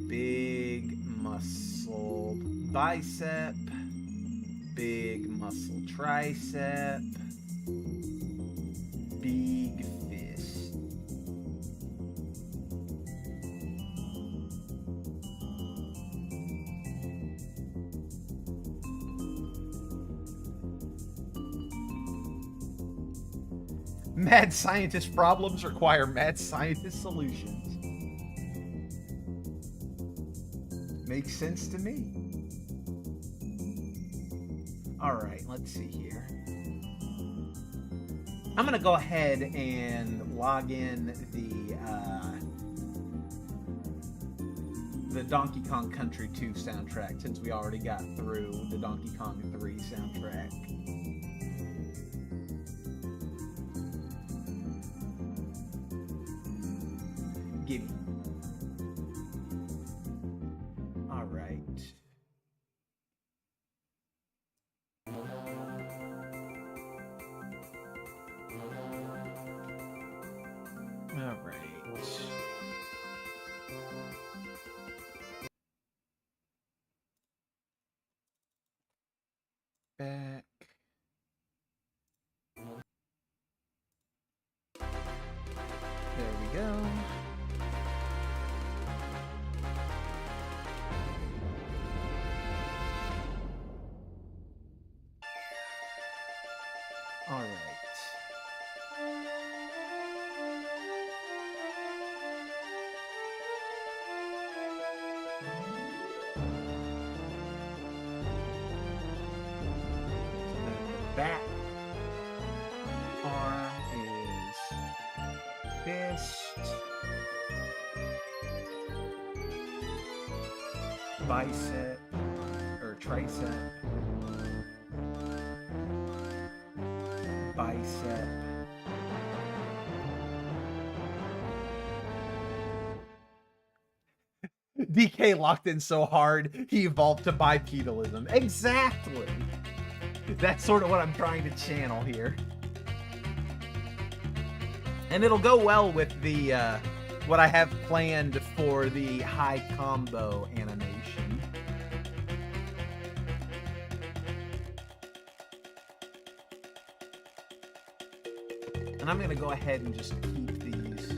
big muscle bicep, big muscle tricep, big fist. Mad scientist problems require mad scientist solutions. Makes sense to me. All right, let's see here. I'm gonna go ahead and log in the Donkey Kong Country 2 soundtrack, since we already got through the Donkey Kong 3 soundtrack. Giddy. All right. All right. Back. There we go. All right. Back arm is fist, bicep, or tricep, bicep, DK locked in so hard, he evolved to bipedalism. Exactly! That's sort of what I'm trying to channel here. And it'll go well with the, what I have planned for the high combo animation. And I'm gonna go ahead and just keep these.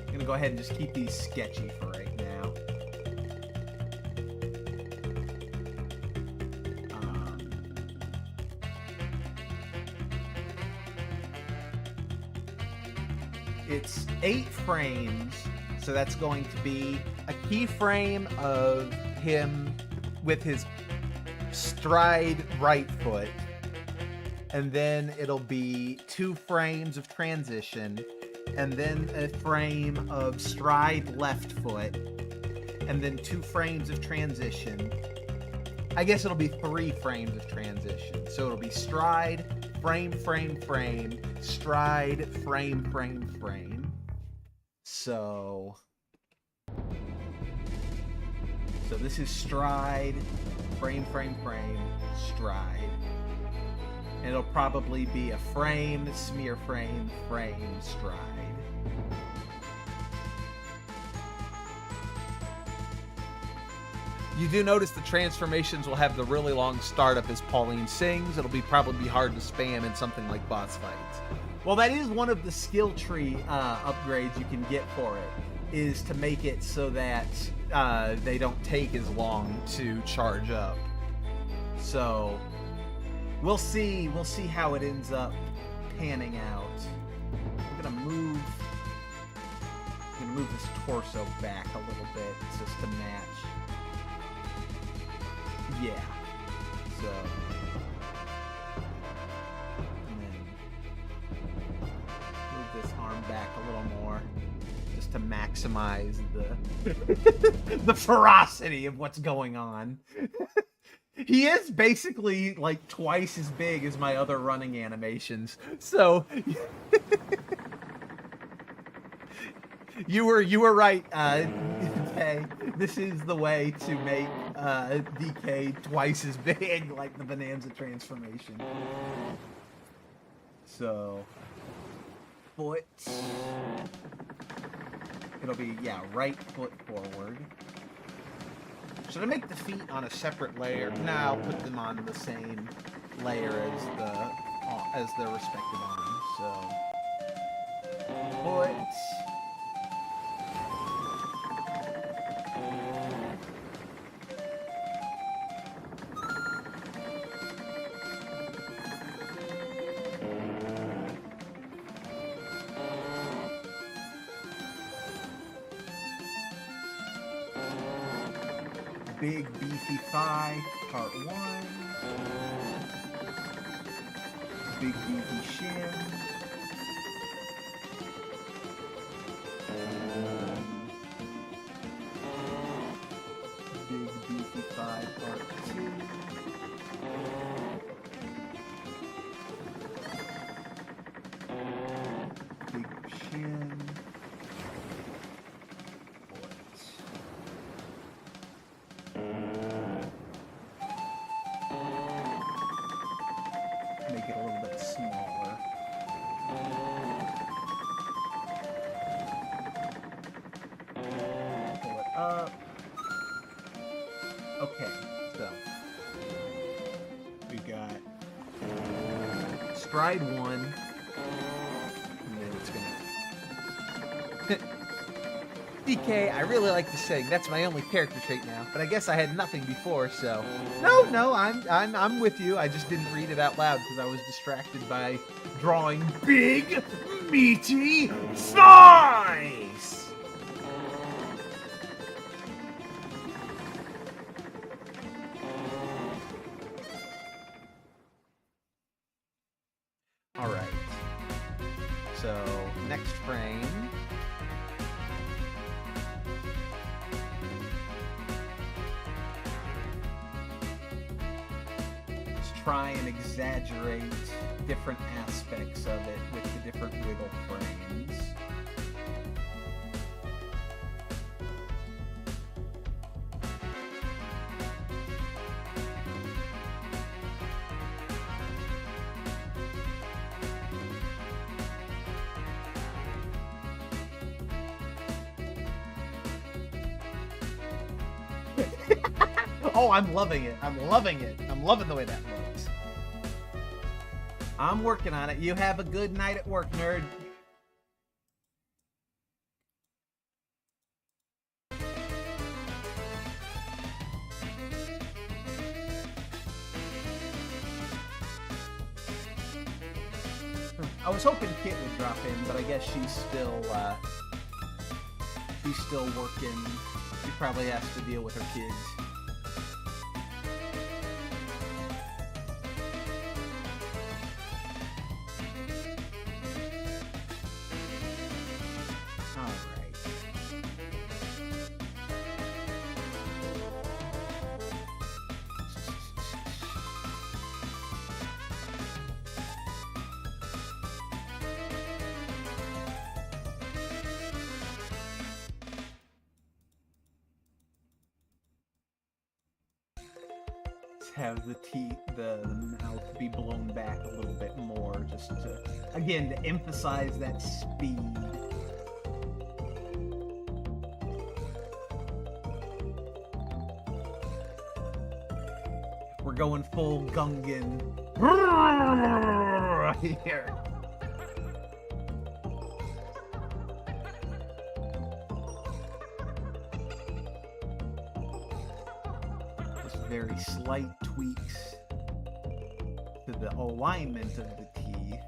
I'm gonna go ahead and just keep these sketchy for right now. It's 8 frames, so that's going to be a keyframe of him with his stride right foot, and then it'll be 2 frames of transition, and then a frame of stride left foot, and then 2 frames of transition. I guess it'll be 3 frames of transition. So it'll be stride, frame, frame, frame, stride, frame, frame, frame. So this is stride, frame, frame, frame, stride. And it'll probably be a frame, smear frame, frame, stride. You do notice the transformations will have the really long startup as Pauline sings. It'll probably be hard to spam in something like boss fights. Well, that is one of the skill tree upgrades you can get for it, is to make it so that they don't take as long to charge up. So we'll see how it ends up panning out. I'm gonna move this torso back a little bit just to match. Yeah. So, and then move this arm back a little more, just to maximize the the ferocity of what's going on. He is basically like twice as big as my other running animations. So you were right, DK. This is the way to make DK twice as big, like the Bonanza transformation. So, foot. It'll be, yeah, right foot forward. Should I make the feet on a separate layer? No, I'll put them on the same layer as their respective arms. So, foot. Big beefy thigh, part 1. Big beefy shin. Big beefy thigh, part 2. Big shin. Make it a little bit smaller. Pull it up. Okay, so we got stride 1, and then it's gonna. DK, I really like to sing. That's my only character trait now. But I guess I had nothing before, so no, I'm with you. I just didn't read it out loud because I was distracted by drawing big, meaty thighs. So, next frame. Let's try and exaggerate different aspects of it with the different wiggle frames. Oh, I'm loving it. I'm loving it. I'm loving the way that looks. I'm working on it. You have a good night at work, nerd. I was hoping Kit would drop in, but I guess she's still working. She probably has to deal with her kids. Have the mouth be blown back a little bit more, just to, again, to emphasize that speed. We're going full Gungan here. Very slight tweaks to the alignment of the T.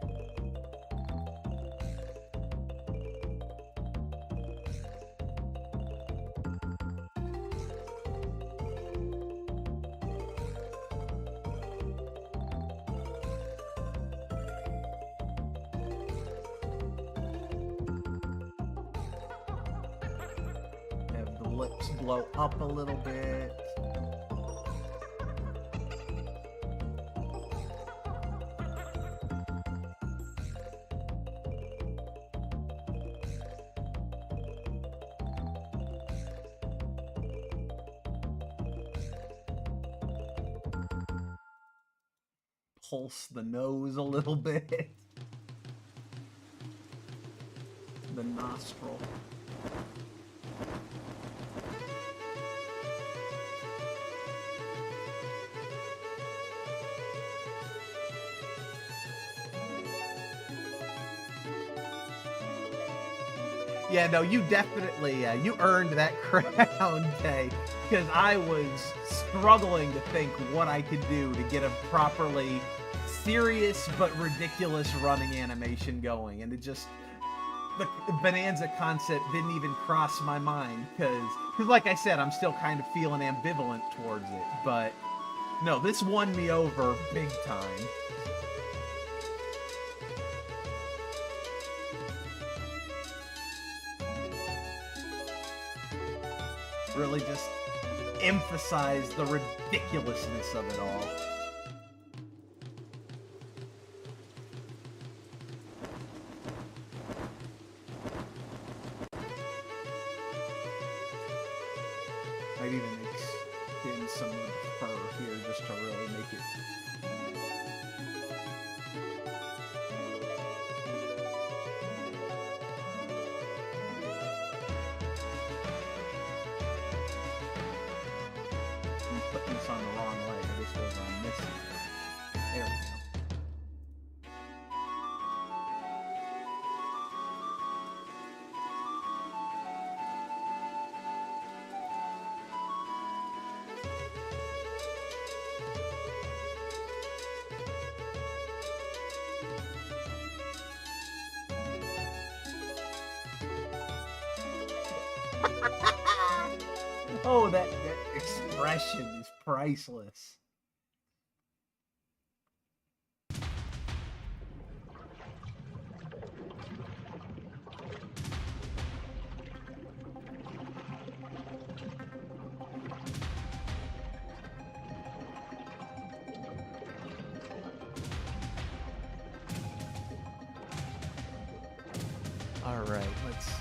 Have the lips blow up a little bit. Pulse the nose a little bit. The nostril. Yeah, no, you definitely, you earned that crown, Tay, because I was struggling to think what I could do to get a properly serious but ridiculous running animation going, and it just, the Bonanza concept didn't even cross my mind, because like I said, I'm still kind of feeling ambivalent towards it, but no, this won me over big time. Really just emphasize the ridiculousness of it all. Might even extend some of the fur here just to really make it. I'm putting this on the wrong leg. This goes on this side. There we go. Oh, that expression is priceless. All right, let's see.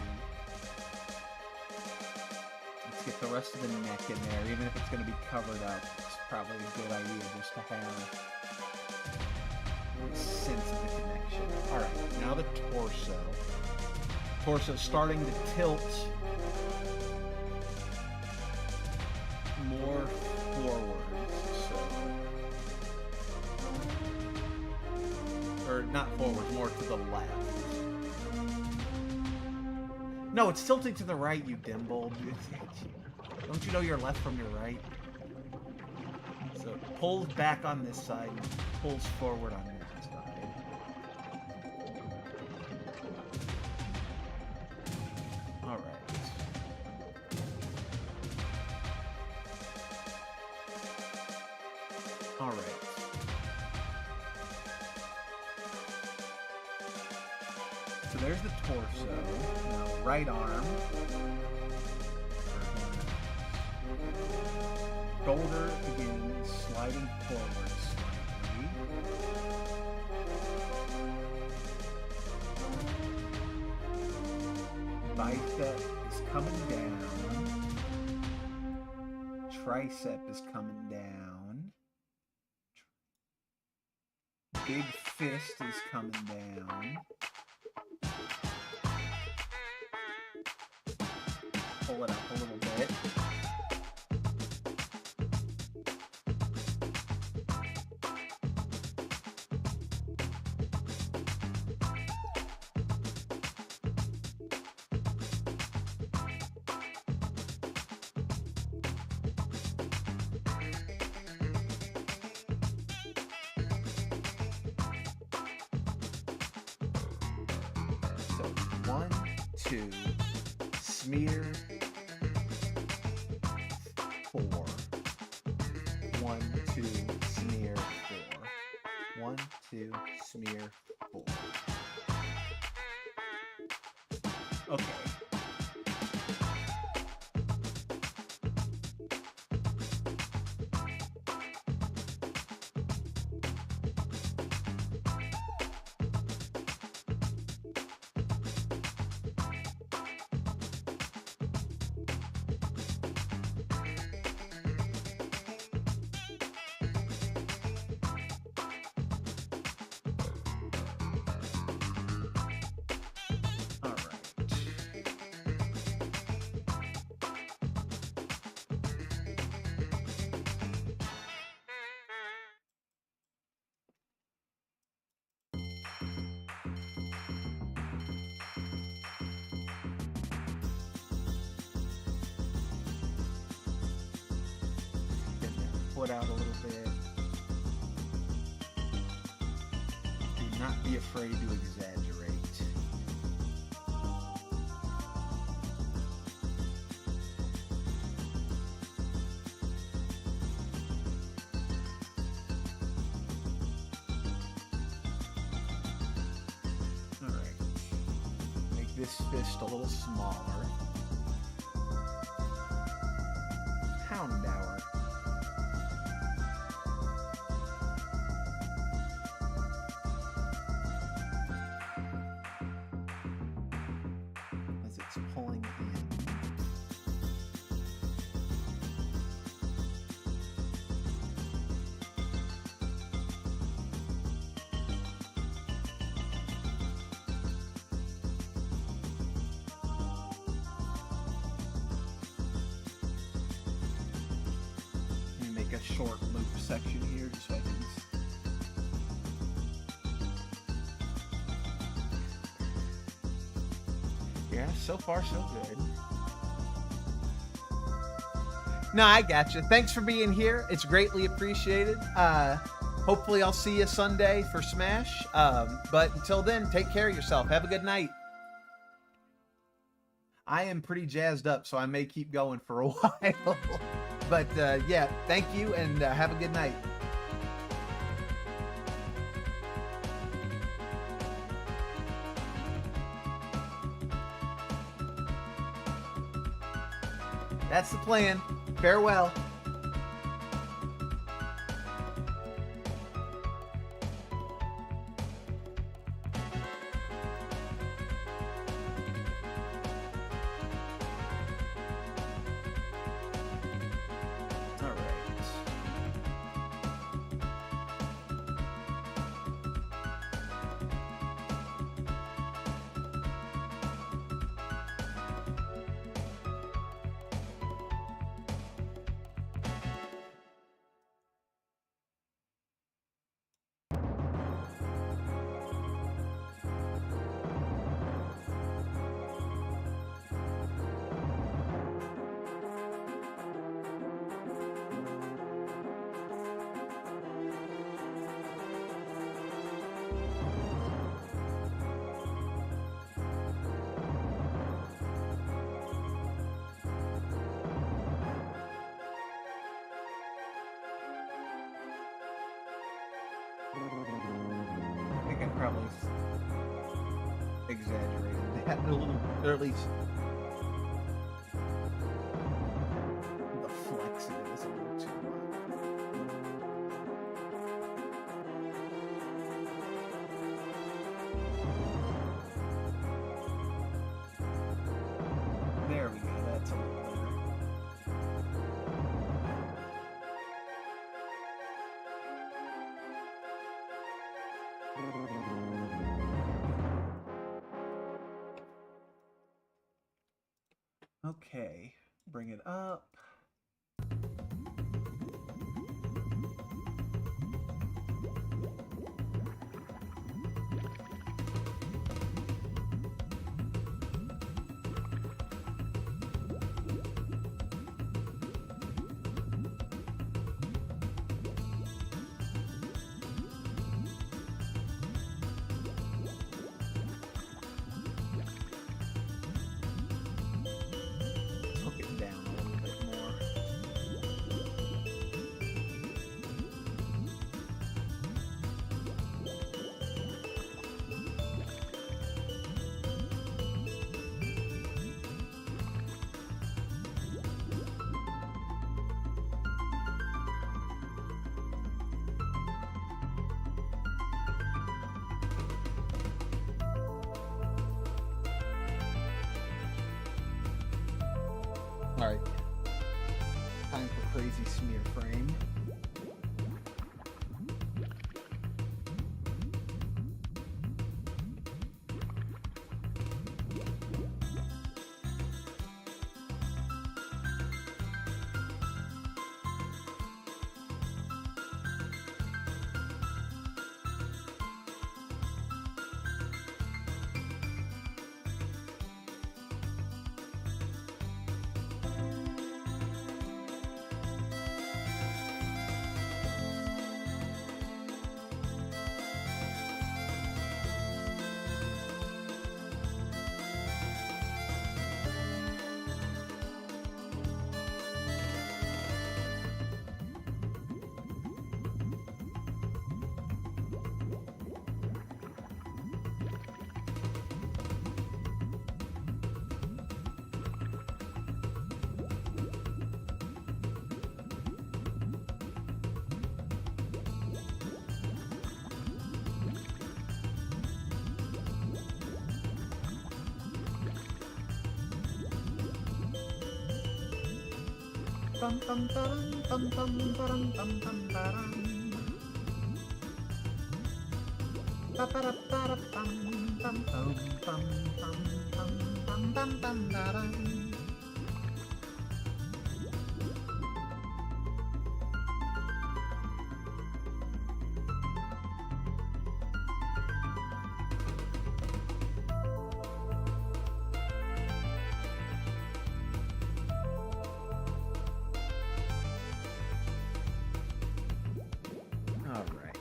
Let's get the rest of the neck in there, even if it's going to be covered up. It's probably a good idea just to have a sense of the connection. All right, now the torso. Torso starting to tilt more forward, or not forward, more to the left. No, it's tilting to the right, you dimble. Don't you know your left from your right? So it pulls back on this side, and pulls forward on that side. All right. All right. So there's the torso. Now, right arm. Shoulder again is sliding forward slightly. Bicep is coming down. Tricep is coming down. Big fist is coming down. Pull it up a little bit. So 1, 2, smear, 4. 1, 2, smear, 4. 1, 2, smear, 4. Okay. All right. Get that foot out a little bit. Do not be afraid to exaggerate. All right. Make this fist a little smaller. Pound hour. As it's pulling in. Let me make a short loop section here just so I can. Yeah, so far so good. No, I gotcha. Thanks for being here. It's greatly appreciated. Hopefully I'll see you Sunday for Smash. But until then, take care of yourself. Have a good night. I am pretty jazzed up, so I may keep going for a while. But yeah, thank you, and have a good night. That's the plan. Farewell. I think I probably exaggerated that a little, or at least the flexing is a little too much. There we go, that's a little better. Okay, bring it up. Hook it down a little bit more. All right, time for crazy smear frame. Bum bum bum bum bum bum bum bum. Ba ba da ba da bum bum bum bum bum bum bum bum ba dum. All right.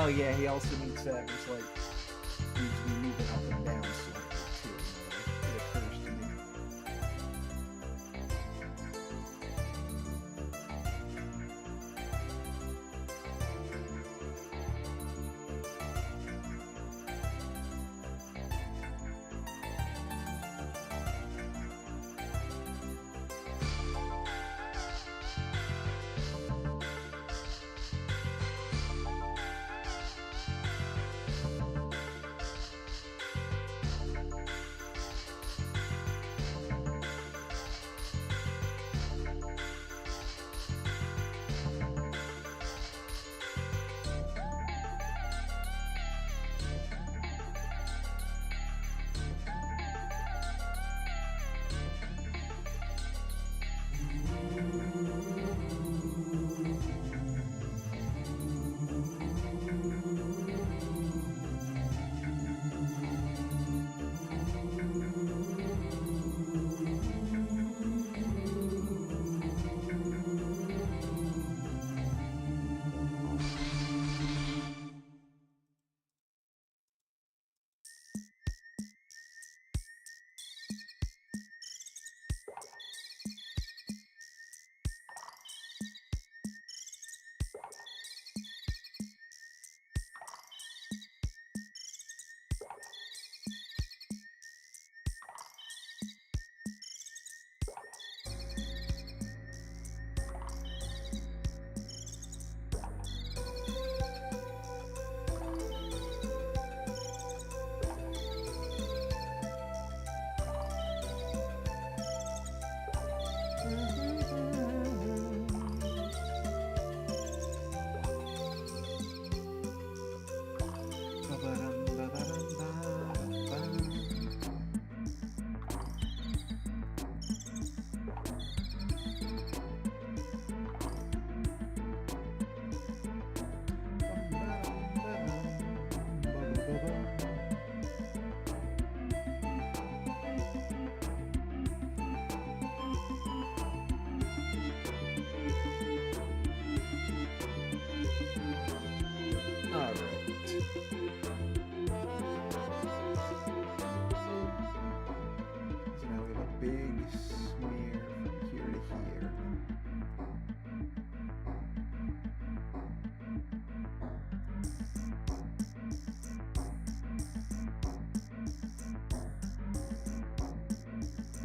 Oh yeah, he also needs that. It's like needs to be moving up and down slightly too. It occurs to me.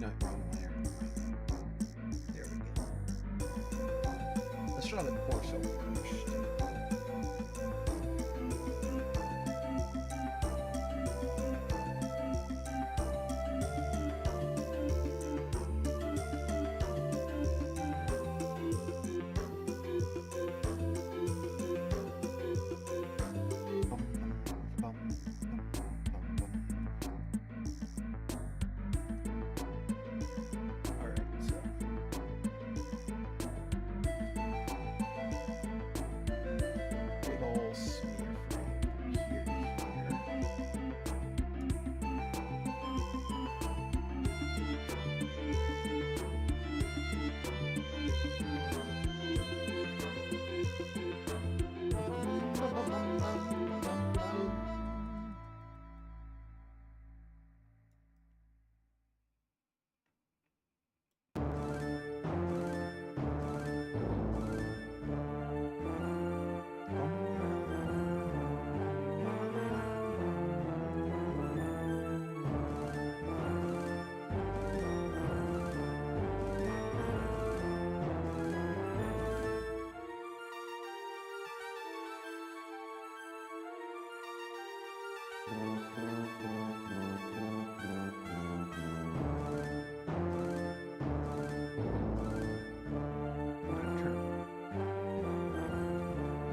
No, wrong layer. There we go. Let's try the torso first.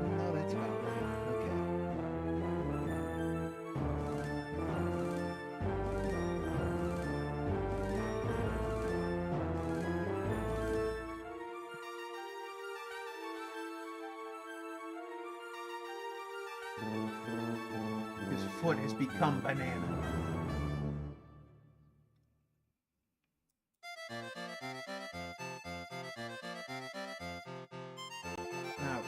No, that's about right. Okay. His foot has become banana. Alright.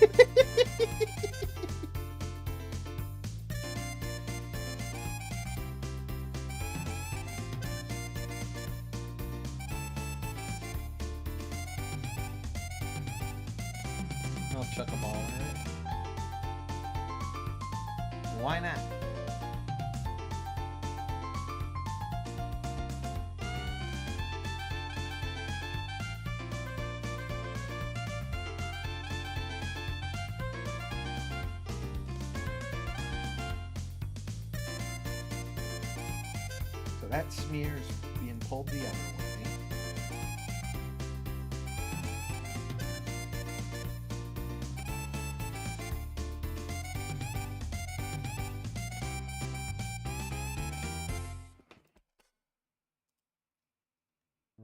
I'll chuck them all in it. Why not? So that smear is being pulled the other way.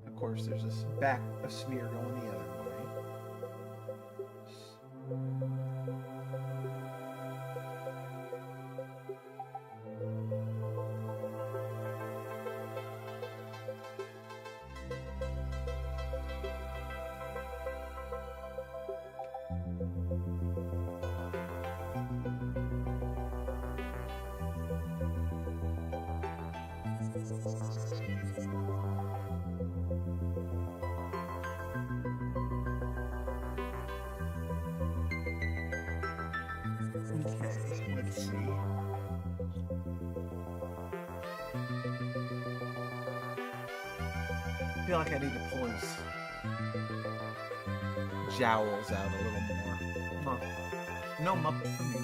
Of course, there's a smear going the other way. Okay, let's see. I feel like I need to pull his jowls out a little more. No Muppet for me.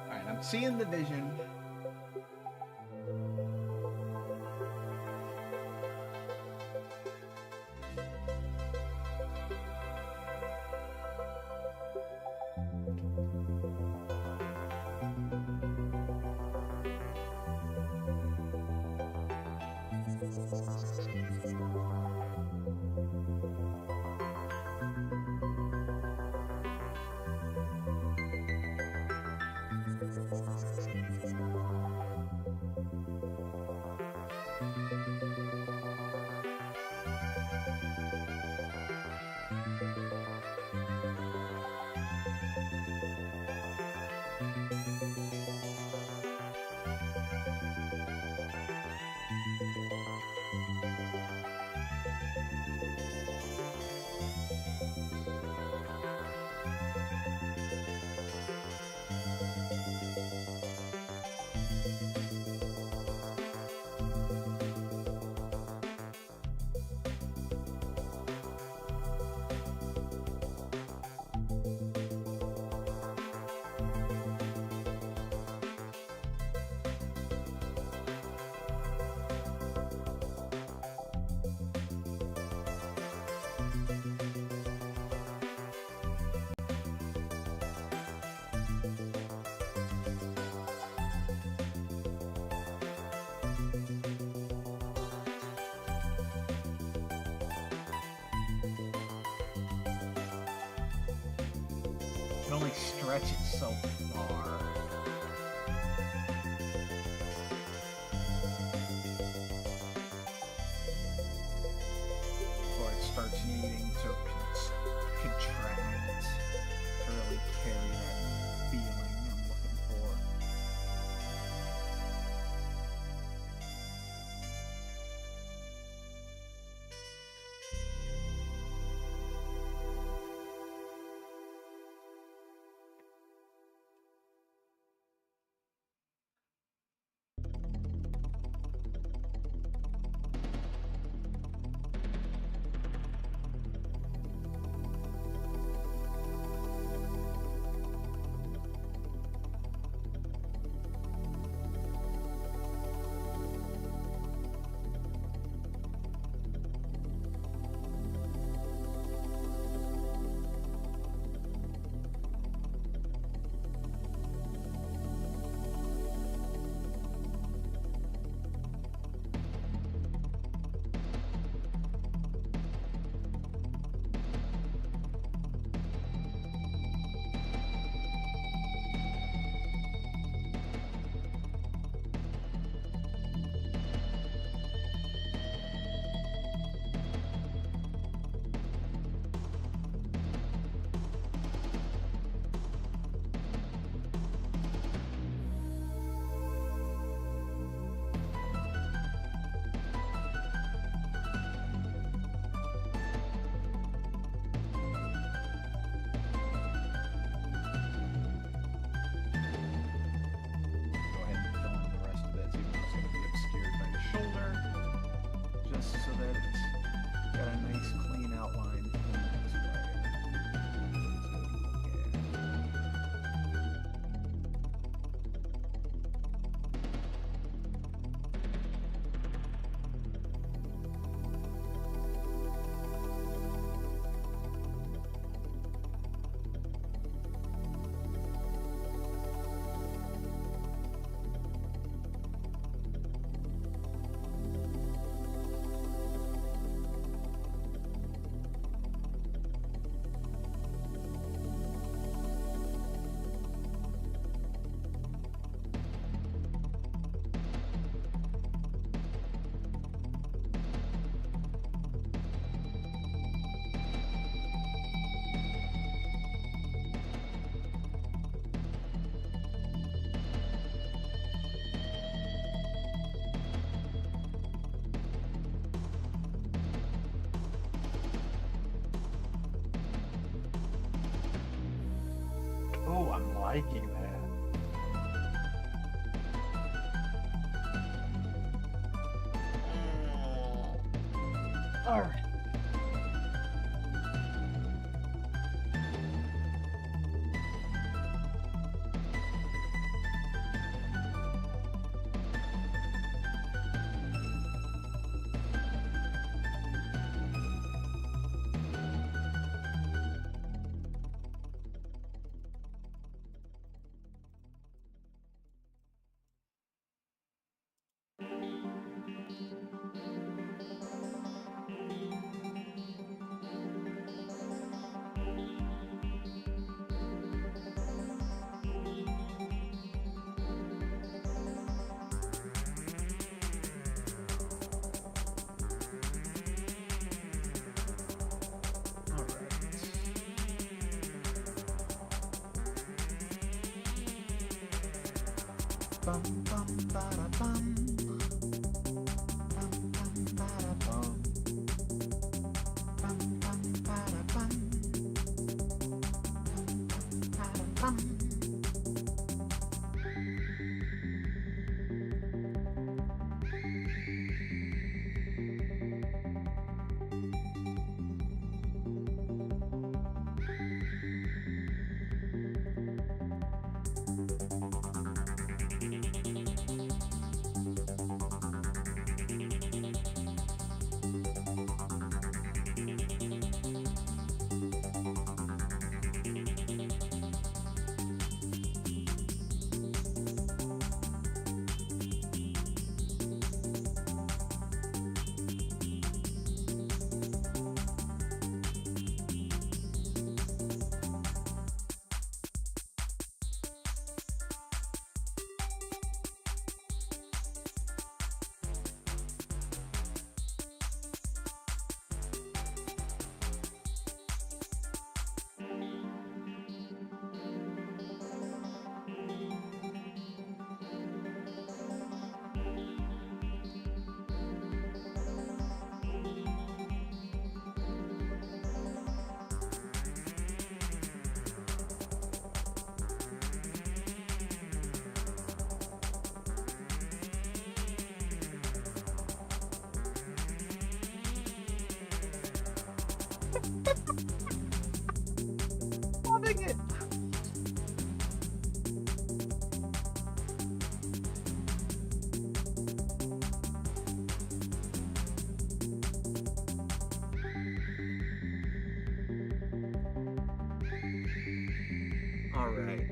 Alright, I'm seeing the vision. Can only stretch it so far. shoulder, just so that it's got a nice clean outline in this way. Oh, I'm liking that. All right. All right. Bum, bum, bada, bum. Bum, bum, bada, bum. Bum, bum, bada, bum. Bum, bum, bada, bum. Loving it. All right.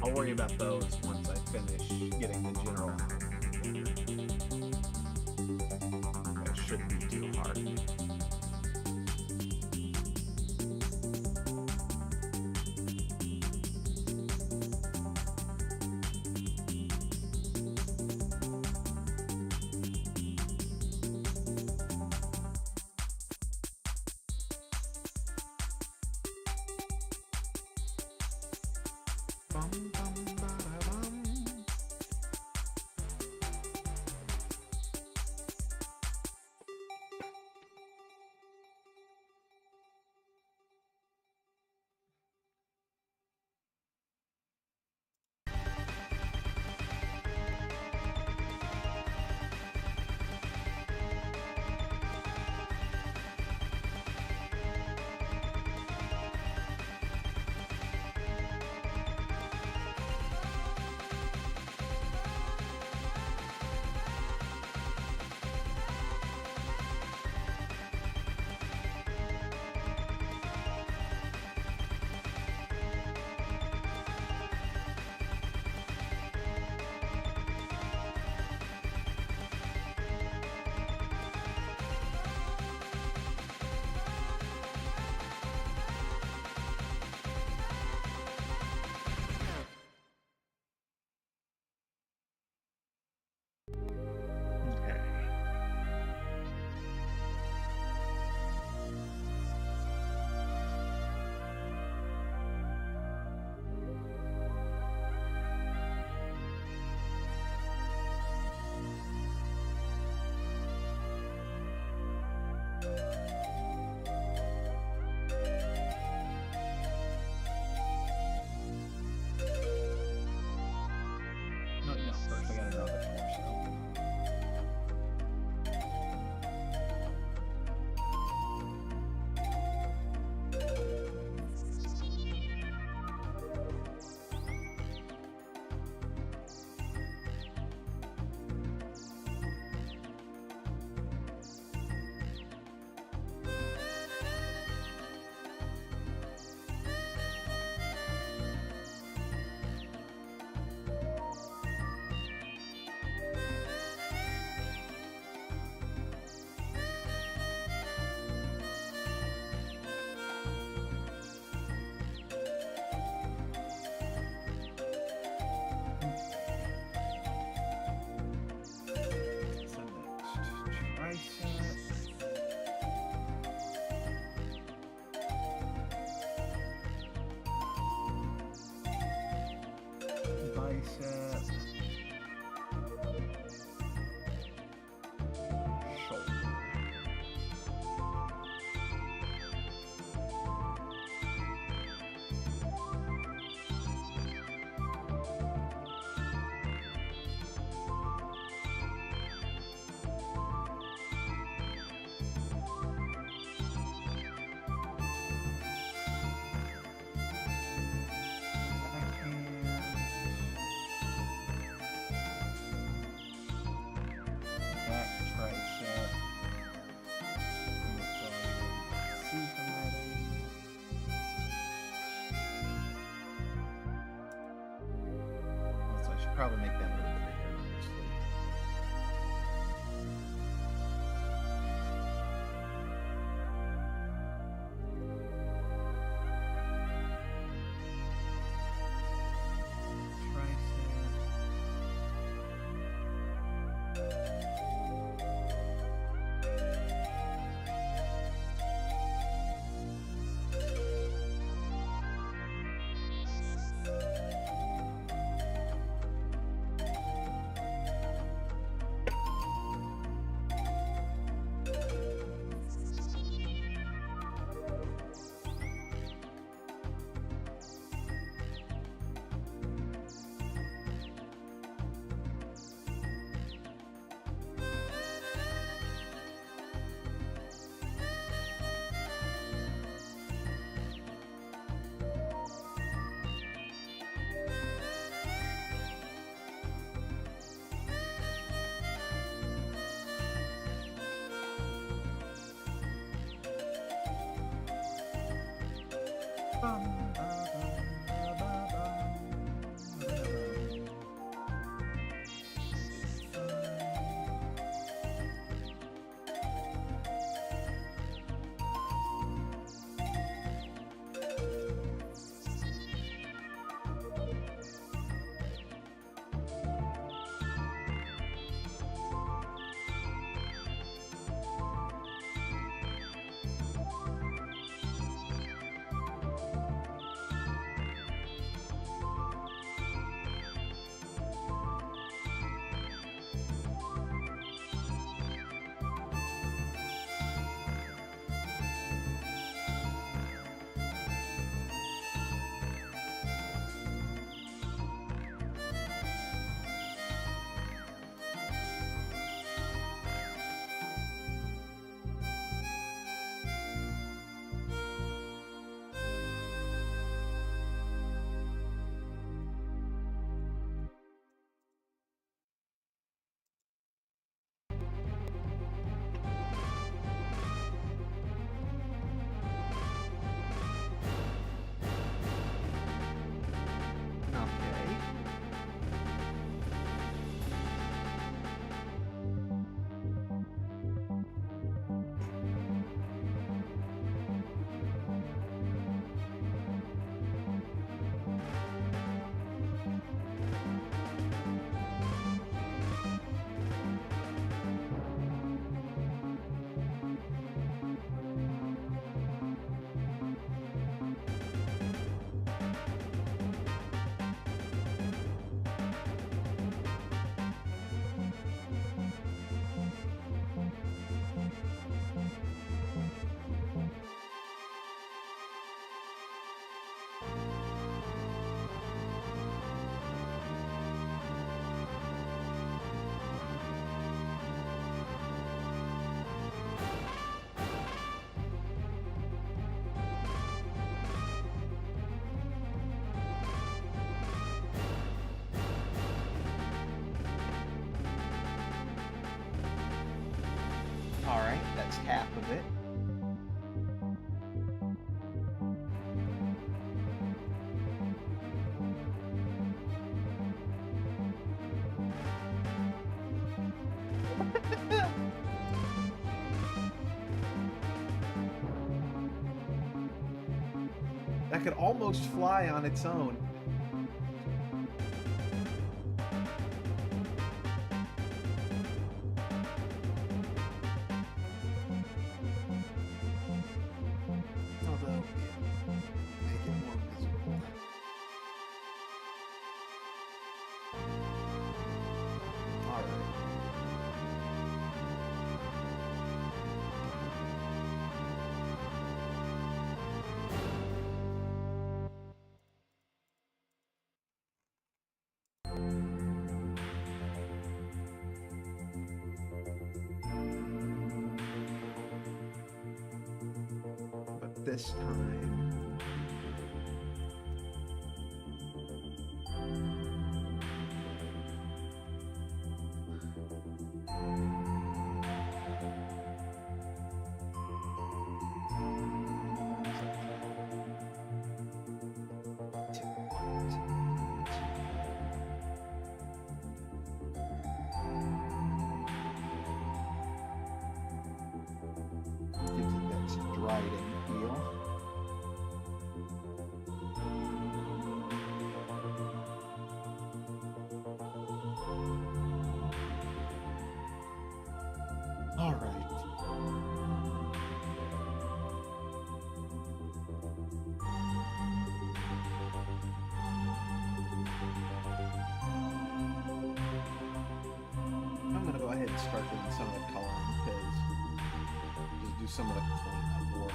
I'll worry about those once I finish getting the general together. That shouldn't be too hard. Bum, bum, bada, bum. probably make that a little prettier, honestly. Okay. All right, that's half of it. That could almost fly on its own. Although, make it more visible. All right. But this time, writing feel. All right. I'm gonna go ahead and start doing some of the coloring because just do some of the cleanup work.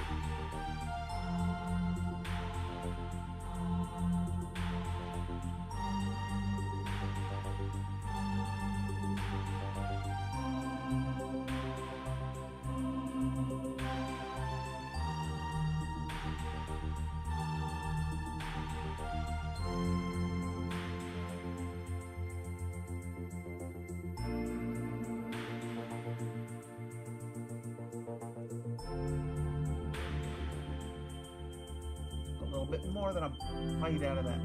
A little bit more than a bite out of that.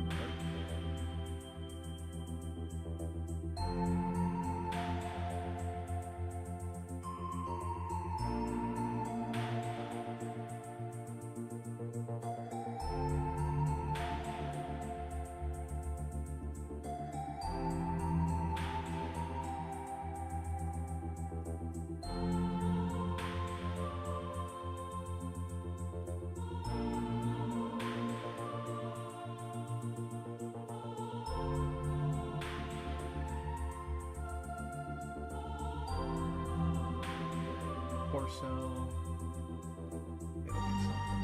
Or so. It'll be something.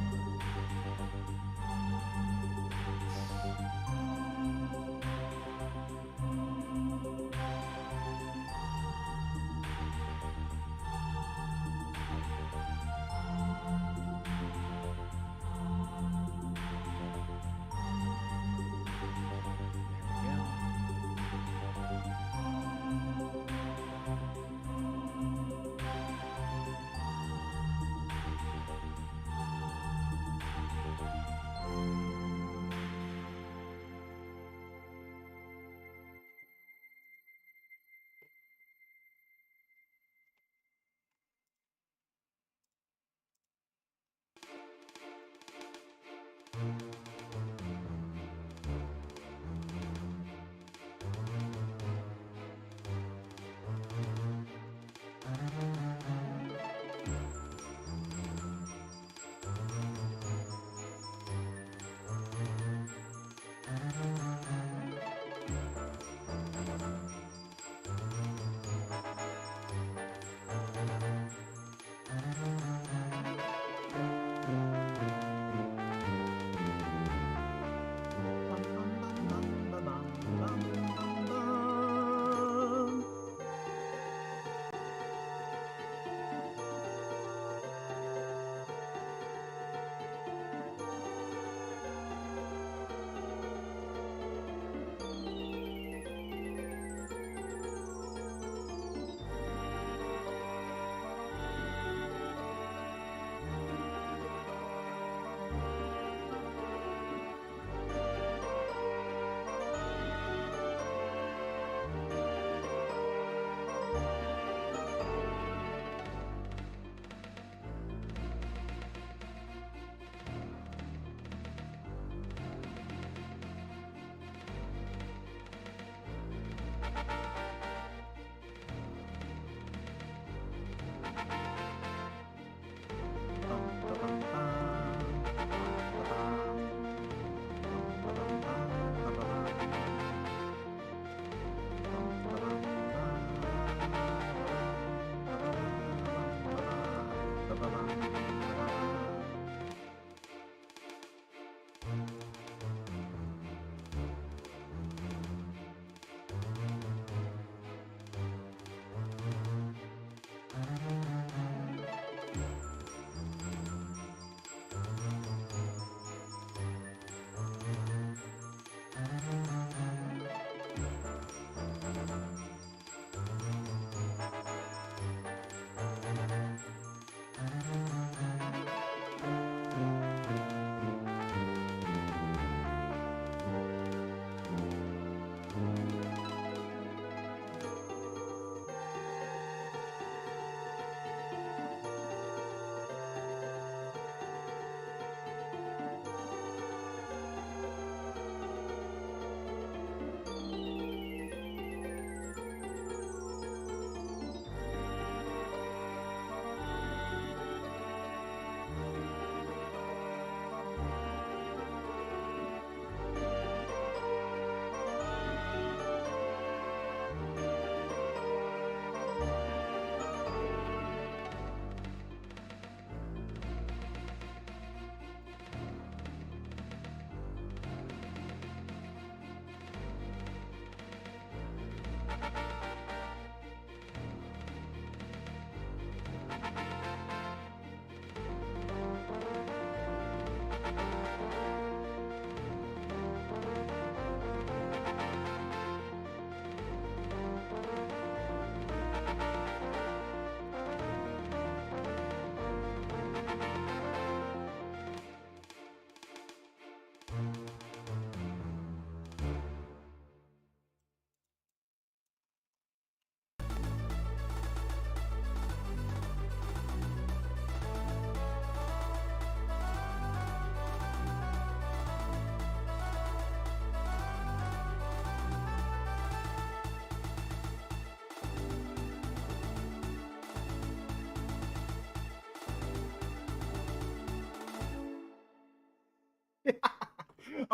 There we go.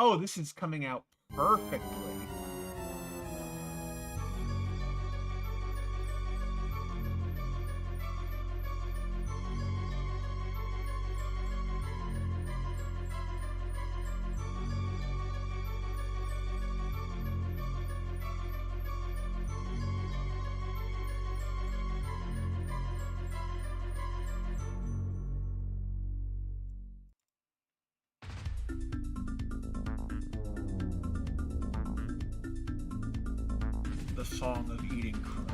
Oh, this is coming out perfectly. The Song of Eating Crow.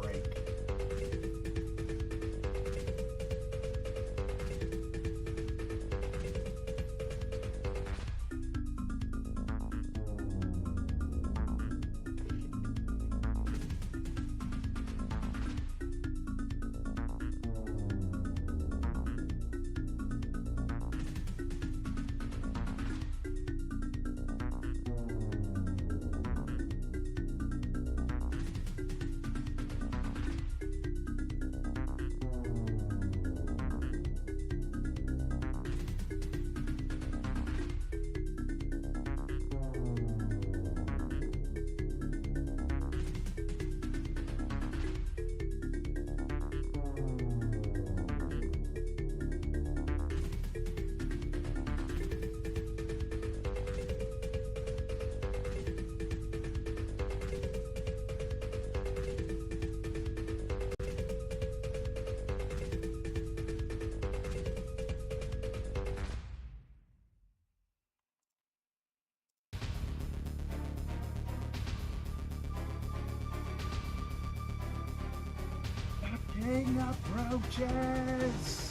Break. King of roaches!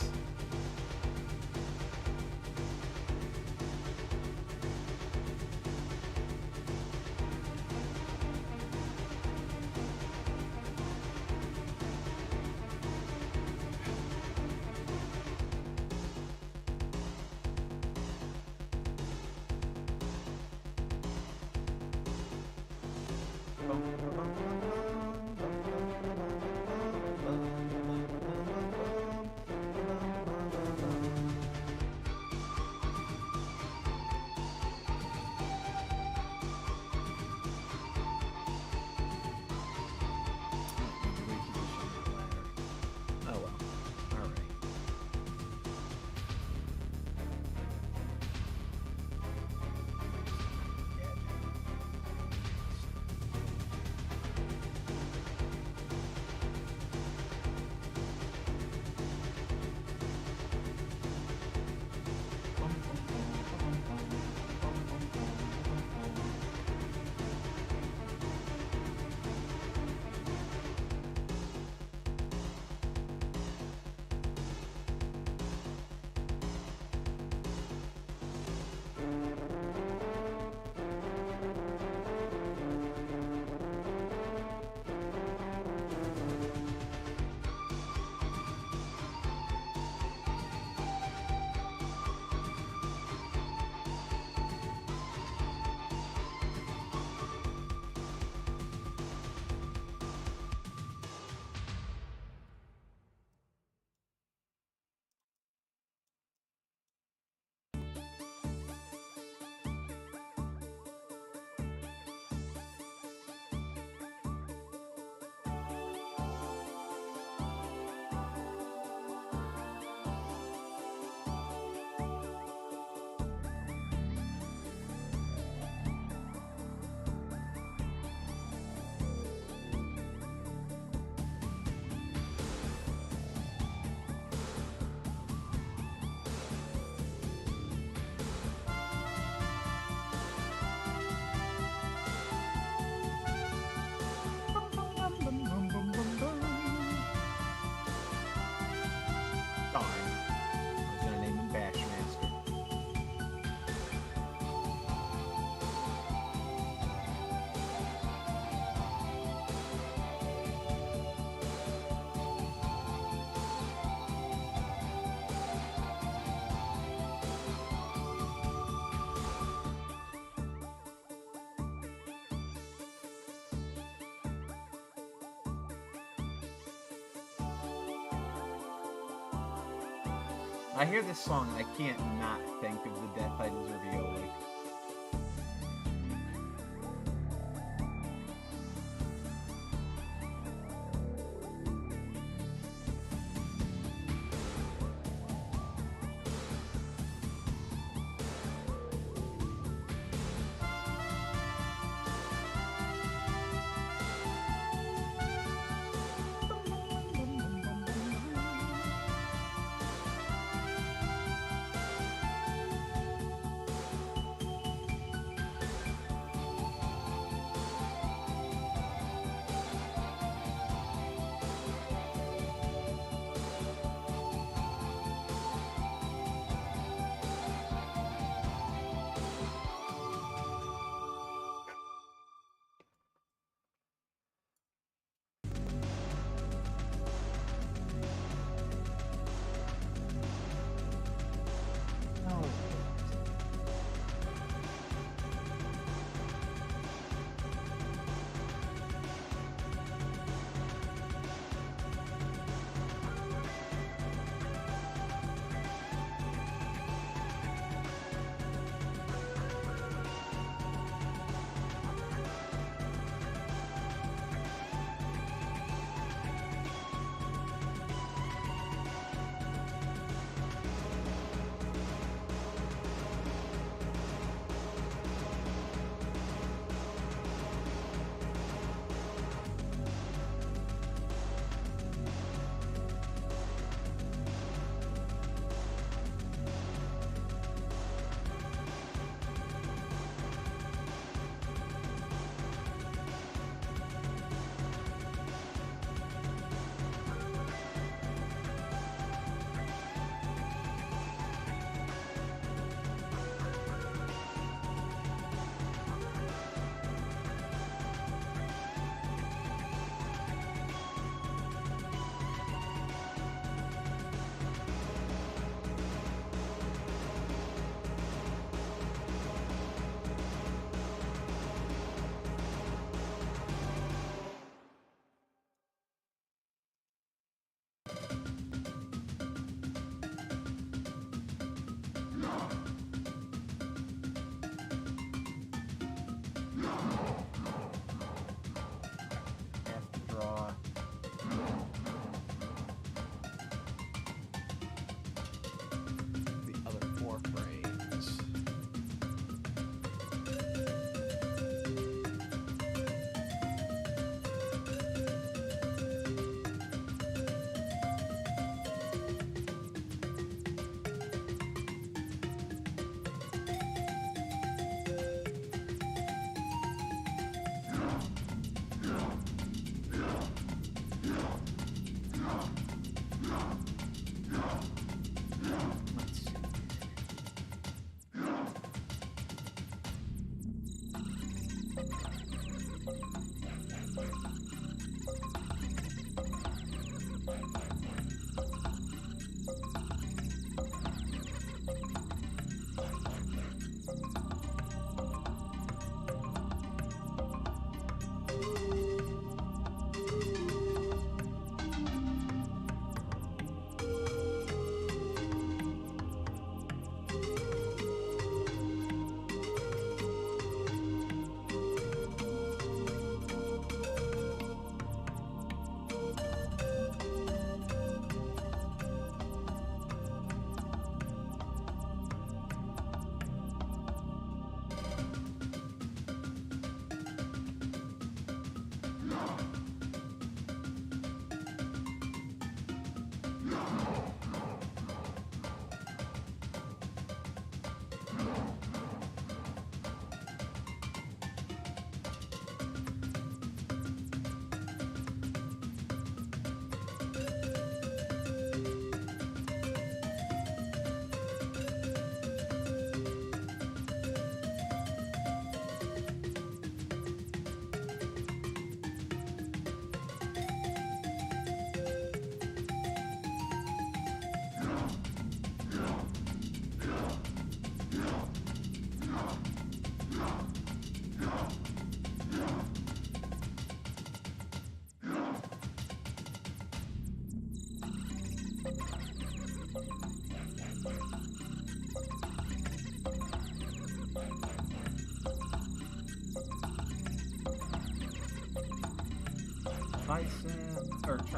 Oh well. Alright. I hear this song and I can't not think of the death I deserve Yoli. Have to draw. The other 4 frames. Let's see.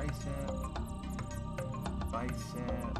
tricep, bicep,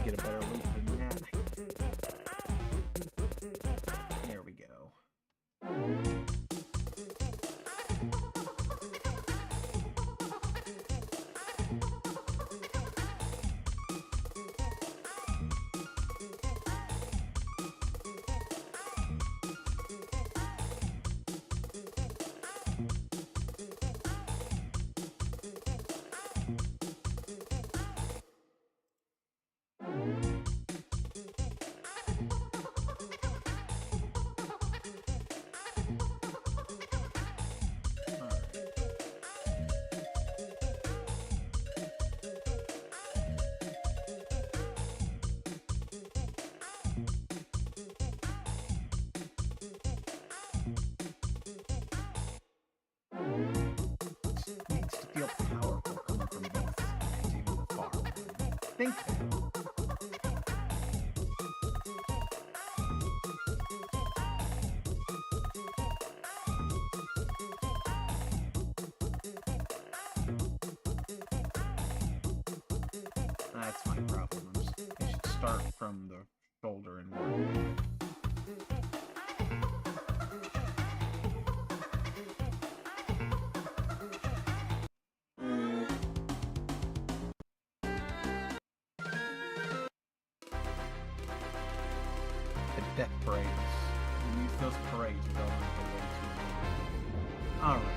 get a better loop than that. There we go. Needs to feel powerful coming from both sides, even the far one. Think that. That's my problem. I should start from the shoulder and work. The death parades. We use those parades going on for way too long. Alright.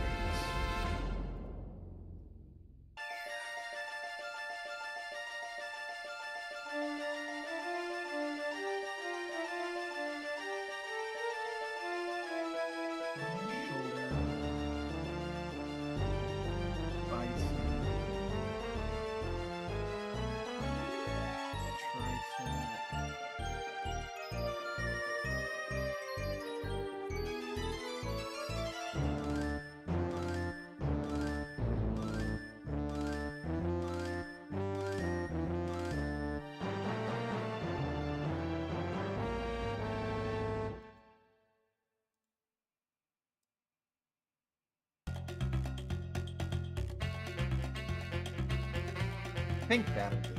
I think that'll do it.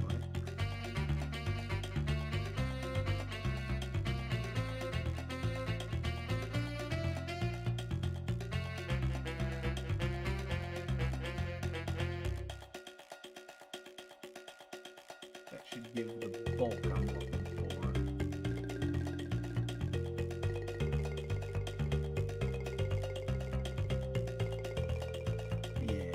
That should give the bulk I'm looking for. Yeah.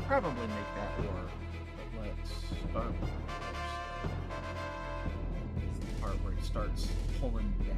probably make that work. But let's start with the part where it starts pulling down.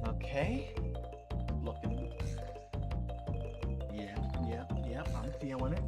Okay. Looking. Yeah, I'm feeling it.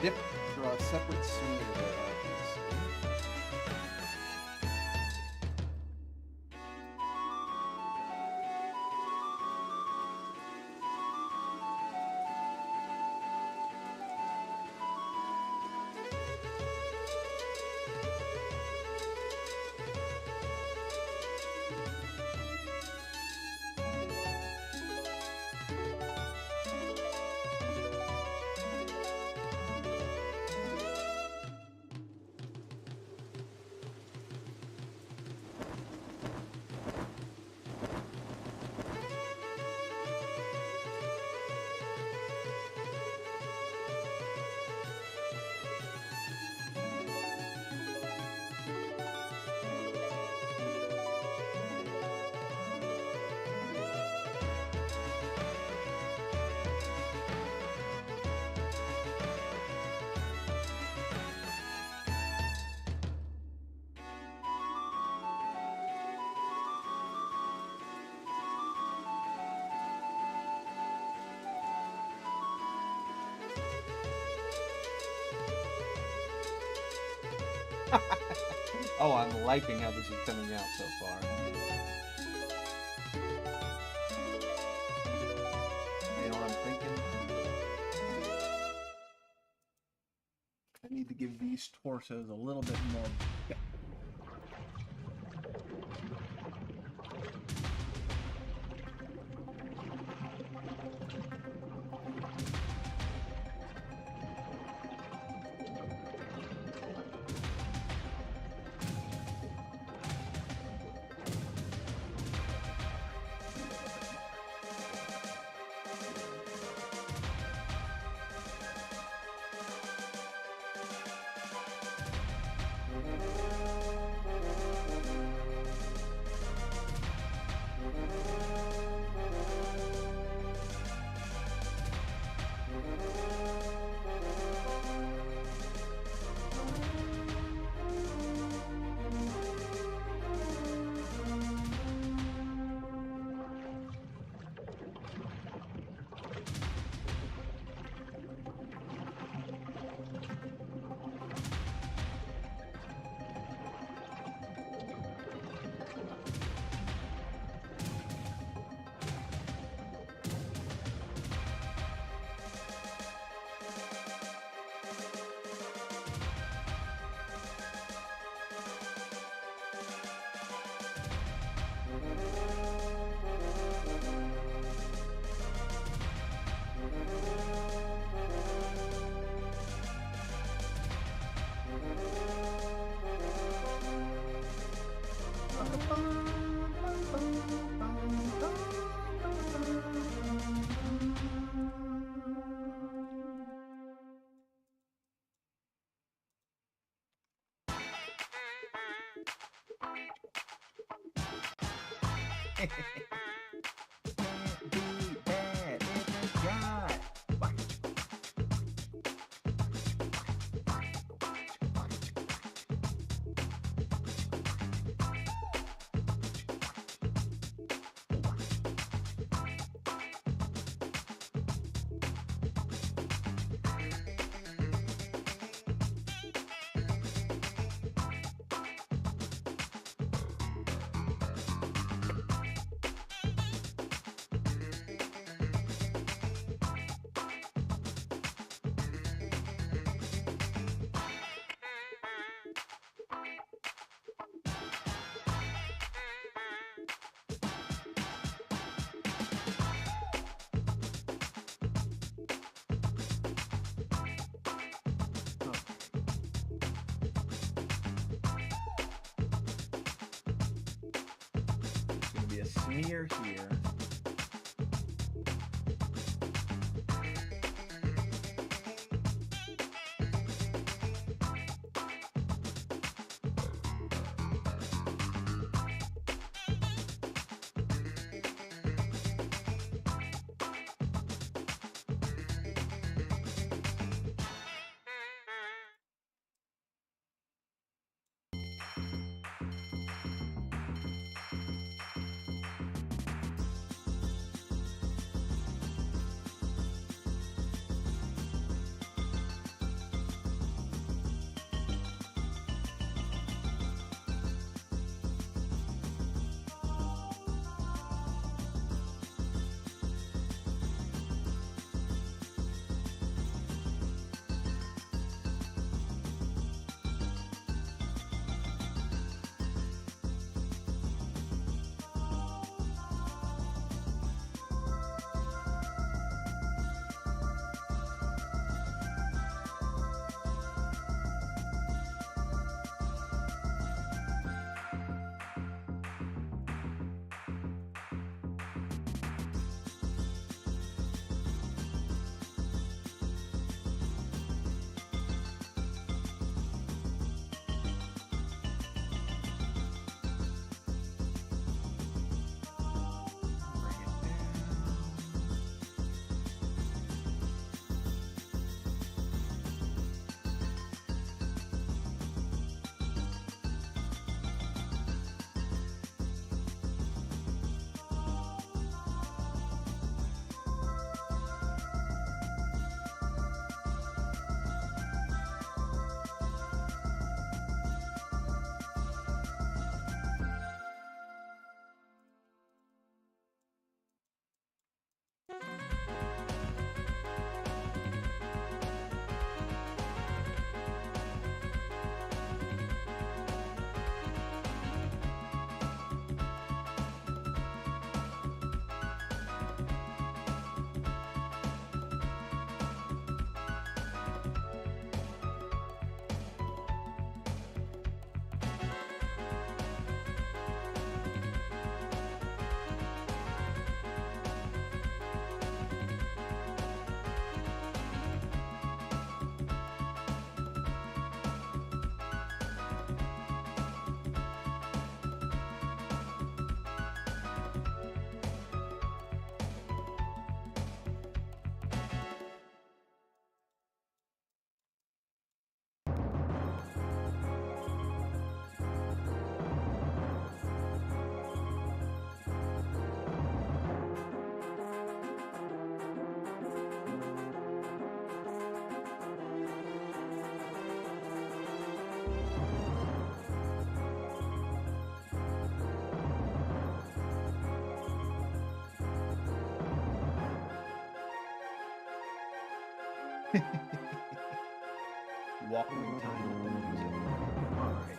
Dip, draw a separate smear thereof. Oh, I'm liking how this is coming out so far. You know what I'm thinking? I need to give these torsos a little bit more. Can't be bad if it's right. There's going to be a smear here. Walking time. All right.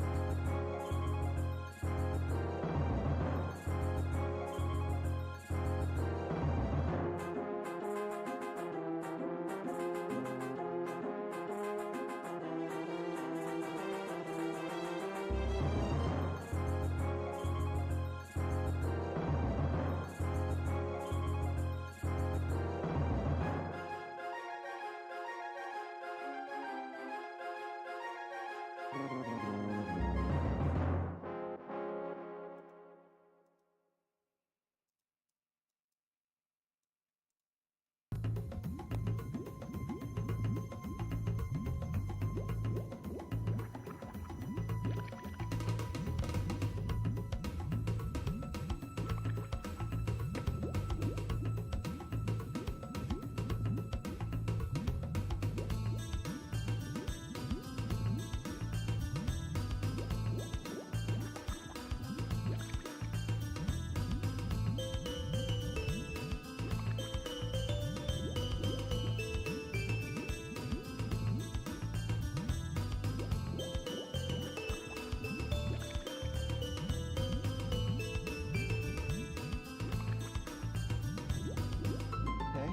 Okay.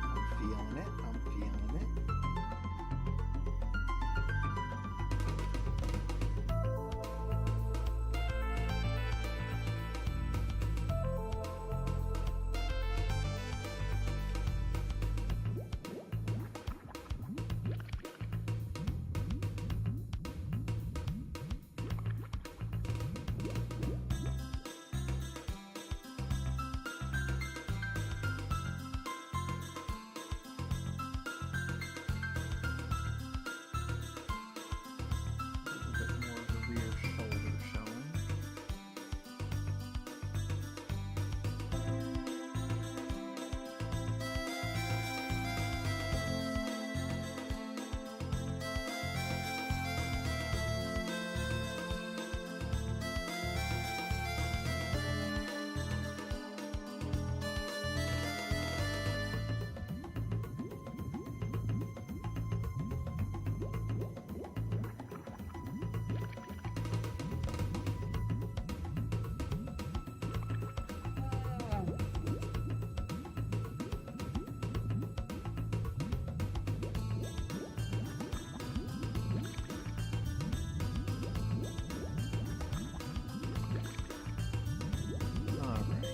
I'm feeling it. I'm feeling it. A little bit more of the rear shoulder showing. All right.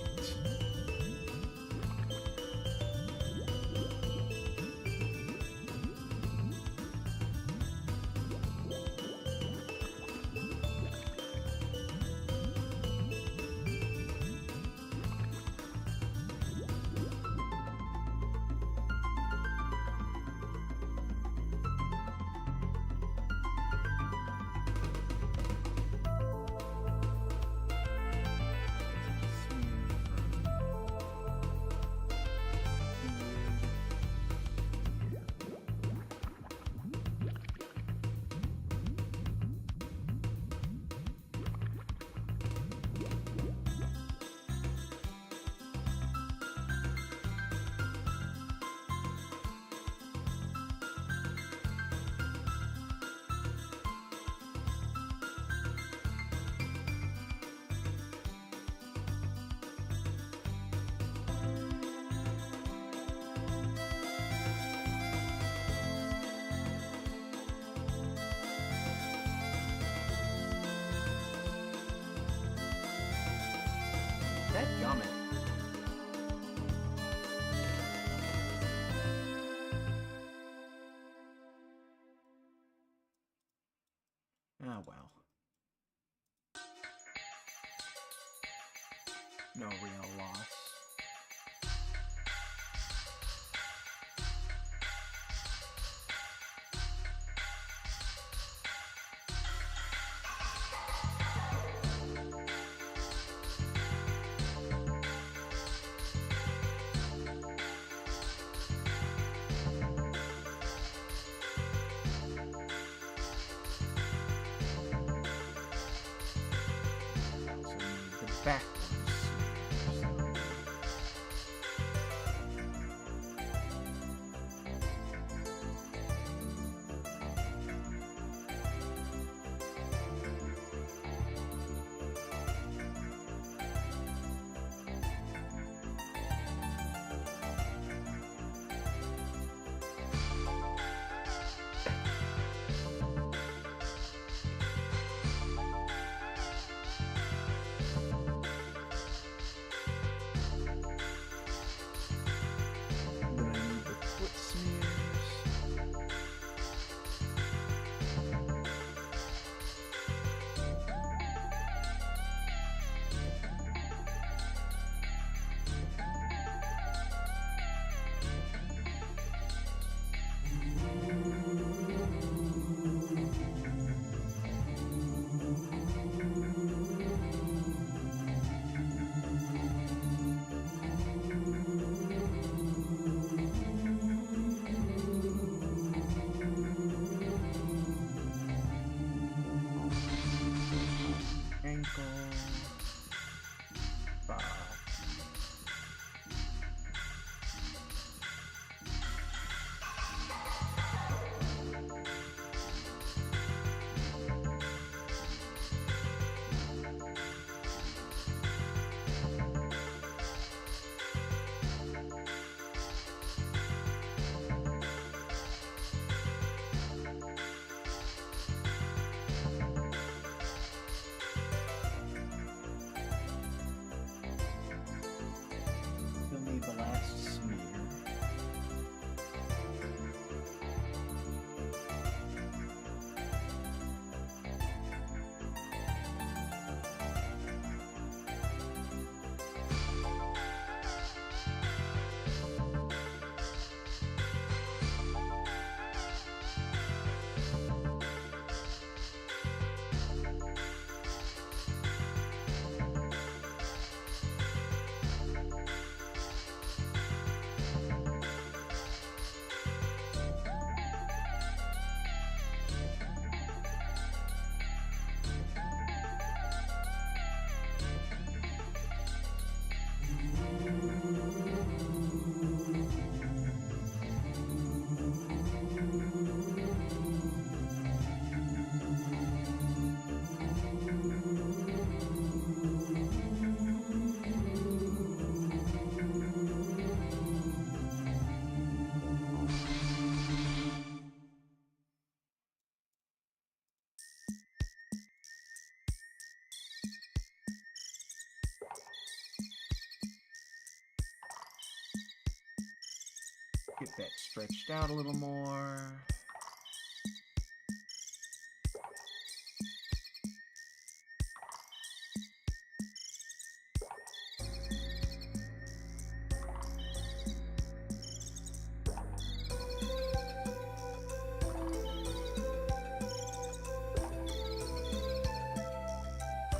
Dadgummit. Ah, well. No real loss. So we need the backwards. Get that stretched out a little more.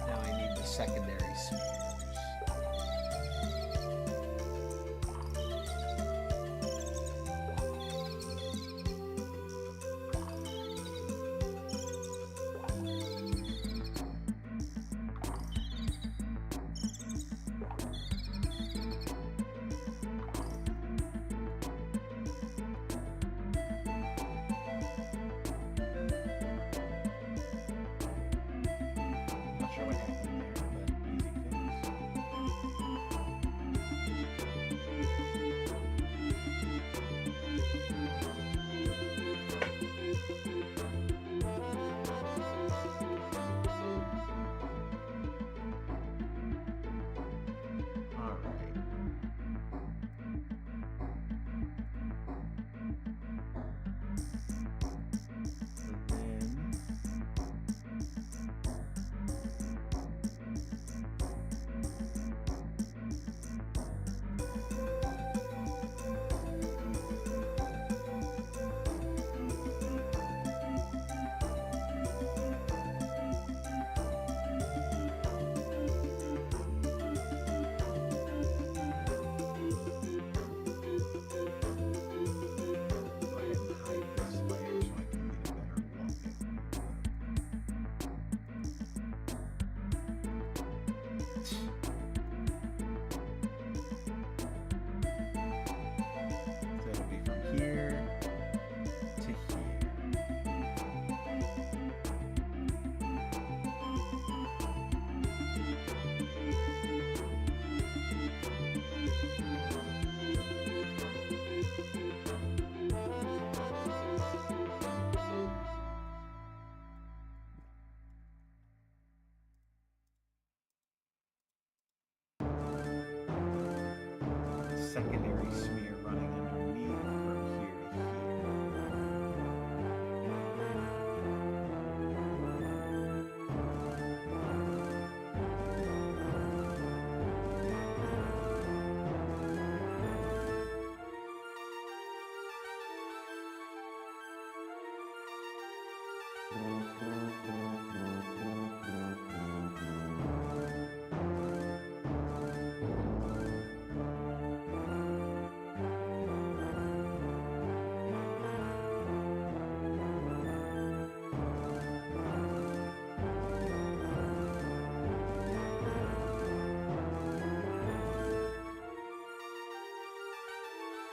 Now I need the secondary smears. Not sure what happened there, but easy fix. All right. And then go ahead and hide this layer so I can get a better look. So it'll be from here to here. Secondary smear running underneath from here to here.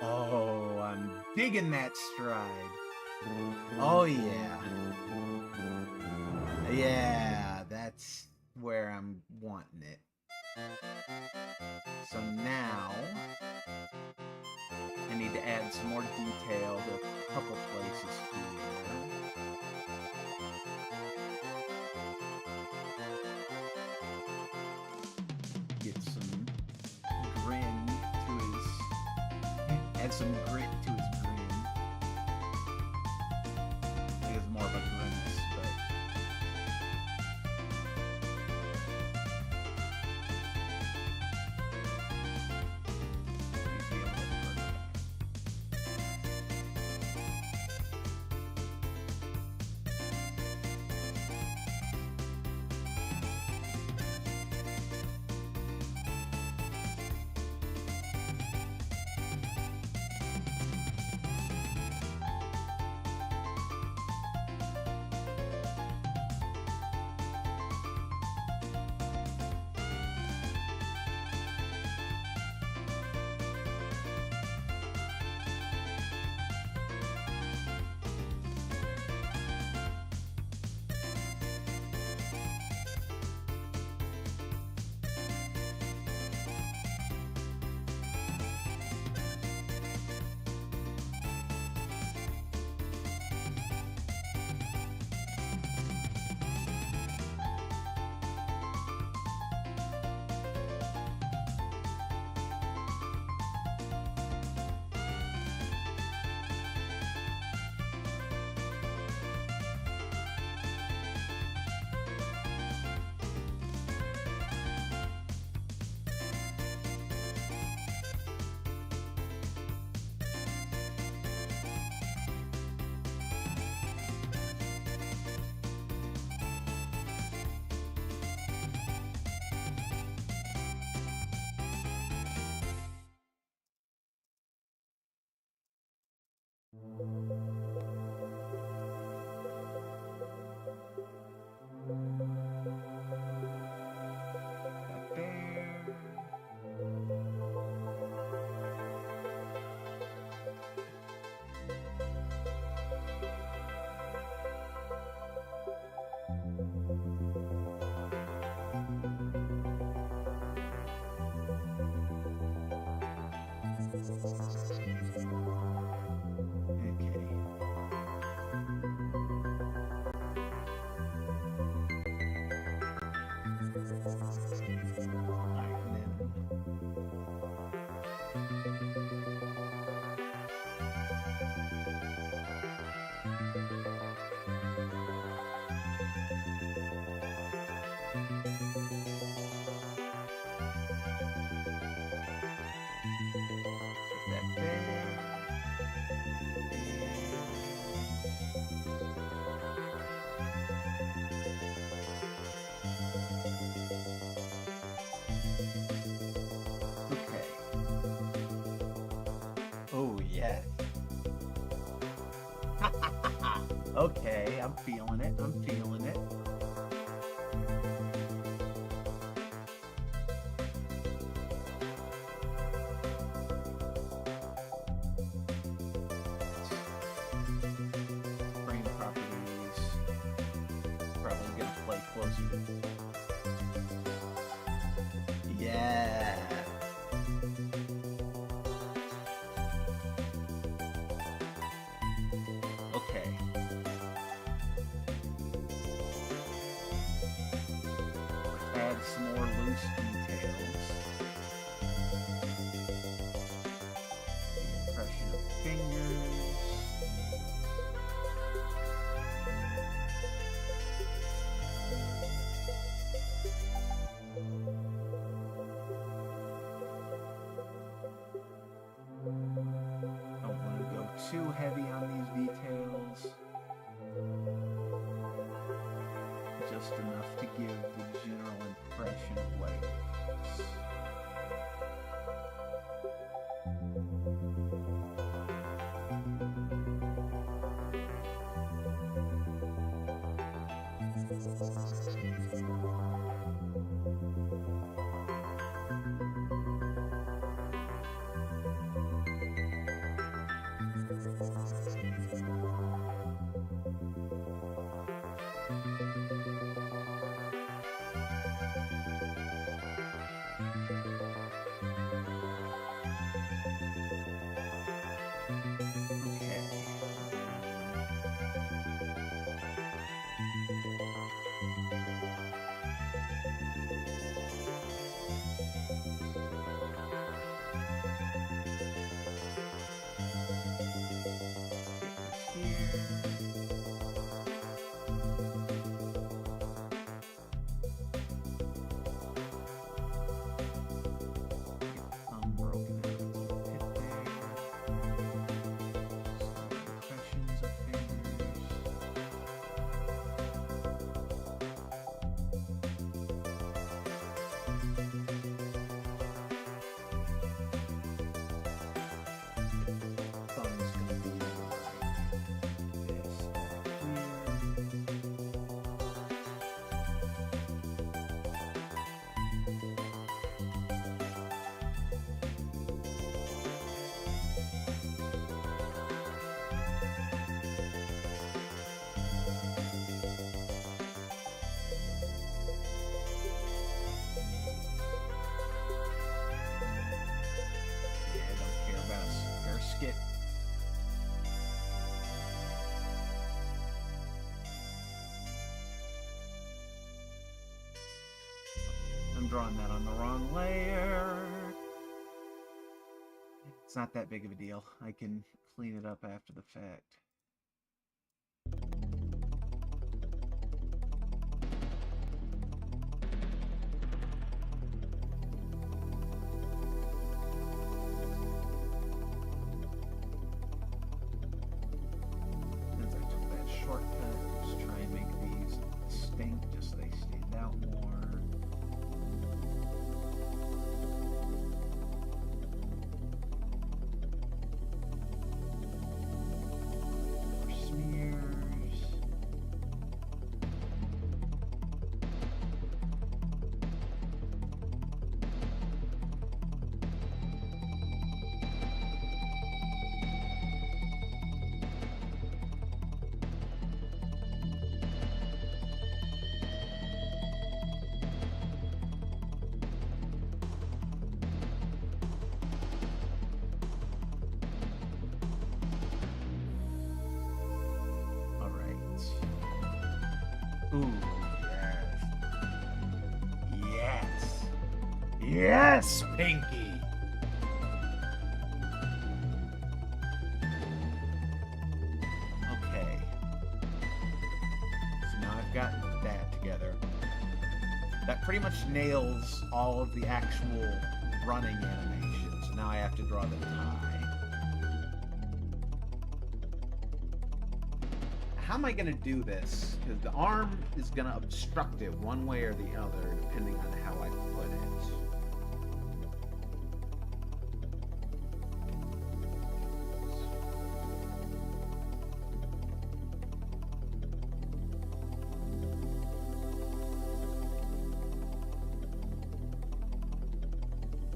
Oh, I'm digging that stride. Oh yeah. Yeah, that's where I'm wanting it. So now I need to add some more detail to a couple places here. Get some grin to his, add some grit to his grin. I think it's more of a grimace, but needs to be a little further. Oh, yeah. Okay, I'm feeling it. I'm feeling it. Frame properties. Probably gonna play closer. Yeah. Okay. Add some more loose details. Impression of fingers. Don't want to go too heavy on these details. Just enough to give the general impression of what it is. Skit. I'm drawing that on the wrong layer. It's not that big of a deal. I can clean it up after the fact. Since I took that shortcut, just try and make these distinct just so they stand out more. Ooh, yes. Yes. Yes, Pinky. Okay. So now I've got that together. That pretty much nails all of the actual running animations. Now I have to draw the tie. How am I going to do this? Because the arm is going to obstruct it one way or the other, depending on how I put it.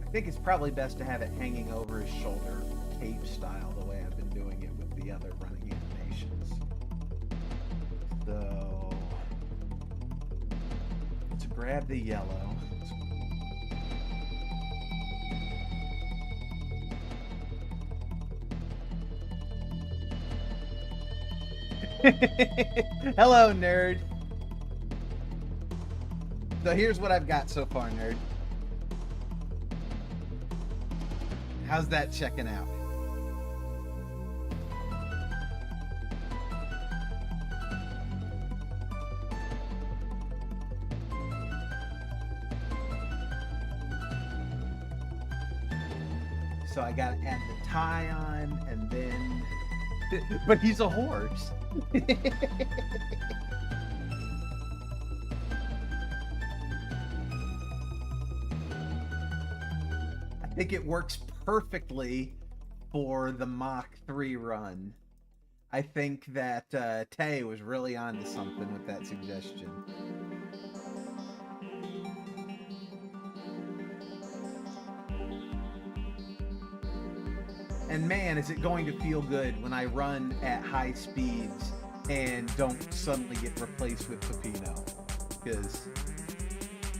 I think it's probably best to have it hanging over his shoulder, cape style, the way I've been doing it with the other running animations. So let's grab the yellow. Hello, nerd. So here's what I've got so far, nerd. How's that checking out? So I gotta add the tie on, and then... But he's a horse. I think it works perfectly for the Mach 3 run. I think that Tay was really onto something with that suggestion. And man, is it going to feel good when I run at high speeds and don't suddenly get replaced with Pepino. Because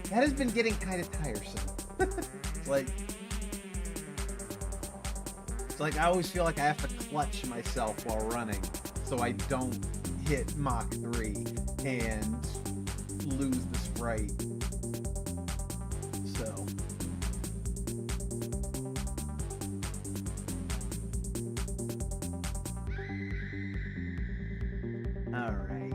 that has been getting kind of tiresome. It's like I always feel like I have to clutch myself while running so I don't hit Mach 3 and lose the sprite. So... Alright.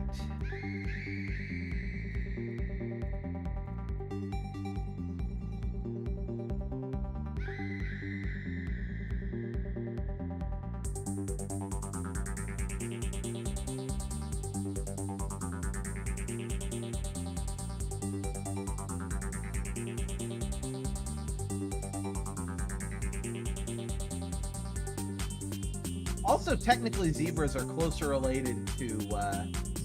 Also, technically, zebras are closer related to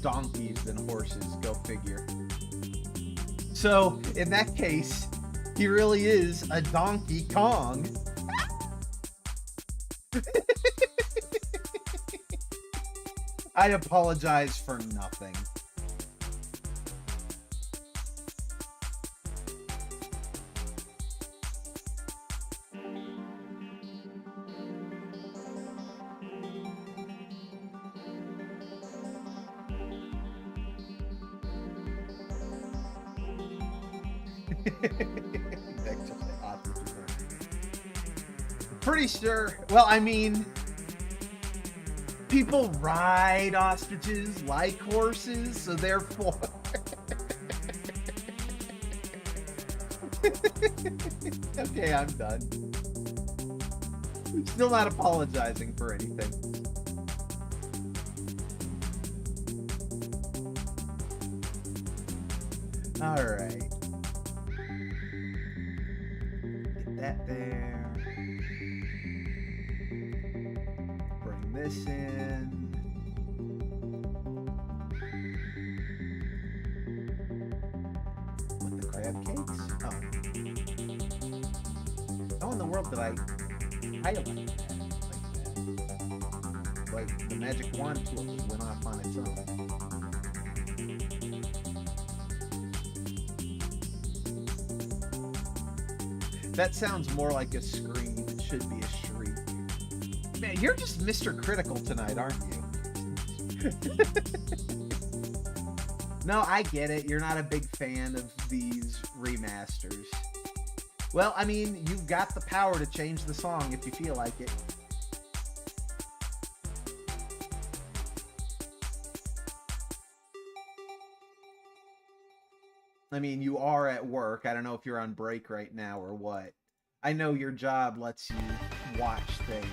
donkeys than horses. Go figure. So, in that case, he really is a Donkey Kong. I apologize for nothing. Pretty sure. Well, I mean, people ride ostriches like horses, so therefore. Okay, I'm done. I'm still not apologizing for anything. All right. Get that there. Bring this in. With the crab cakes? Oh. How in the world did I highlight that like that? Like the magic wand tool just went off on its own. That sounds more like a scream. It should be a shriek. Man, you're just Mr. Critical tonight, aren't you? No, I get it. You're not a big fan of these remasters. Well, I mean, you've got the power to change the song if you feel like it. I mean, you are at work. I don't know if you're on break right now or what. I know your job lets you watch things.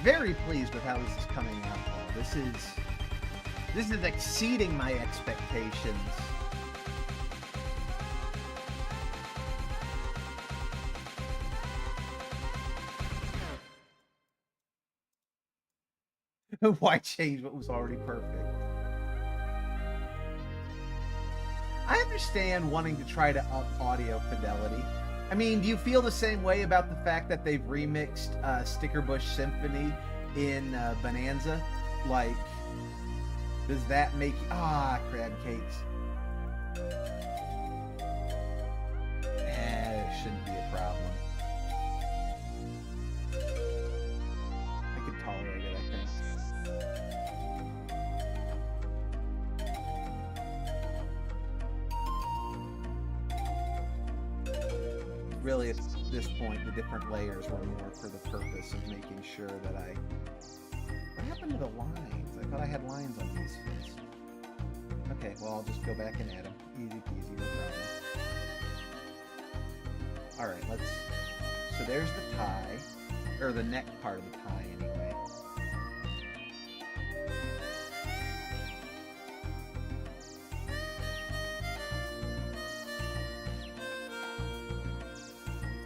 Very pleased with how this is coming out, though. This is exceeding my expectations. Why change what was already perfect? I understand wanting to try to up audio fidelity. I mean, do you feel the same way about the fact that they've remixed Sticker Bush Symphony in Bonanza? Like, does that make... crab cakes. It shouldn't be a problem. I could tolerate it, I think. Really, at this point, the different layers were more for the purpose of making sure that I... What happened to the lines? I thought I had lines on these fists. Okay, well, I'll just go back and add them. Easy peasy, no problem. Alright, let's... So there's the tie. Or the neck part of the tie, anyway.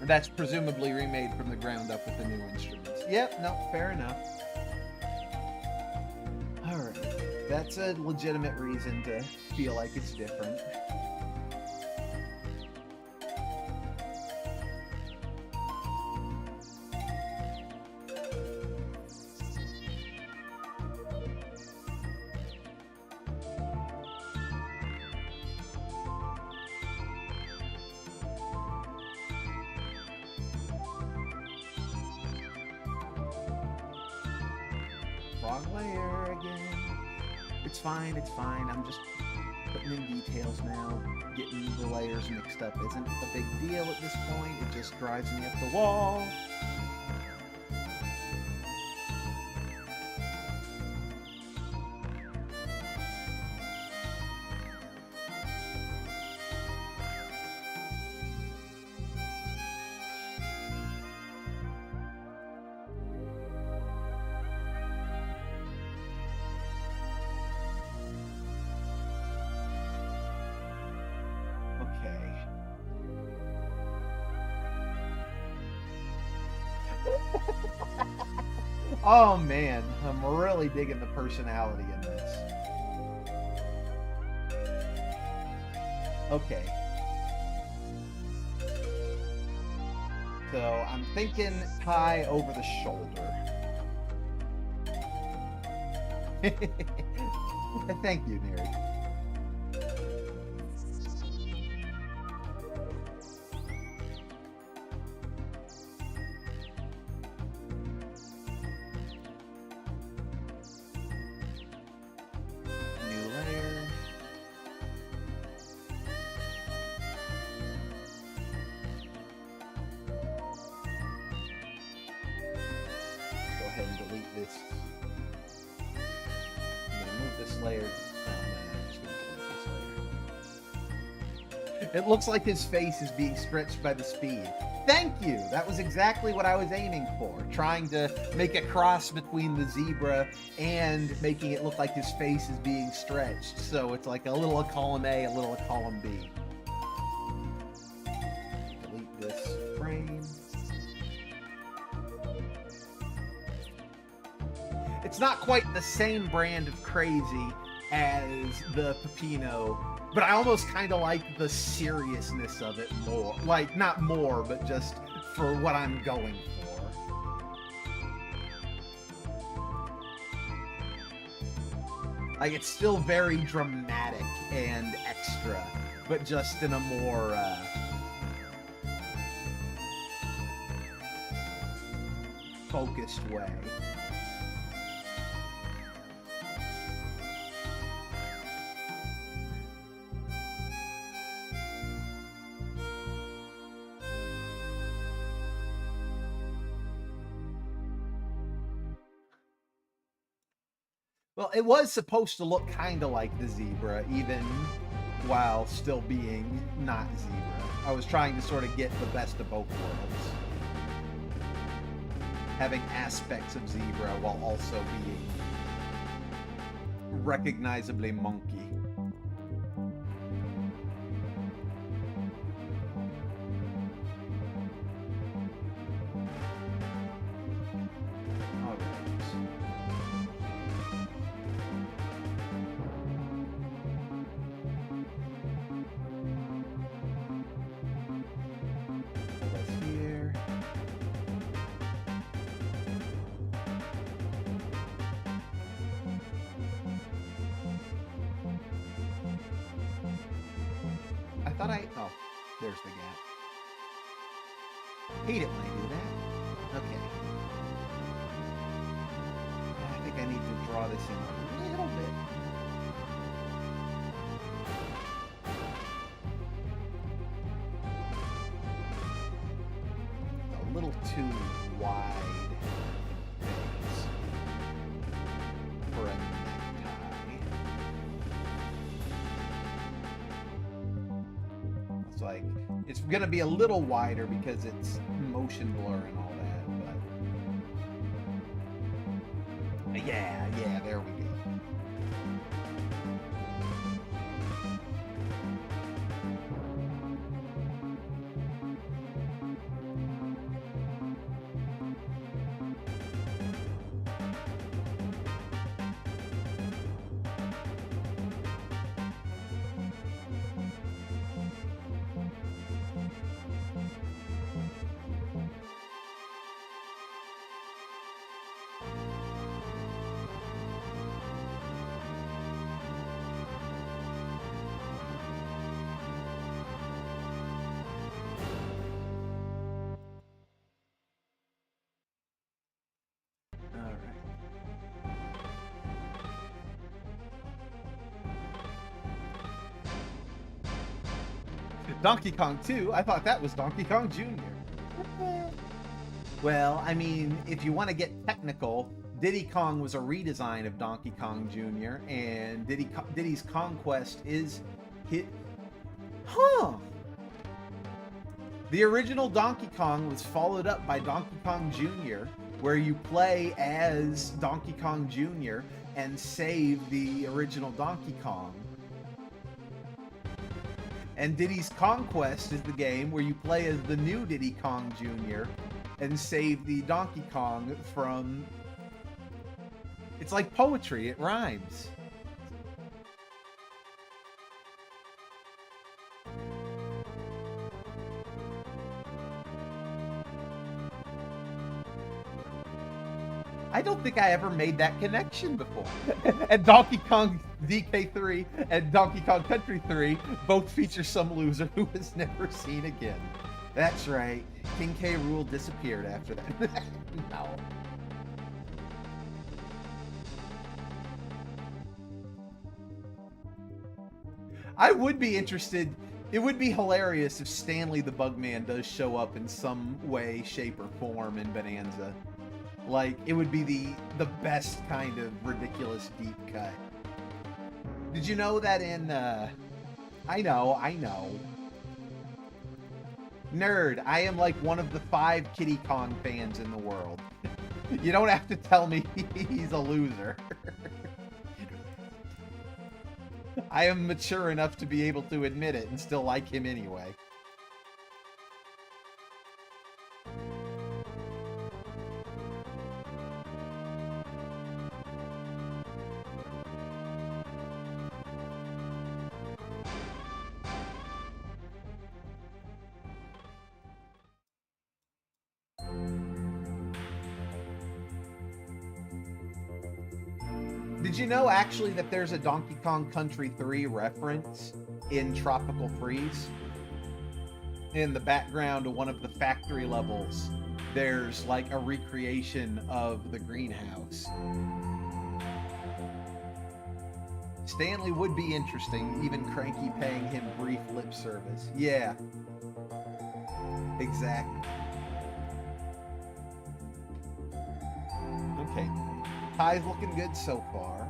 And that's presumably remade from the ground up with the new instruments. Yep, no, fair enough. Alright, that's a legitimate reason to feel like it's different. Wrong layer again. It's fine, it's fine. I'm just putting in details now. Getting the layers mixed up isn't a big deal at this point. It just drives me up the wall. Oh man, I'm really digging the personality in this. Okay. So I'm thinking tie over the shoulder. Thank you, nerd. It looks like his face is being stretched by the speed. Thank you! That was exactly what I was aiming for. Trying to make a cross between the zebra and making it look like his face is being stretched. So it's like a little of column A, a little of column B. Delete this frame. It's not quite the same brand of crazy as the Peppino, but I almost kind of like the seriousness of it more. Like, not more, but just for what I'm going for. Like, it's still very dramatic and extra, but just in a more, focused way. Well, it was supposed to look kind of like the zebra, even while still being not zebra. I was trying to sort of get the best of both worlds. Having aspects of zebra while also being recognizably monkey. Oh, there's the gap. Hate it when I do that. Okay. I think I need to draw this in a little bit. It's a little too wide base for a necktie. It's like, it's gonna be a little wider because it's motion blur and all that, but yeah, there we go. Donkey Kong 2? I thought that was Donkey Kong Jr. Well, I mean, if you want to get technical, Diddy Kong was a redesign of Donkey Kong Jr., and Diddy's Conquest is hit. Huh! The original Donkey Kong was followed up by Donkey Kong Jr., where you play as Donkey Kong Jr. and save the original Donkey Kong. And Diddy's Conquest is the game where you play as the new Diddy Kong Jr. and save the Donkey Kong from... It's like poetry, it rhymes. I don't think I ever made that connection before. And Donkey Kong DK3 and Donkey Kong Country 3 both feature some loser who was never seen again. That's right. King K. Rool disappeared after that. No. I would be interested. It would be hilarious if Stanley the Bugman does show up in some way, shape, or form in Bonanza. Like, it would be the best kind of ridiculous deep cut. Did you know that in, I know. Nerd, I am like one of the 5 Kiddy Kong fans in the world. You don't have to tell me he's a loser. I am mature enough to be able to admit it and still like him anyway. Did you know actually that there's a Donkey Kong Country 3 reference in Tropical Freeze? In the background of one of the factory levels, there's like a recreation of the greenhouse. Stanley would be interesting, even Cranky paying him brief lip service. Yeah. Exactly. Okay. Ty's looking good so far.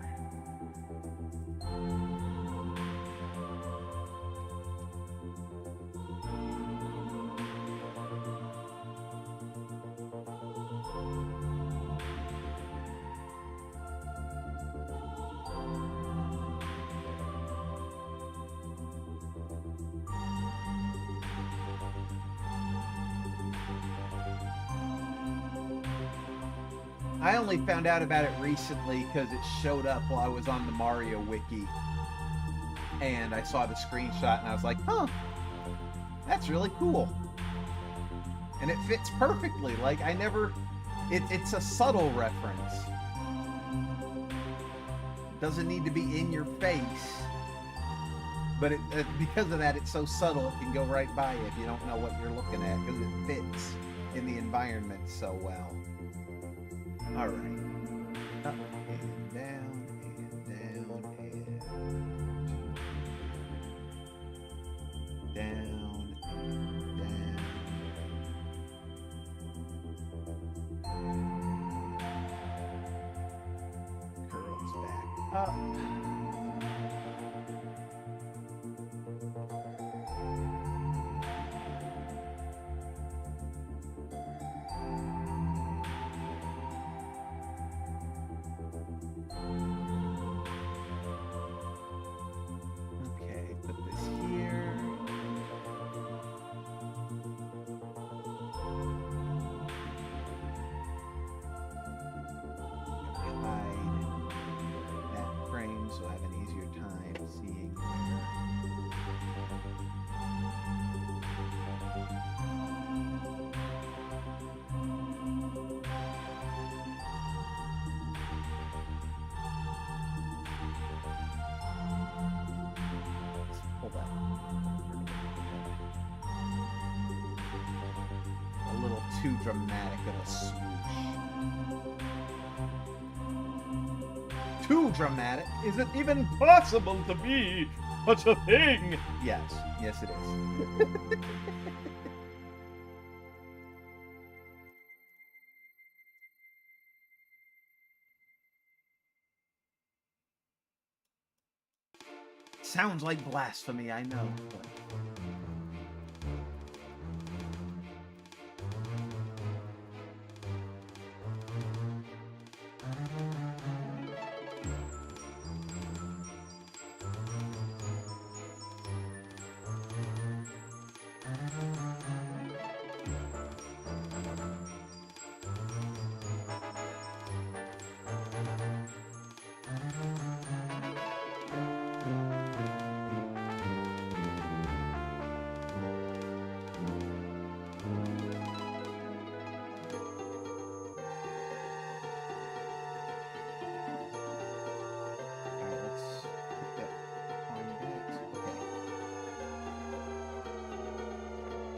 I only found out about it recently because it showed up while I was on the Mario Wiki. And I saw the screenshot and I was like, huh, that's really cool. And it fits perfectly. Like, I never... It's a subtle reference. Doesn't need to be in your face. But because of that, it's so subtle, it can go right by you if you don't know what you're looking at, because it fits in the environment so well. All right. Up and down and down and down and down. Curls back up. So I have an easier time seeing Let's pull that a little too dramatic of a swoosh. Too dramatic? Is it even possible to be such a thing? Yes. Yes, it is. Sounds like blasphemy, I know. But...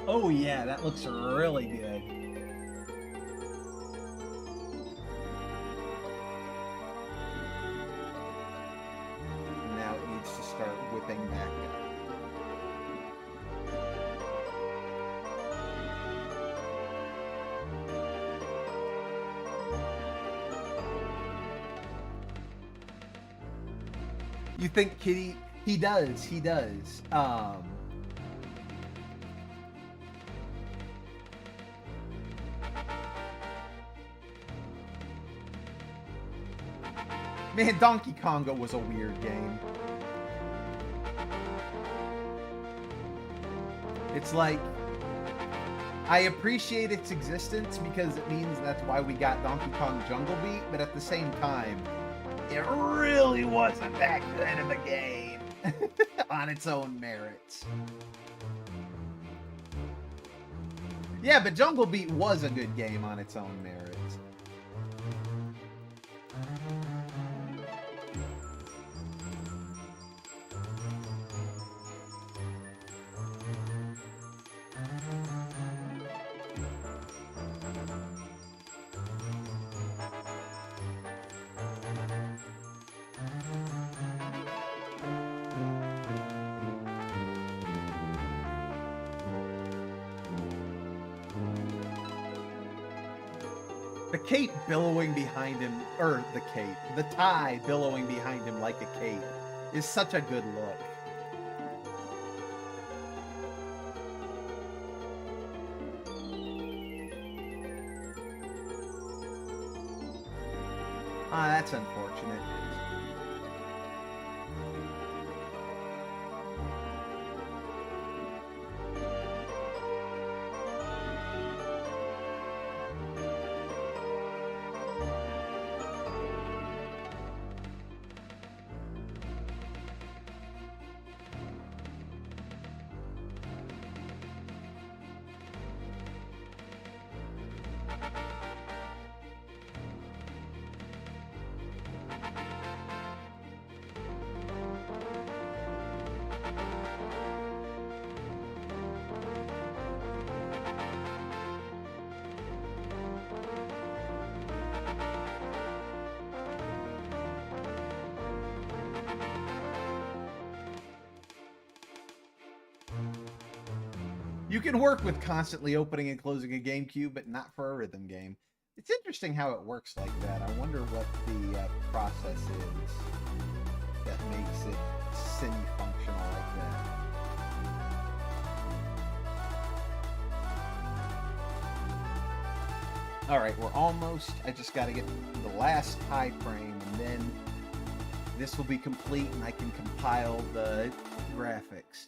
Oh yeah, that looks really good. Now it needs to start whipping back up. You think Kitty? He does. He does. Man, Donkey Konga was a weird game. It's like, I appreciate its existence because it means that's why we got Donkey Kong Jungle Beat, but at the same time, it really wasn't that good of a game on its own merits. Yeah, but Jungle Beat was a good game on its own merits. The cape billowing behind him, or the tie billowing behind him like a cape is such a good look. Ah, that's unfortunate. You can work with constantly opening and closing a GameCube, but not for a rhythm game. It's interesting how it works like that. I wonder what the process is that makes it semi-functional like that. All right, we're almost. I just got to get the last high frame, and then this will be complete, and I can compile the graphics.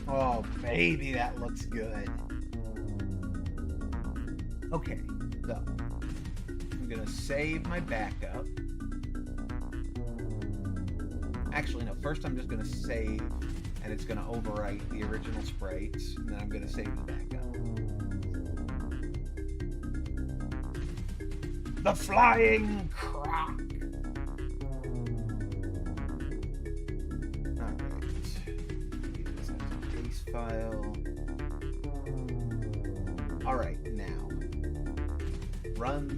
Oh, baby, that looks good. Okay, so I'm gonna save my backup. Actually, no, first I'm just gonna save, and it's gonna overwrite the original sprites, and then I'm gonna save the backup. The Flying Croc! File. All right, now run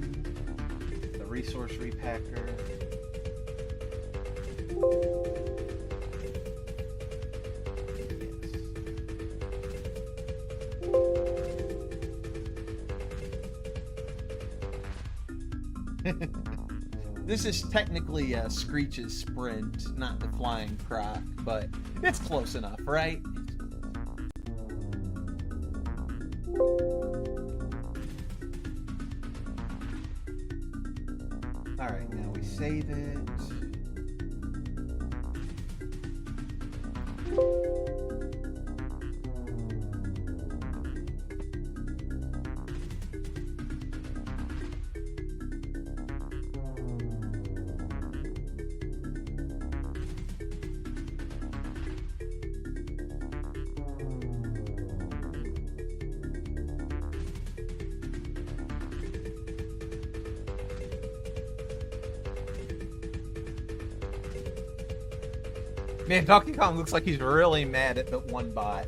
the resource repacker. Yes. This is technically Screech's Sprint, not the Flying Croc, but it's close enough, right? Alright, now we save it. Man, Donkey Kong looks like he's really mad at the one bot.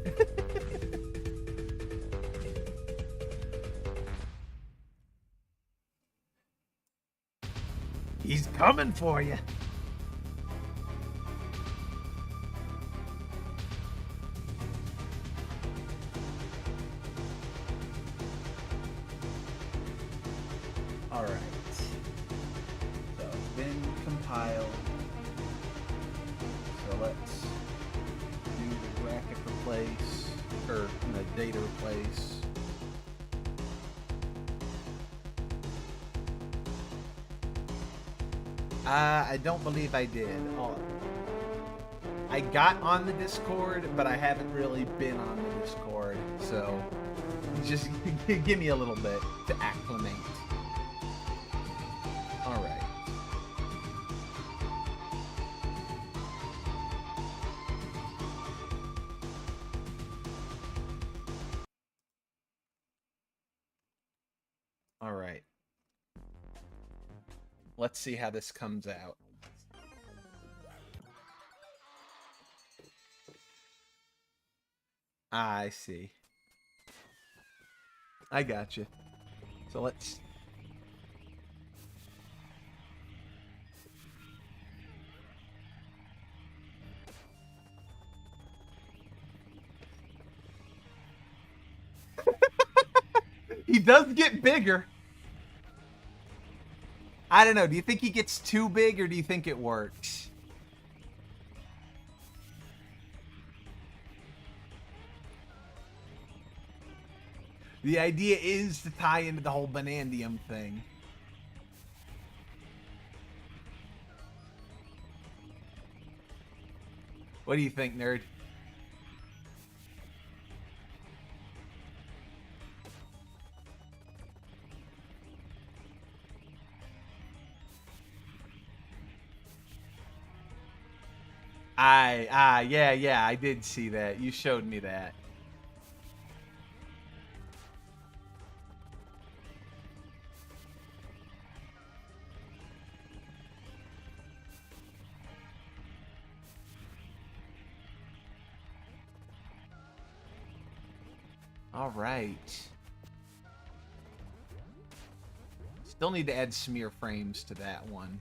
He's coming for you. All right. So it's been compiled. So let's do the bracket replace, or the data replace. I don't believe I did. I got on the Discord, but I haven't really been on the Discord, so just give me a little bit to acclimate. All right. All right. Let's see how this comes out. I see. I got you. So let's... He does get bigger. I don't know. Do you think he gets too big, or do you think it works? The idea is to tie into the whole Banandium thing. What do you think, nerd? Yeah, I did see that. You showed me that. All right. Still need to add smear frames to that one.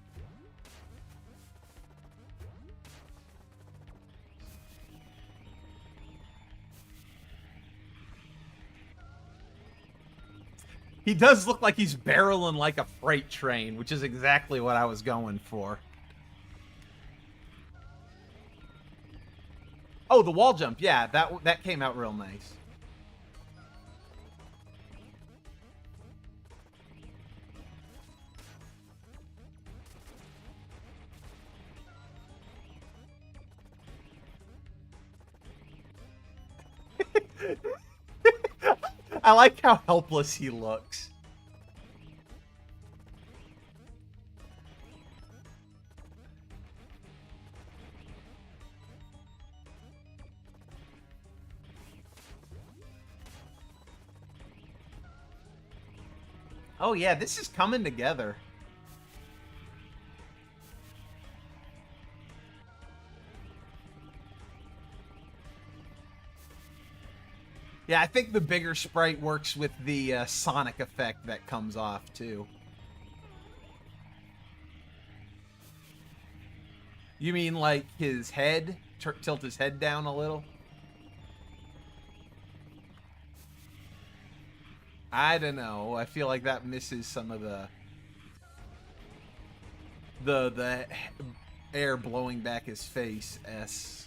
He does look like he's barreling like a freight train, which is exactly what I was going for. Oh, the wall jump. Yeah, that came out real nice. I like how helpless he looks. Oh yeah, this is coming together. Yeah, I think the bigger sprite works with the sonic effect that comes off, too. You mean like his head? Tilt his head down a little? I don't know. I feel like that misses some of the air blowing back his face-ness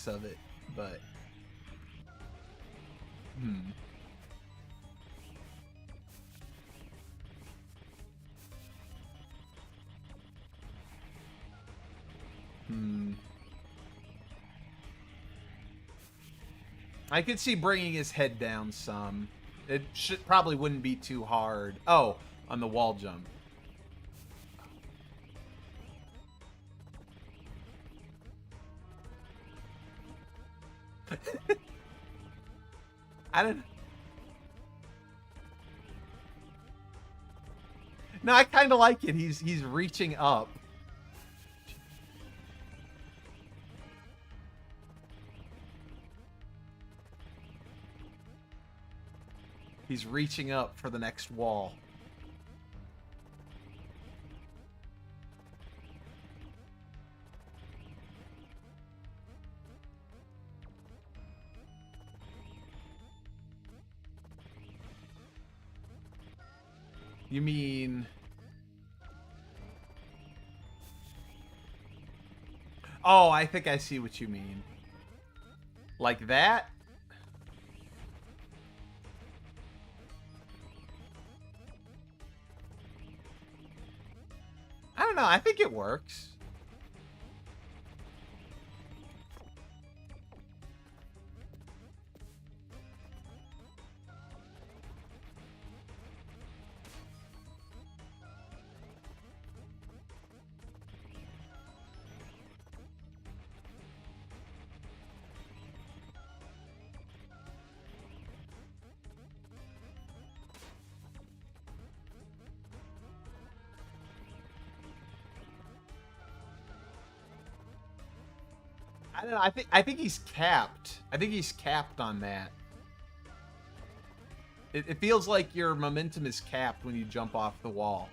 of it, but... I could see bringing his head down some. It probably wouldn't be too hard. Oh, on the wall jump. I don't... No, I kind of like it. He's reaching up. He's reaching up for the next wall. You mean... Oh, I think I see what you mean. Like that? I don't know. I think it works. I don't know. I think he's capped. I think he's capped on that. It feels like your momentum is capped when you jump off the wall.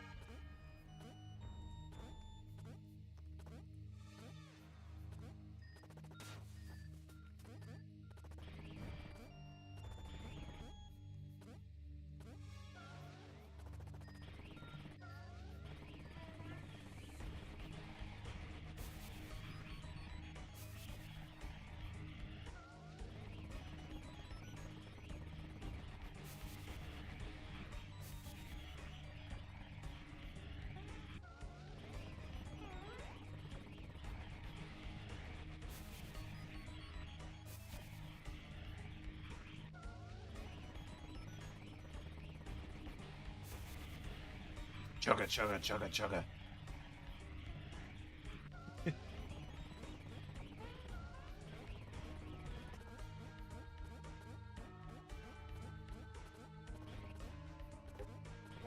Chugga, chugga, chugga, chugga.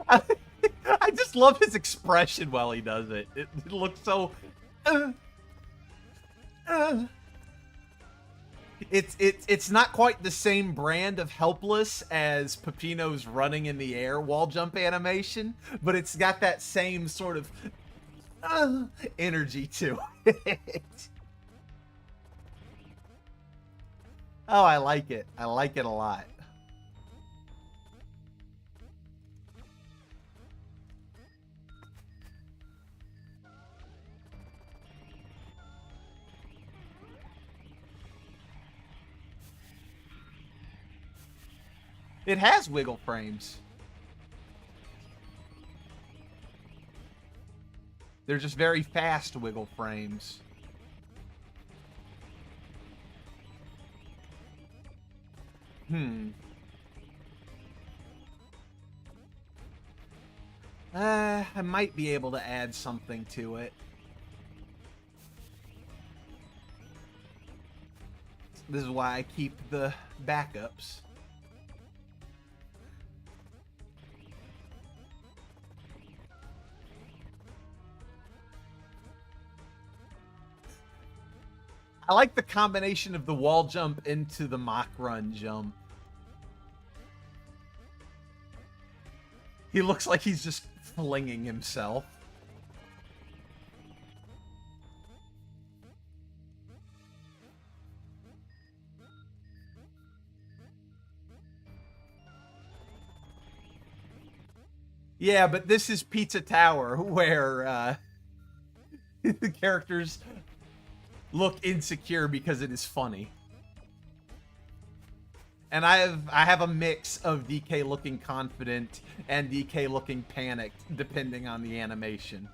I just love his expression while he does it. It looks so. It's not quite the same brand of helpless as Peppino's running in the air wall jump animation, but it's got that same sort of energy to it. Oh, I like it. I like it a lot. It has wiggle frames. They're just very fast wiggle frames. I might be able to add something to it. This is why I keep the backups. I like the combination of the wall jump into the Mach run jump. He looks like he's just flinging himself. Yeah, but this is Pizza Tower, where the characters look insecure because it is funny. And I have a mix of DK looking confident and DK looking panicked, depending on the animation.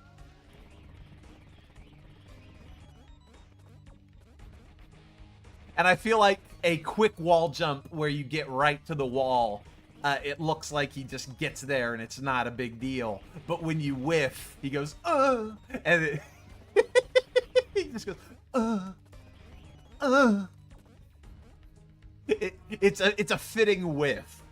And I feel like a quick wall jump where you get right to the wall, it looks like he just gets there and it's not a big deal. But when you whiff, he goes, and it he just goes, It's a fitting whiff.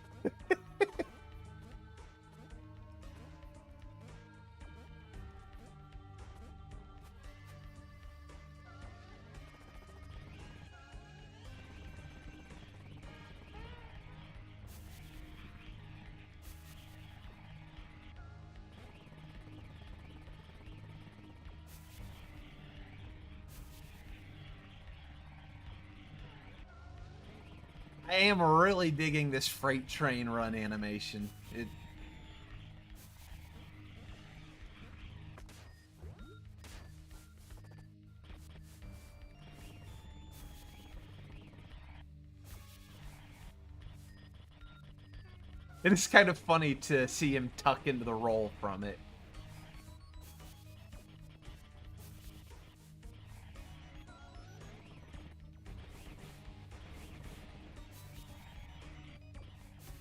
I am really digging this freight train run animation. It is kind of funny to see him tuck into the role from it.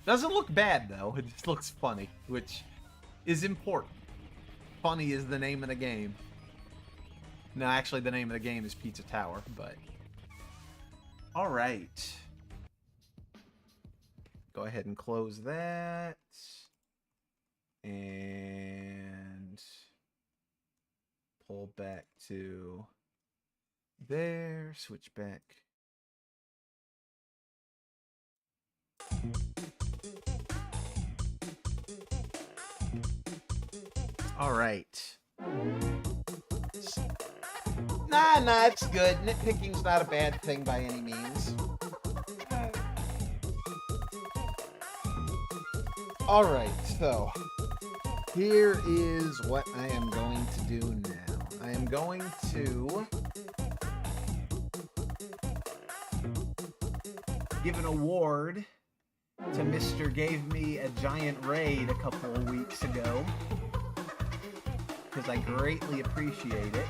Doesn't look bad, though. It just looks funny, which is important. Funny is the name of the game. No, actually, the name of the game is Pizza Tower, but... Alright. Go ahead and close that. And... pull back to there. Switch back. All right. Nah, it's good. Nitpicking's not a bad thing by any means. All right, so here is what I am going to do now. I am going to give an award to Mr. Gave me a giant raid a couple of weeks ago, because I greatly appreciate it.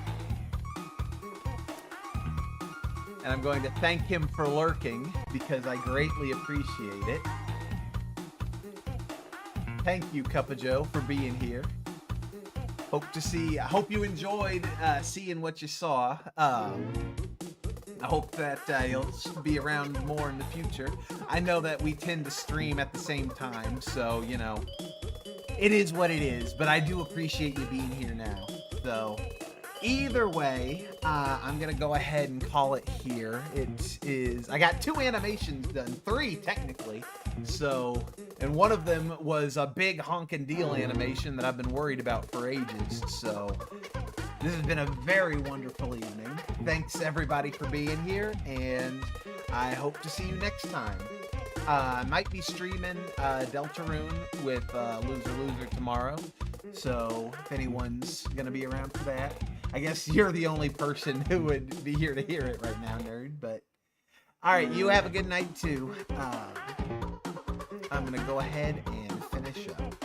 And I'm going to thank him for lurking, because I greatly appreciate it. Thank you, Cup of Joe, for being here. I hope you enjoyed seeing what you saw. I hope that you'll be around more in the future. I know that we tend to stream at the same time, so, you know, it is what it is, but I do appreciate you being here now. So, either way, I'm going to go ahead and call it here. I got 2 animations done, 3 technically, so, and one of them was a big honkin' deal animation that I've been worried about for ages, so this has been a very wonderful evening. Thanks everybody for being here, and I hope to see you next time. I might be streaming Deltarune with Loser tomorrow, so if anyone's gonna be around for that, I guess you're the only person who would be here to hear it right now, nerd. But all right, you have a good night too. I'm gonna go ahead and finish up.